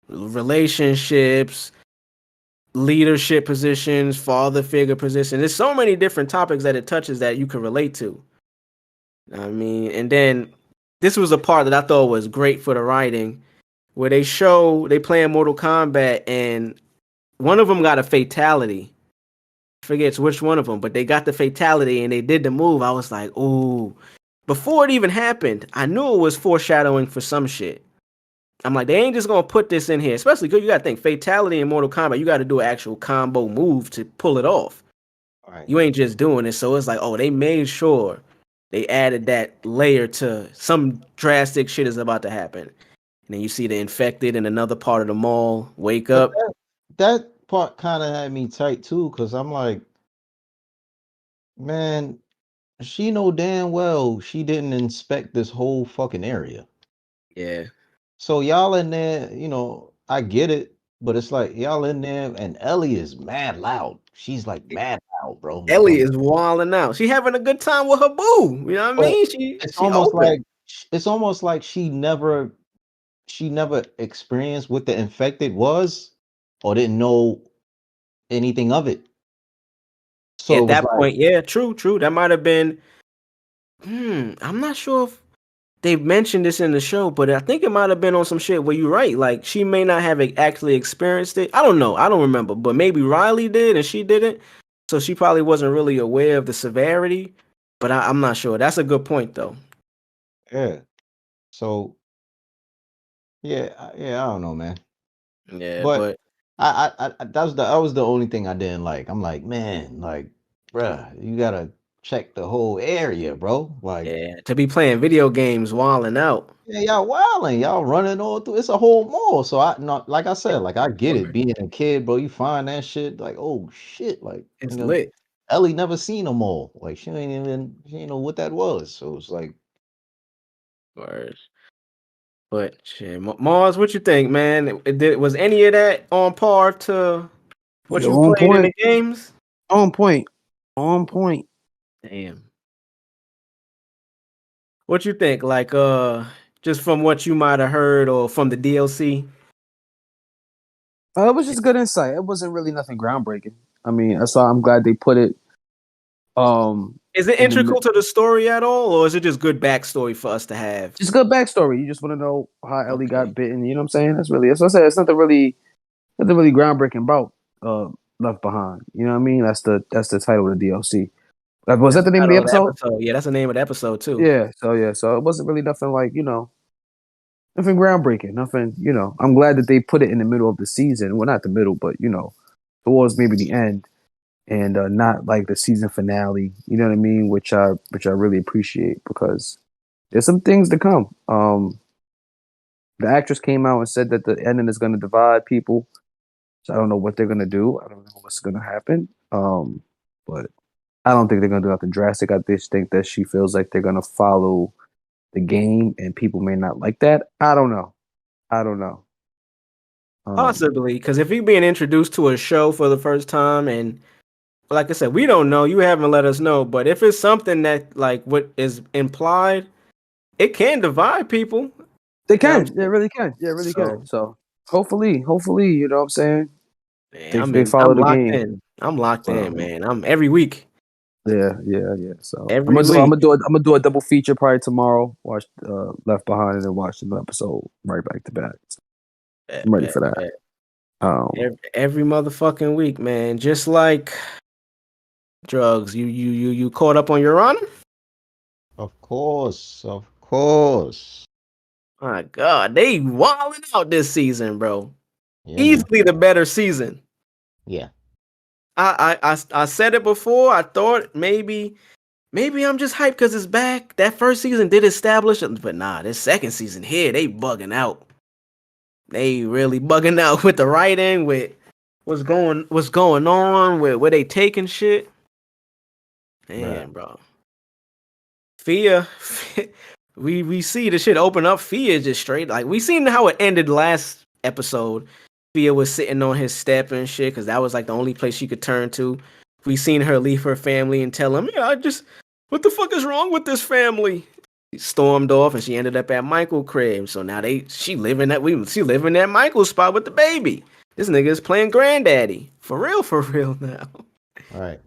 I: Relationships, leadership positions, father figure positions. There's so many different topics that it touches that you can relate to. You know what I mean, and then this was a part that I thought was great for the writing, where they playing Mortal Kombat and one of them got a fatality. I forget which one of them, but they got the fatality and they did the move. I was like, ooh. Before it even happened, I knew it was foreshadowing for some shit. I'm like, they ain't just gonna put this in here, especially because you gotta think fatality in Mortal Kombat. You gotta do an actual combo move to pull it off.
J: Right.
I: You ain't just doing it. So it's like, oh, they made sure they added that layer to some drastic shit is about to happen. And then you see the infected in another part of the mall wake up.
J: That part kind of had me tight too, because I'm like, man, she know damn well she didn't inspect this whole fucking area.
I: Yeah.
J: So y'all in there, I get it, but it's like y'all in there and Ellie is mad loud. She's like mad loud, bro. Like,
I: Ellie is wilding out. She having a good time with her boo. You know what I
J: but
I: mean?
J: it's
I: She
J: almost
I: open.
J: like she never experienced what the infected was or didn't know anything of it. So
I: At
J: it was
I: that
J: like,
I: point, yeah, true. That might have been. I'm not sure if they mentioned this in the show, but I think it might have been on some shit where you're right. Like she may not have actually experienced it. I don't know. I don't remember, but maybe Riley did and she didn't. So she probably wasn't really aware of the severity. But I'm not sure. That's a good point, though.
J: yeah. So yeah, I don't know, man.
I: Yeah,
J: But
I: but
J: that was the only thing I didn't like. I'm like, man, like, bruh, you gotta check the whole area, bro. Like,
I: yeah, to be playing video games wilding out.
J: yeah, y'all wilding, y'all running all through. It's a whole mall. So I not like I said, like I get it. Being a kid, bro, you find that shit like, oh shit, like
I: It's lit.
J: Ellie never seen a mall. Like she ain't know what that was. So it's like,
I: Word. But shit, Mars, what you think, man? Was any of that on par to what
K: Yo,
I: you
K: on
I: played in
K: point.
I: the games?
K: On point. On point.
I: Damn. What you think? Like, just from what you might have heard or from the DLC?
K: It was just good insight. It wasn't really nothing groundbreaking. I mean, that's why I'm glad they put it.
I: Is it
K: In the
I: integral to the story at all, or is it just good backstory for us to have?
K: just good backstory. You just want to know how Ellie
I: Okay.
K: got bitten. You know what I'm saying? That's what I said. It's nothing really groundbreaking about Left Behind. You know what I mean? That's the title of the DLC. Was that the name of the episode?
I: Yeah, that's the name of the episode too.
K: Yeah. So it wasn't really nothing like nothing groundbreaking. Nothing. I'm glad that they put it in the middle of the season. Well, not the middle, but towards maybe the end, and not like the season finale. You know what I mean? Which I really appreciate, because there's some things to come. The actress came out and said that the ending is going to divide people. So I don't know what they're going to do. I don't know what's going to happen. But I don't think they're going to do nothing drastic. I just think that she feels like they're going to follow the game, and people may not like that. I don't know.
I: Possibly, because if you're being introduced to a show for the first time, and like I said, we don't know, you haven't let us know, but if it's something that like what is implied, it can divide people.
K: They can. It really can. Yeah, it really can. So hopefully, you know what I'm saying? They follow
I: I'm
K: the
I: locked
K: game.
I: in. I'm locked in, man. I'm every week.
K: Yeah. So
I: Every week.
K: I'm gonna do a double feature probably tomorrow. Watch Left Behind and then watch the new episode right back to back. I'm ready for that.
I: Every motherfucking week, man. Just like drugs. You caught up on your honor?
J: of course.
I: My God, they wilding out this season, bro.
J: Yeah, man.
I: Easily the better season.
J: Yeah.
I: I said it before. I thought maybe I'm just hyped because it's back. That first season did establish it, but nah, this second season here, they bugging out. they really bugging out with the writing, with what's going on, with where they taking shit. Man, bro. Fia, we see the shit open up. Fia just straight like we seen how it ended last episode. Fia was sitting on his step and shit because that was like the only place she could turn to. We seen her leave her family and tell him, yeah, what the fuck is wrong with this family? She stormed off and she ended up at Michael's crib. So now she living at Michael's spot with the baby. This nigga is playing granddaddy for real now.
J: All right.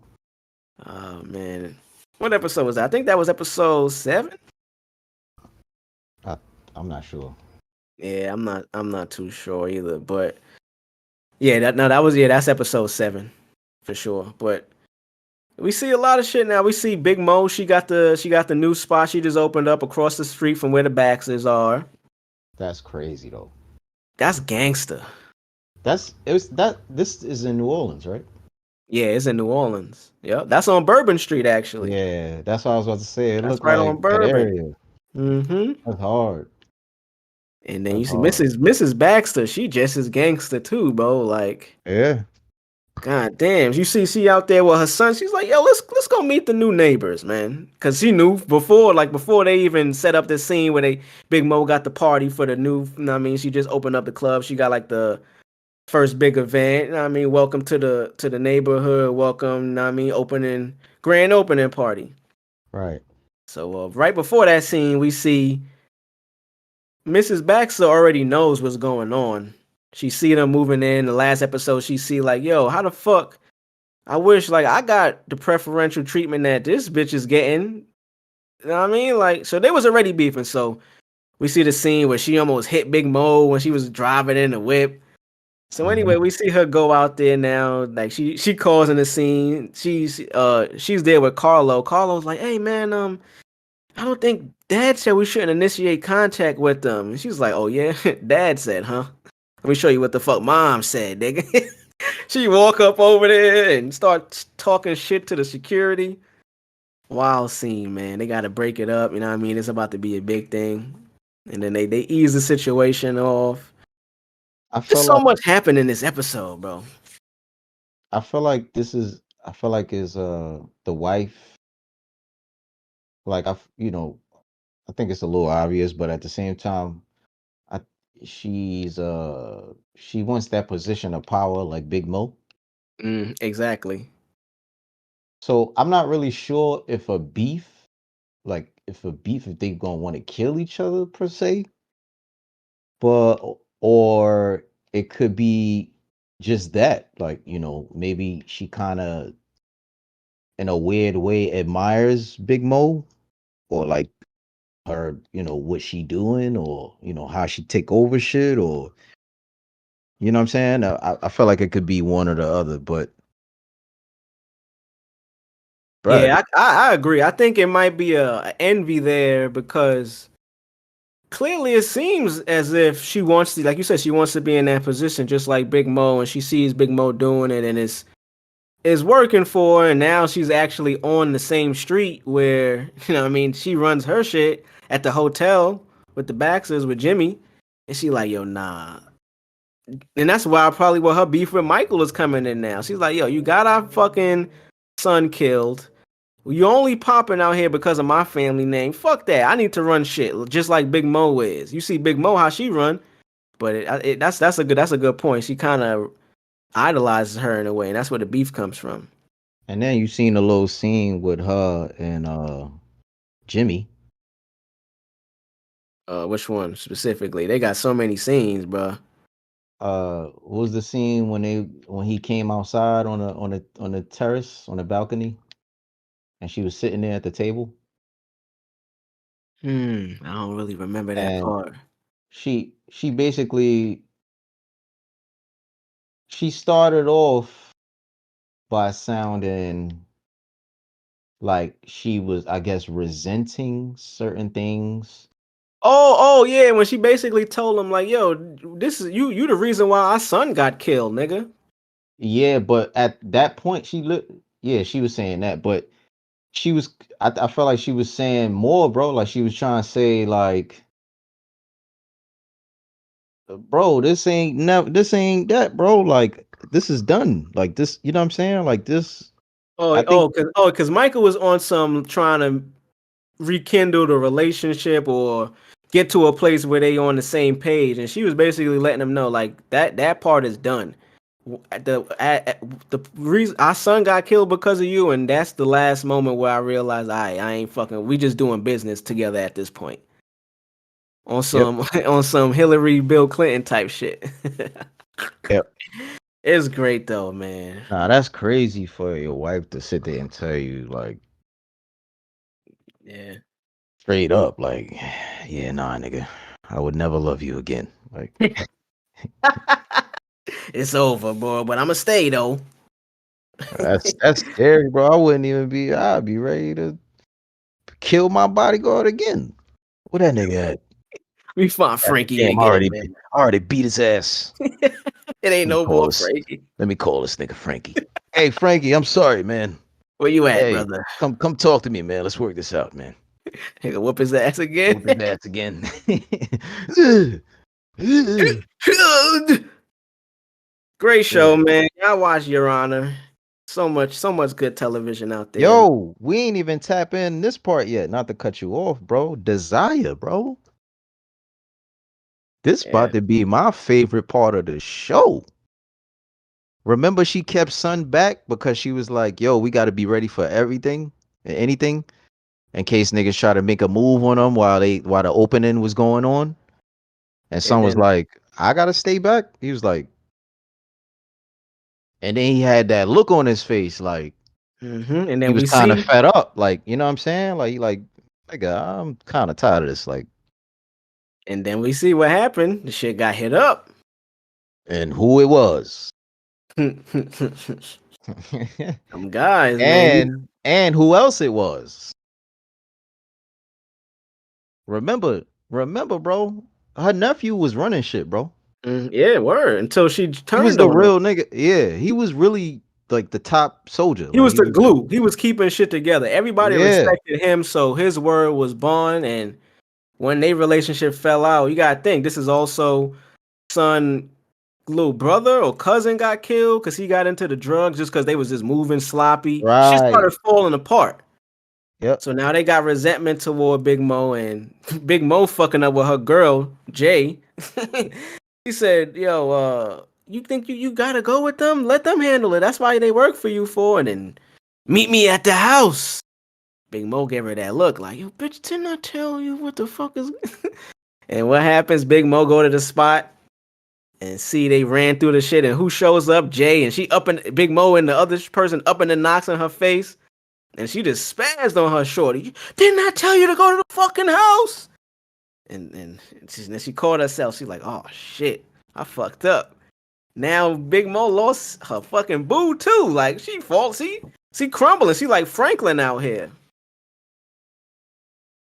I: Oh man, what episode was that? I think that was episode 7.
J: I'm not sure.
I: Yeah, I'm not too sure either. But yeah, that's episode 7 for sure. But we see a lot of shit now. We see Big Mo. She got the new spot she just opened up across the street from where the Baxters are.
J: That's crazy though.
I: That's gangster.
J: This is in New Orleans, right?
I: Yeah, it's in New Orleans. Yeah, that's on Bourbon Street actually.
J: Yeah, that's what I was about to say. It looked
I: right
J: like
I: on Bourbon.
J: that area.
I: Mm-hmm.
J: That's hard.
I: And then you see Mrs. Baxter. She just as gangster too, bro. Like,
J: yeah.
I: God damn. You see she out there with her son. She's like, yo, let's go meet the new neighbors, man. Cause she knew before they even set up this scene where Big Mo got the party for the new, you know what I mean? She just opened up the club. She got like the first big event, you know what I mean? Welcome to the neighborhood. Welcome, you know what I mean? Grand opening party.
J: Right.
I: So right before that scene, we see Mrs. Baxter already knows what's going on. She see them moving in. The last episode, she see like, yo, how the fuck? I wish like I got the preferential treatment that this bitch is getting. You know what I mean? Like, so they was already beefing. So we see the scene where she almost hit Big Mo when she was driving in the whip. So anyway, we see her go out there now. Like she calls in the scene. She's there with Carlo. Carlo's like, hey man, I don't think Dad said we shouldn't initiate contact with them. And she's like, oh yeah, Dad said, huh? Let me show you what the fuck Mom said, nigga. She walk up over there and start talking shit to the security. Wild scene, man. They got to break it up. You know what I mean? It's about to be a big thing. And then they ease the situation off. There's so much happened in this episode, bro.
J: I feel like is the wife. Like I think it's a little obvious, but at the same time, she wants that position of power like Big Mo.
I: Exactly.
J: So I'm not really sure if they gonna want to kill each other per se, but or it could be just that, like maybe she kind of in a weird way admires Big Mo, or like her, what she doing, or how she take over shit, or you know what I'm saying. I feel like it could be one or the other, but
I: yeah, I agree. I think it might be a envy there because clearly it seems as if she wants to, like you said, she wants to be in that position just like Big Mo, and she sees Big Mo doing it, and it's working for her, and now she's actually on the same street where, you know what I mean, she runs her shit at the hotel with the Baxters with Jimmy, and she like, yo, nah. And that's why her beef with Michael is coming in now. She's like, yo, you got our fucking son killed. You only popping out here because of my family name. Fuck that. I need to run shit just like Big Mo is. You see Big Mo how she run, but that's a good point. She kind of idolizes her in a way, and that's where the beef comes from.
J: And then you seen a little scene with her and Jimmy.
I: Which one specifically? They got so many scenes, bro.
J: What was the scene when he came outside on the terrace on the balcony, and she was sitting there at the table?
I: I don't really remember that part.
J: She basically started off by sounding like she was, I guess, resenting certain things.
I: Oh yeah, when she basically told him like, "Yo, this is you the reason why our son got killed, nigga."
J: Yeah, but at that point she was saying that, but she was I felt like she was saying more, bro. Like she was trying to say like bro, this ain't that, bro. Like this is done. Like this, you know what I'm saying? Like this. I think
I: Because Michael was on some trying to rekindle the relationship or get to a place where they on the same page, and she was basically letting him know like that part is done. The reason our son got killed because of you, and that's the last moment where I realized I ain't fucking. We just doing business together at this point. On some on some Hillary Bill Clinton type shit.
J: Yep.
I: It's great though, man.
J: Nah, that's crazy for your wife to sit there and tell you like
I: Yeah.
J: straight up, like, yeah, nah, nigga, I would never love you again. Like
I: It's over, boy. But I'ma stay though.
J: that's scary, bro. I wouldn't even be. I'd be ready to kill my bodyguard again. Where that nigga at?
I: We find Frankie
J: Damn,
I: again, man.
J: I already beat his ass.
I: It ain't no more Frankie.
J: Let me call this nigga Frankie. Hey, Frankie, I'm sorry, man.
I: Where you at,
J: Hey,
I: brother?
J: come talk to me, man. Let's work this out, man.
I: Nigga, whoop his ass again.
J: Whoop his ass again.
I: Great show, man. I watch Your Honor. So much good television out there.
J: Yo, we ain't even tap in this part yet. Not to cut you off, bro. Desire, bro. This about to be my favorite part of the show. Remember, she kept Son back because she was like, yo, we got to be ready for everything and anything in case niggas try to make a move on them while the opening was going on. And Son was like, I got to stay back. He was like, and then he had that look on his face like,
I: and then
J: he was kind of fed up. Like, you know what I'm saying? Like, I'm kind of tired of this. Like,
I: and then we see what happened. The shit got hit up.
J: And who it was.
I: Them guys, man.
J: And who else it was. Remember, bro. Her nephew was running shit, bro.
I: Yeah, word. Until she turned.
J: He was the real nigga. Yeah, he was really like the top soldier.
I: He was the glue. He was keeping shit together. Everybody respected him, so his word was bond. And when their relationship fell out, you gotta think this is also Son little brother or cousin got killed because he got into the drugs just because they was just moving sloppy.
J: Right.
I: She started falling apart.
J: Yep.
I: So now they got resentment toward Big Mo, and Big Mo fucking up with her girl, Jay. He said, yo, you think you gotta go with them? Let them handle it. That's why they work for you for. And then meet me at the house. Big Mo gave her that look like, yo, bitch, didn't I tell you what the fuck is... And what happens? Big Mo go to the spot and see they ran through the shit, and who shows up? Jay, and she up in Big Mo and the other person up in the knocks in her face, and she just spazzed on her shorty. Didn't I tell you to go to the fucking house? And she caught herself. She's like, oh shit, I fucked up. Now Big Mo lost her fucking boo too. Like she crumbling. She like Franklin out here.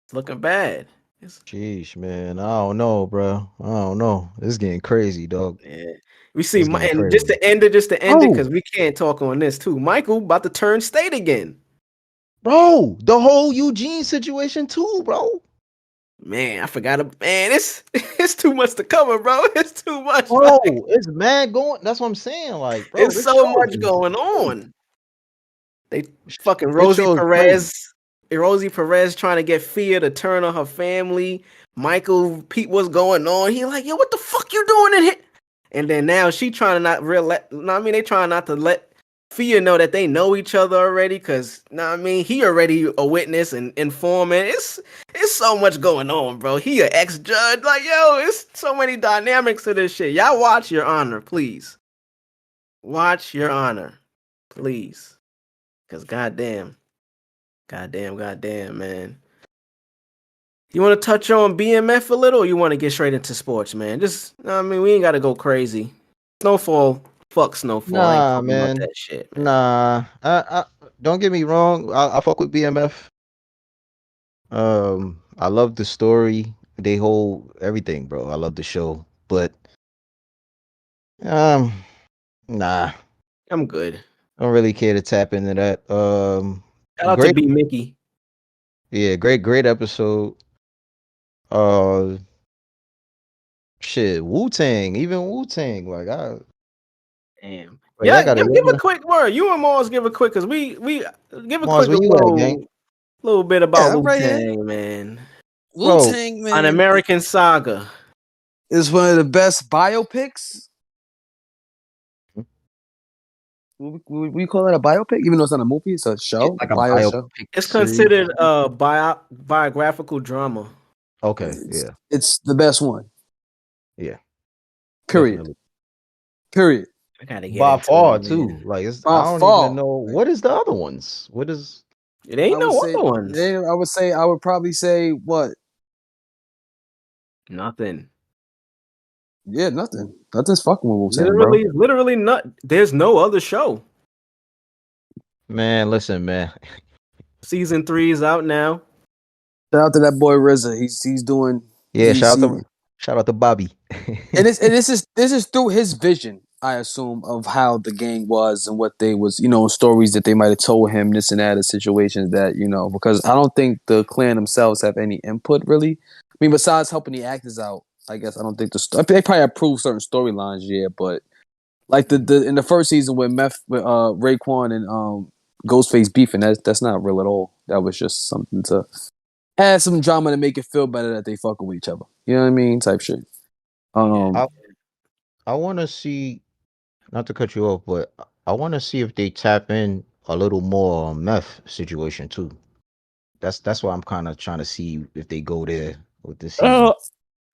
I: It's looking bad.
J: Sheesh, man. I don't know, bro. I don't know. It's getting crazy, dog.
I: Yeah. We see, and just to end it, because we can't talk on this too. Michael about to turn state again.
J: Bro, the whole Eugene situation too, bro.
I: Man, I forgot. Man, it's too much to cover, bro. It's too much.
J: Bro, like, it's mad going. That's what I'm saying. Like, bro,
I: it's so much going on. They fucking Rosie Perez trying to get Fia to turn on her family. Michael, Pete, what's going on? He like, yo, what the fuck you doing in here? And then now she trying to they trying not to let Fia know that they know each other already, because he already a witness and informant. It's so much going on, bro. He an ex-judge. Like, yo, it's so many dynamics to this shit. Y'all watch Your Honor, please. Watch Your Honor, please. Because goddamn, man. You want to touch on BMF a little, or you want to get straight into sports, man? Just, we ain't got to go crazy. Snowfall. Fuck Snowfall.
J: Nah, man.
I: That shit, man.
J: Nah. I don't get me wrong. I fuck with BMF. I love the story. They hold everything, bro. I love the show. But nah.
I: I'm good.
J: I don't really care to tap into that.
I: Shout out to B Mickey.
J: Yeah, great episode. shit, Wu-Tang, even Wu-Tang, like
I: Damn.
J: like, I
I: Yeah,
J: gotta
I: give a quick word. You and Mars give a quick because we give a
J: Mars,
I: quick
J: where you at, gang?
I: little bit
K: Yeah,
I: about
K: I'm
I: Wu
K: right here.
I: Tang, man.
K: Wu Tang, man,
I: An American Saga
K: is one of the best biopics. We call it a biopic, even though it's not a movie, it's a show,
J: like a
K: bio show.
I: It's considered a biographical drama.
J: Okay, yeah,
K: It's the best one.
J: yeah,
K: Period.
J: definitely.
K: Period.
I: I gotta get
J: By
I: into
J: far
I: it,
J: too.
I: man.
J: Like it's,
K: By
J: I don't
K: far.
J: even know what is the other ones. What is?
I: It ain't no other ones.
K: I would probably say what?
I: Nothing.
K: Yeah, nothing. Nothing's fucking with Wu-Tang, bro.
I: Literally not. There's no other show.
J: Man, listen, man.
I: Season 3 is out now.
K: Shout out to that boy RZA. He's doing.
J: Yeah,
K: he's-
J: shout out to Bobby.
K: and this is through his vision, I assume, of how the gang was and what they was, stories that they might have told him, this and that, and situations that, because I don't think the clan themselves have any input really. I mean, besides helping the actors out, I guess I don't think they probably approve certain storylines, yeah, but like the in the first season with Raekwon and Ghostface beefing, that's not real at all. That was just something to add some drama to make it feel better that they fucking with each other. You know what I mean? Type shit.
J: I want to see, not to cut you off, but I want to see if they tap in a little more on meth situation too. That's why I'm kind of trying to see if they go there with this season.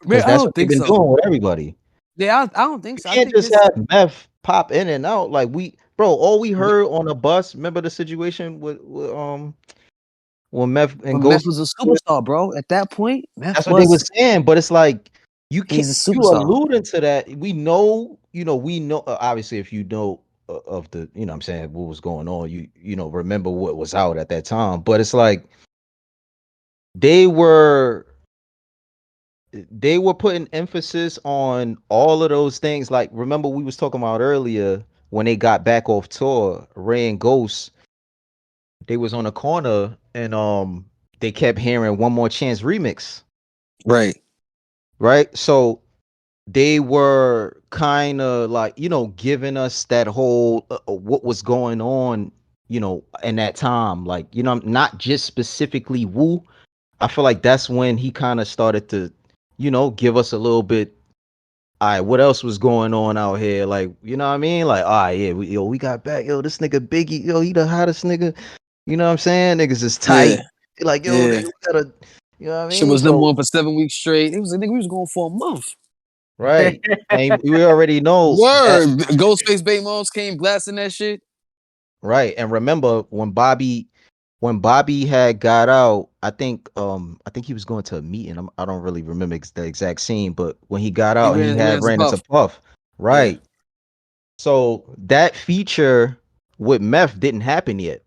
J: Because
K: I
J: that's
K: don't
J: what they've
K: think
J: been
K: so.
J: doing with everybody.
K: Yeah, I don't think so.
J: You can't just have meth pop in and out. Like all we heard on the bus. Remember the situation with when meth and
K: Meth
J: Ghost
K: was a superstar, bro. At that point, Meth
J: That's what they were saying, but it's like you can't.
K: He's a
J: You
K: superstar.
J: alluding to that. We know. Obviously, if you know of the, what I'm saying, what was going on, remember what was out at that time. But it's like they were putting emphasis on all of those things. Like, remember we was talking about earlier when they got back off tour, Ray and Ghost, they was on a corner and they kept hearing One More Chance remix. Right. So they were kind of like, giving us that whole what was going on, in that time. Like, not just specifically Wu. I feel like that's when he kind of started to, give us a little bit. All right, what else was going on out here? Like, you know what I mean? Like, all right, yeah, we got back. Yo, this nigga Biggie, yo, he the hottest nigga. You know what I'm saying? Niggas is tight. Like, yo, we gotta, you know what I mean?
K: Shit was number one for 7 weeks straight. It was, I think we was going for a month.
J: Right. And we already know.
K: Word. Ghostface Baby Moms came blasting that shit.
J: Right. And remember when Bobby had got out, I think he was going to a meeting. I don't really remember the exact scene, but when he got out, he ran into Puff. Right. Yeah. So that feature with Meth didn't happen yet.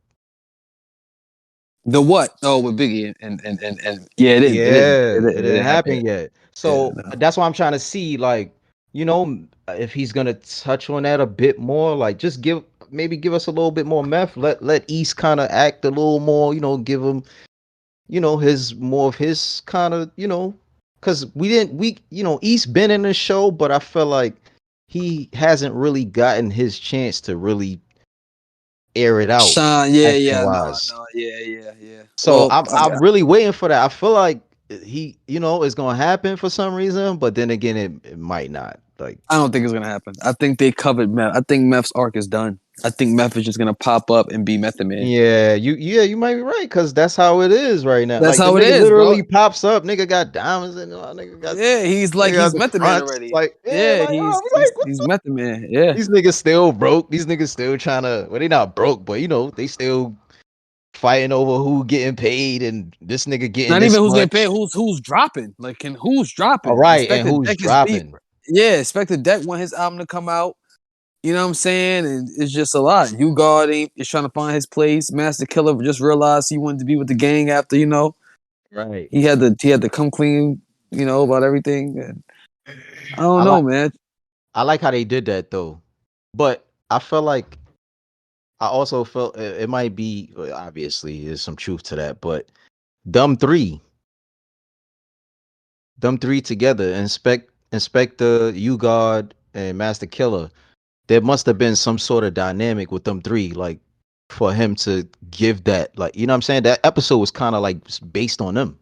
K: The what? Oh, with Biggie and yeah, it didn't
J: happen yet. So that's why I'm trying to see, like, if he's gonna touch on that a bit more, like just give us a little bit more Meth. Let East kind of act a little more, give him, his more of his kind of, because East been in the show, but I feel like he hasn't really gotten his chance to really air it out.
K: Yeah.
J: So I'm really waiting for that. I feel like he, is gonna happen for some reason, but then again, it might not. Like,
K: I don't think it's gonna happen. I think they covered Meth. I think Meth's arc is done. I think Meth is just gonna pop up and be Method Man.
J: Yeah, you might be right, because that's how it is right now.
K: That's
J: like,
K: how it is.
J: Literally pops up. Nigga got diamonds and nigga got.
K: Yeah, he's Method Man already.
J: Like,
K: he's Method Man. Yeah,
J: these niggas still broke. These niggas still trying to. Well, they not broke, but they still fighting over who getting paid, and this nigga getting
K: not
J: this
K: even who's
J: much.
K: getting paid. Who's dropping? Like, who's dropping?
J: All right, and who's dropping?
K: Yeah, Expected Deck want his album to come out. You know what I'm saying? And it's just a lot. U-God is trying to find his place. Master Killer just realized he wanted to be with the gang after,
J: Right.
K: He had to come clean, about everything. And I don't know, man.
J: I like how they did that though, but I felt like I also felt it might be, obviously there's some truth to that, but them three together, Inspector, You God, and Master Killer, there must have been some sort of dynamic with them three, like for him to give that, like, you know what I'm saying? That episode was kind of like based on them.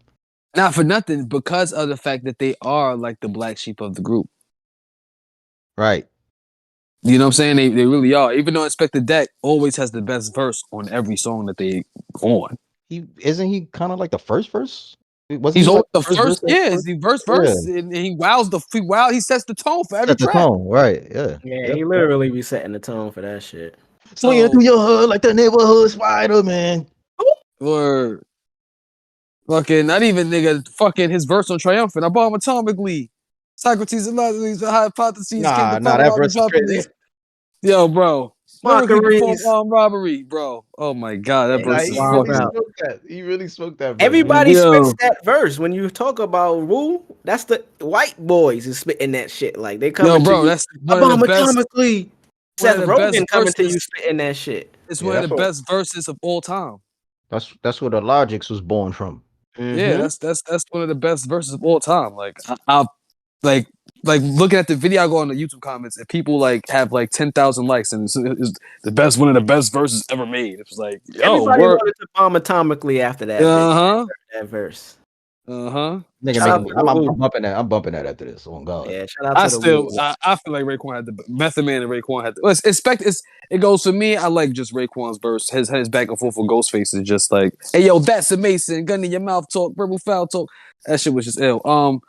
K: Not for nothing, because of the fact that they are like the black sheep of the group.
J: Right.
K: You know what I'm saying? They really are. Even though Inspector Deck always has the best verse on every song that they on.
J: He kind of like the first verse? Wasn't
K: He's
J: he like
K: always the first,
J: verse?
K: yeah, it's the verse, and he sets the tone for every
J: Set the
K: track.
J: tone, right? Yeah.
I: Yeah,
J: Yep.
I: he literally be setting the tone for that shit.
J: Swinging through your hood like the neighborhood spider, man.
K: Or fucking, not even nigga, fucking his verse on Triumphant. I bomb atomically. Socrates and Lazarus, the hypotheses came to find
J: that
K: all
J: verse
K: these
J: is crazy.
K: properties. Yo, bro. Lyrically perform
I: Mockeries.
K: armed robbery, bro. Oh my god, that
I: Yeah,
K: verse
I: he's
K: is
I: wild
K: fucking.
I: out.
J: He really smoked that verse.
I: Everybody
K: Yo.
I: spits that verse. When you talk about Wu, that's the white boys is spitting that shit. Like they
K: Yo,
I: coming
K: bro,
I: to you
K: that's one of the best.
I: atomically.
K: One
I: Seth
K: of the
I: Rogen
K: best
I: coming to you
K: verses.
I: spitting that shit.
K: It's
J: Yeah,
K: one of
J: that's
K: the
J: what
K: best verses of all time.
J: that's where the Logics was born from.
K: Yeah, that's one of the best verses of all time. Like I like looking at the video, I go on the YouTube comments and people like have like 10,000 likes, and it's the best, one of the best verses ever made. It was like, yo,
I: Everybody
K: work.
I: wanted to bomb atomically after that. That verse.
J: Nigga
I: Shout out
J: making me,
I: to
J: I'm
I: Wu.
J: bumping that. I'm bumping that after this. On God.
I: Yeah, shout out to the Wu.
K: I feel like Raekwon had the Method Man, and Raekwon had the. It goes for me. I like just Raekwon's verse. His back and forth with Ghostface is just like, hey yo, that's a Mason. Gun in your mouth talk, verbal foul talk. That shit was just ill.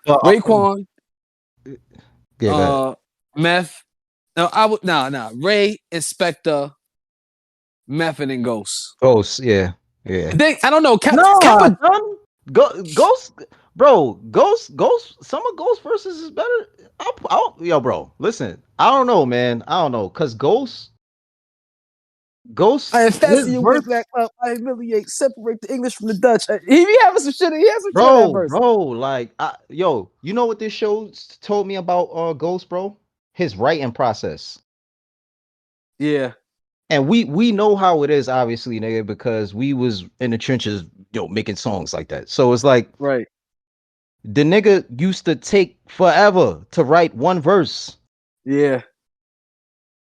K: Raekwon,
J: Yeah, go ahead.
K: Meth. No, I would Ray, Inspector, Method, and Ghost.
J: Ghost, yeah.
K: I don't know.
J: Kappa, Ghost, bro. Ghost. Some of Ghost verses is better. Yo, bro. Listen, I don't know, man. I don't know, cause Ghost.
K: I
J: His
K: fasten your
J: verse,
K: wig back up. I humiliate, separate the English from the Dutch. He be having some shit. He has some shit in that verse.
J: like, yo, you know what this show told me about Ghost, bro? His writing process.
K: Yeah.
J: And we know how it is, obviously, nigga, because we was in the trenches, making songs like that. So it's like,
K: right.
J: The nigga used to take forever to write one verse.
K: Yeah.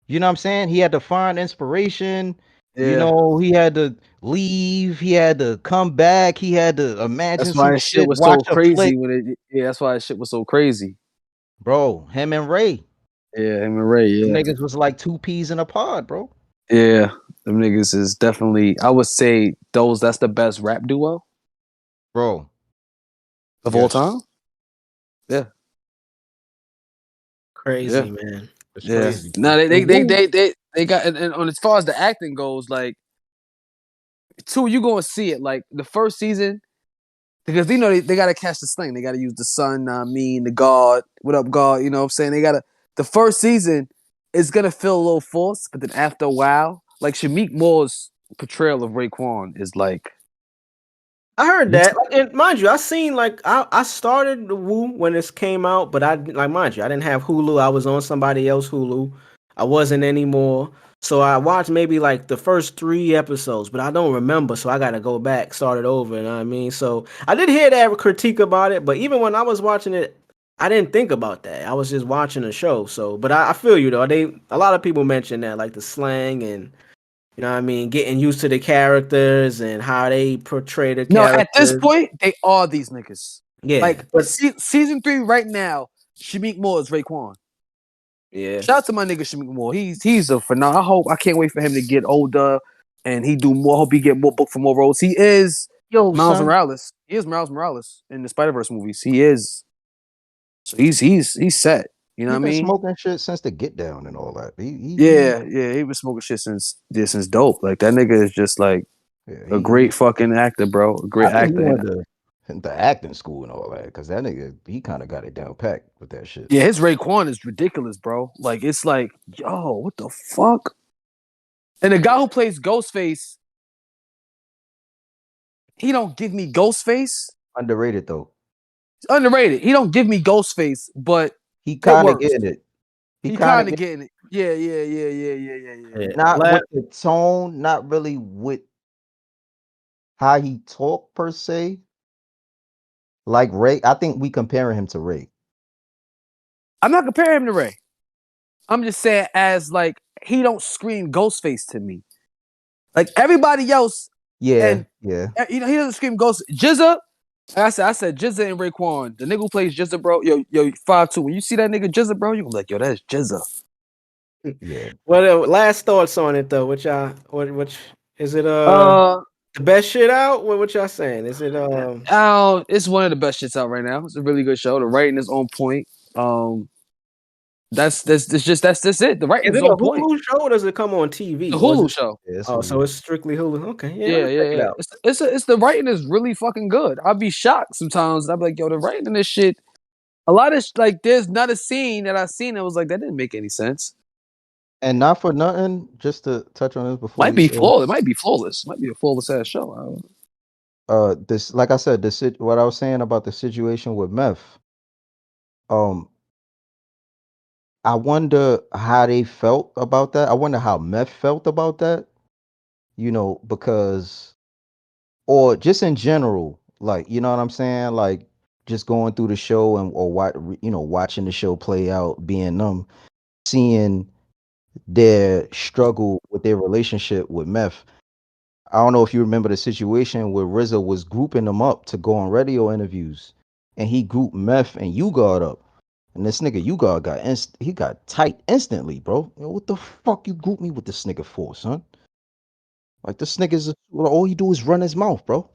J: You know what I'm saying? He had to find inspiration.
K: Yeah.
J: You know, he had to leave. He had to come back. He had to imagine
K: That's why
J: some
K: his shit was so
J: watch a
K: crazy
J: flick.
K: that's why his shit was so crazy.
J: Bro, him and Ray.
K: Yeah, him and Ray, yeah.
J: Them niggas was like two peas in a pod, bro.
K: Yeah. Them niggas is definitely, I would say that's the best rap duo.
J: Bro.
K: Of all time? Yeah.
I: Crazy, man.
J: It's
K: yeah.
J: crazy.
K: No, they got, and on as far as the acting goes, like, two, you gonna see it. Like the first season, because you know they gotta catch this thing. They gotta use the sun, the God, what up, God? You know what I'm saying? The first season is gonna feel a little forced, but then after a while, like Shamik Moore's portrayal of Raekwon is like,
I: I heard that. Like, and mind you, I seen I started the Wu when this came out, but I mind you, I didn't have Hulu. I was on somebody else Hulu. I wasn't anymore. So I watched maybe like the first 3 episodes, but I don't remember. So I gotta go back, start it over. You know what I mean? So I did hear that critique about it, but even when I was watching it, I didn't think about that. I was just watching the show. So, but I feel you though. A lot of people mention that, like the slang and, you know what I mean, getting used to the characters and how they portray the characters.
K: no, at this point, they are these niggas.
I: Yeah.
K: Like, but season 3 right now, Shamik Moore is Raekwon.
I: Yeah.
K: Shout out to my nigga Shamik Moore. He's a phenomenal. I can't wait for him to get older and he do more. I hope he get more book for more roles. He is Miles Morales. He is Miles Morales in the Spider-Verse movies. He is. So he's set. You know what I mean?
J: Smoking shit since the Get Down and all that.
K: He was smoking shit since dope. Like that nigga is just like a great fucking actor, bro. A great actor.
J: The acting school and all that, because that nigga, he kind of got it down packed with that shit.
K: Yeah, his Raekwon is ridiculous, bro. Like it's like, yo, what the fuck? And the guy who plays Ghostface, he don't give me Ghostface.
J: Underrated though.
K: Underrated. He don't give me Ghostface, but
J: he kind of getting it.
K: He kind of getting it. Yeah.
J: Not with the tone, not really with how he talk per se. Like Ray, I think we comparing him to Ray.
K: I'm not comparing him to Ray. I'm just saying as like he don't scream Ghostface to me. Like everybody else,
J: Yeah,
K: and
J: yeah.
K: he doesn't scream Ghost. Jizza, like I said Jizza and Raekwon. The nigga who plays Jizza, bro. Yo, 5'2". When you see that nigga Jizza, bro, you gonna be like, yo, that's Jizza.
J: Yeah.
I: Well, last thoughts on it though. Which is it? The best shit out? What y'all saying? Is it?
K: It's one of the best shits out right now. It's a really good show. The writing is on point. That's it. The writing
I: Is
K: is
I: it a
K: on point.
I: Hulu show or does it come on TV?
K: The
I: Or is
K: Hulu
I: it,
K: show.
J: Yeah,
I: oh, so it's strictly Hulu. Okay, yeah, I'm
K: Yeah,
I: gonna check it
K: yeah.
I: out.
K: It's the writing is really fucking good. I'd be shocked sometimes. I'd be like, yo, the writing in this shit. A lot of like, there's not a scene that I seen that was like that didn't make any sense.
J: And not for nothing, just to touch on this before
K: Might
J: you
K: be
J: say,
K: flawless. It might be flawless. Might be a flawless ass show. I don't know.
J: this, like I said, what I was saying about the situation with meth. I wonder how they felt about that. I wonder how meth felt about that. Because or just in general, like, you know what I'm saying, like just going through the show and or watching the show play out, being seeing their struggle with their relationship with meth. I don't know if you remember the situation where RZA was grouping them up to go on radio interviews, and he grouped Meth and U-God up, and this nigga U-God he got tight instantly, bro. Yo, what the fuck you group me with this nigga for, son? Like this nigga's all he do is run his mouth, bro.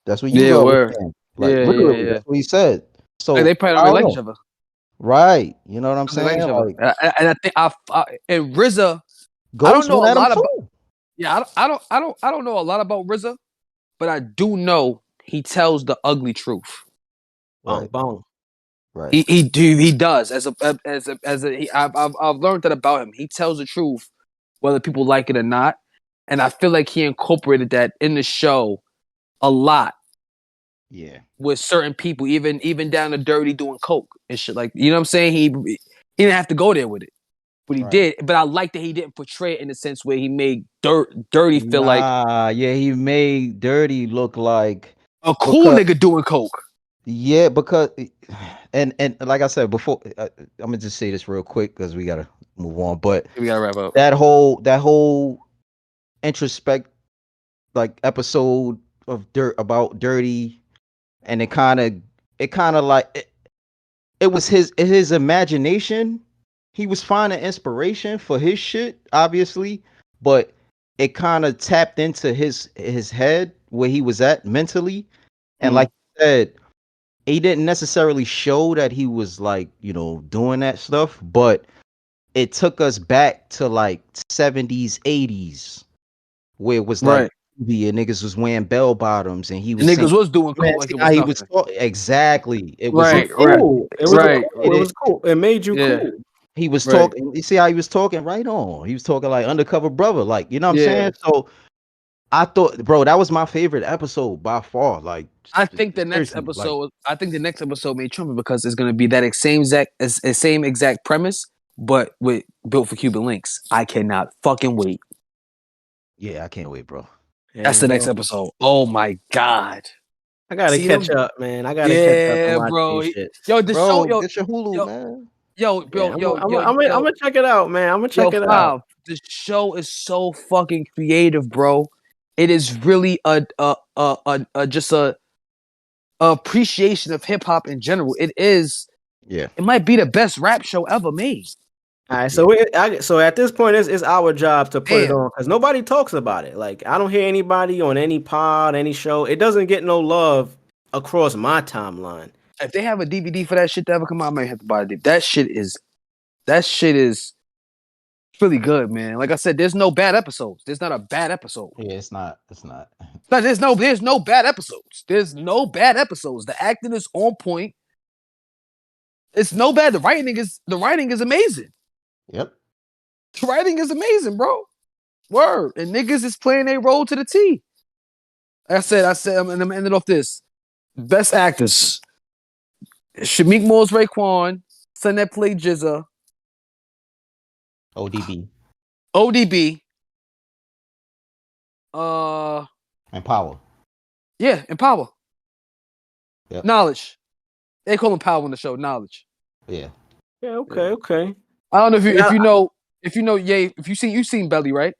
J: That's what
K: Yeah,
J: U-God was
K: where?
J: saying. Like
K: Yeah, yeah,
J: literally,
K: yeah.
J: that's what he said.
K: Like they
J: So
K: probably
J: I
K: don't really
J: don't
K: like each
J: know,
K: other.
J: right? You know what I'm
K: They don't really like
J: saying?
K: each other.
J: Like
K: And I think and RZA, I don't
J: Ghost
K: know
J: went
K: a
J: at him
K: lot about.
J: too.
K: Yeah, I don't know a lot about RZA, but I do know he tells the ugly truth.
I: Bong
J: Right,
I: bong.
J: right.
K: He does I've learned that about him. He tells the truth whether people like it or not, and I feel like he incorporated that in the show a lot
J: Yeah.
K: with certain people, even down to Dirty doing coke and shit. Like, you know what I'm saying? He didn't have to go there with it, but he
J: Right.
K: did. But I like that he didn't portray it in the sense where he made Dirty feel like
J: Yeah, he made Dirty look like
K: a cool
J: because
K: nigga doing coke.
J: yeah, because and like I said before, I'm gonna just say this real quick because we gotta move on. But
K: We gotta wrap up.
J: that whole introspect like episode of about Dirty, and it kind of like it was his imagination. He was finding inspiration for his shit, obviously, but it kind of tapped into his head where he was at mentally. And like you said, he didn't necessarily show that he was like, doing that stuff, but it took us back to like 70s, 80s, where it was like
K: Right.
J: the niggas was wearing bell bottoms and he
K: The
J: was saying,
K: niggas was doing
J: man,
K: coke like
J: see
K: it
J: how
K: was
J: he was
K: nothing.
J: exactly. It was
K: Right, right,
I: Cool. It was
K: right,
I: cool. It was cool. It made you
K: yeah,
I: cool.
J: he was
K: right,
J: talking. You see how he was talking right on. He was talking like undercover brother, like, you know what I'm
K: yeah.
J: saying? So I thought, bro, that was my favorite episode by far. Like,
K: I think the next
J: seriously, like,
K: episode may trump it because it's gonna be that same exact premise, but with built for Cuban links. I cannot fucking wait.
J: yeah, I can't wait, bro.
K: That's the next episode. Oh my god.
I: I gotta
K: See
I: catch
K: them?
I: up, man. I gotta catch up and
K: Yeah,
I: watch
K: bro.
I: these shits.
K: Yo, the show,
J: Bro, get your Hulu,
K: yo,
J: man.
I: Yeah, I'm
K: yo,
I: gonna check it out, man. I'm gonna check it out.
K: Five. The show is so fucking creative, bro. It is really just a appreciation of hip hop in general. It is.
J: Yeah.
K: It might be the best rap show ever made.
I: All right, so at this point, it's our job to put it
K: Damn.
I: on because nobody talks about it. Like I don't hear anybody on any pod, any show. It doesn't get no love across my timeline.
K: If they have a DVD for that shit to ever come out, I might have to buy it. That shit is really good, man. Like I said, there's no bad episodes. There's not a bad episode.
J: Yeah, it's not.
K: No, there's no bad episodes. There's no bad episodes. The acting is on point. It's no bad. The writing is amazing.
J: Yep.
K: The writing is amazing, bro. Word. And niggas is playing their role to the T. I said, I'm gonna end it off this. Best actors. Shamik Moore's Raekwon, son that played Jizza,
J: ODB
K: ODB,
J: and Power.
K: yeah, and Power.
J: Yep.
K: Knowledge. They call him Power in the show, Knowledge.
J: Yeah.
I: Yeah, okay.
K: I don't know if
I: Yeah,
K: you know Ye, if you seen Belly, right?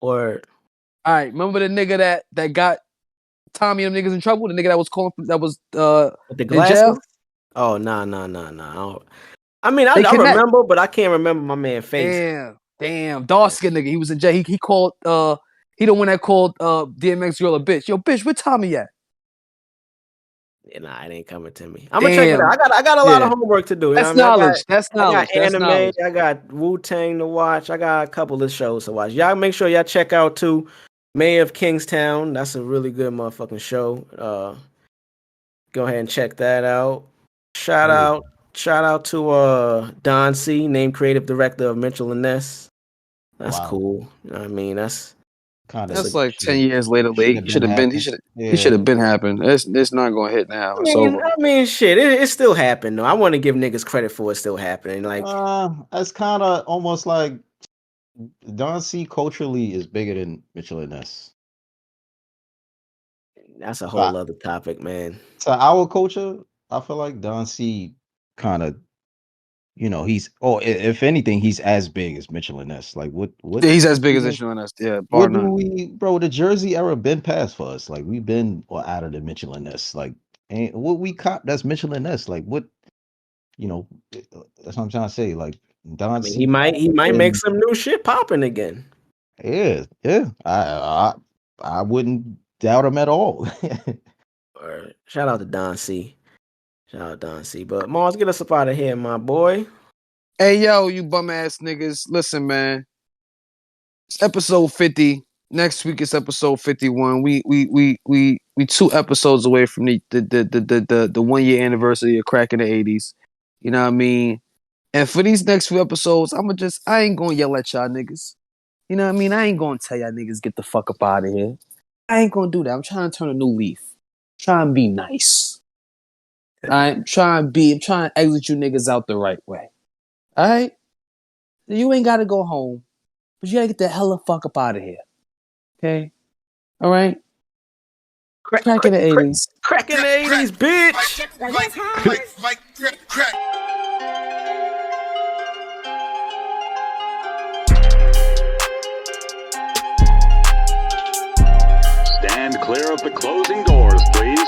I: Or
K: All right, remember the nigga that got Tommy and them niggas in trouble? The nigga that was
I: with the
K: in
I: glasses?
K: jail?
I: Oh, nah. I mean, I
K: They connect.
I: remember, but I can't remember my man's face.
K: Damn, dark skin nigga. He was in jail. He called he the one that called DMX girl a bitch. Yo, bitch, where Tommy at?
I: Yeah, nah, it ain't coming to me. I'm gonna check it out. I got a lot of homework to do. You
K: That's
I: know what I mean?
K: knowledge. That's
I: I got
K: knowledge. That's
I: anime.
K: knowledge.
I: I got Wu-Tang to watch. I got a couple of shows to watch. Y'all make sure y'all check out too. Mayor of Kingstown. That's a really good motherfucking show. Go ahead and check that out. Shout out to Don C, named creative director of Mitchell and Ness. That's cool. You know what I mean, that's
K: like 10 years later late. He should have been. He should have been happened. It's not going to hit now. It's over.
I: I mean, shit. It still happened though. I want to give niggas credit for it still happening. Like,
J: that's kind of almost like Don C culturally is bigger than Mitchell and Ness.
I: That's a whole other topic, man.
J: To our culture, I feel like Don C kind of, if anything, he's as big as Mitchell and Ness. Like what?
K: Yeah, he's as big as Mitchell and Ness. Yeah, bar none.
J: Bro? The Jersey era been past for us. Like we've been out of the Mitchell and Ness. Like, ain't what we cop? That's Mitchell and Ness. Like what? That's what I'm trying to say. Like Don C.
I: He might make some new shit popping again.
J: Yeah. I wouldn't doubt him at all.
I: Shout out to Don C. But Mars, get us up out of here, my boy.
K: Hey yo, you bum ass niggas. Listen, man. It's episode 50. Next week is episode 51. We 2 episodes away from the 1 year anniversary of Crack in the 80s. You know what I mean? And for these next few episodes, I ain't gonna yell at y'all niggas. You know what I mean? I ain't gonna tell y'all niggas get the fuck up out of here. I ain't gonna do that. I'm trying to turn a new leaf. Try and be nice. I'm trying to exit you niggas out the right way. Alright? You ain't gotta go home. But you gotta get the hell fuck up out of here. Okay? Alright? Crack in the 80s.
I: Crack in the 80s, bitch!
E: Crack.
C: Stand clear of the closing doors, please.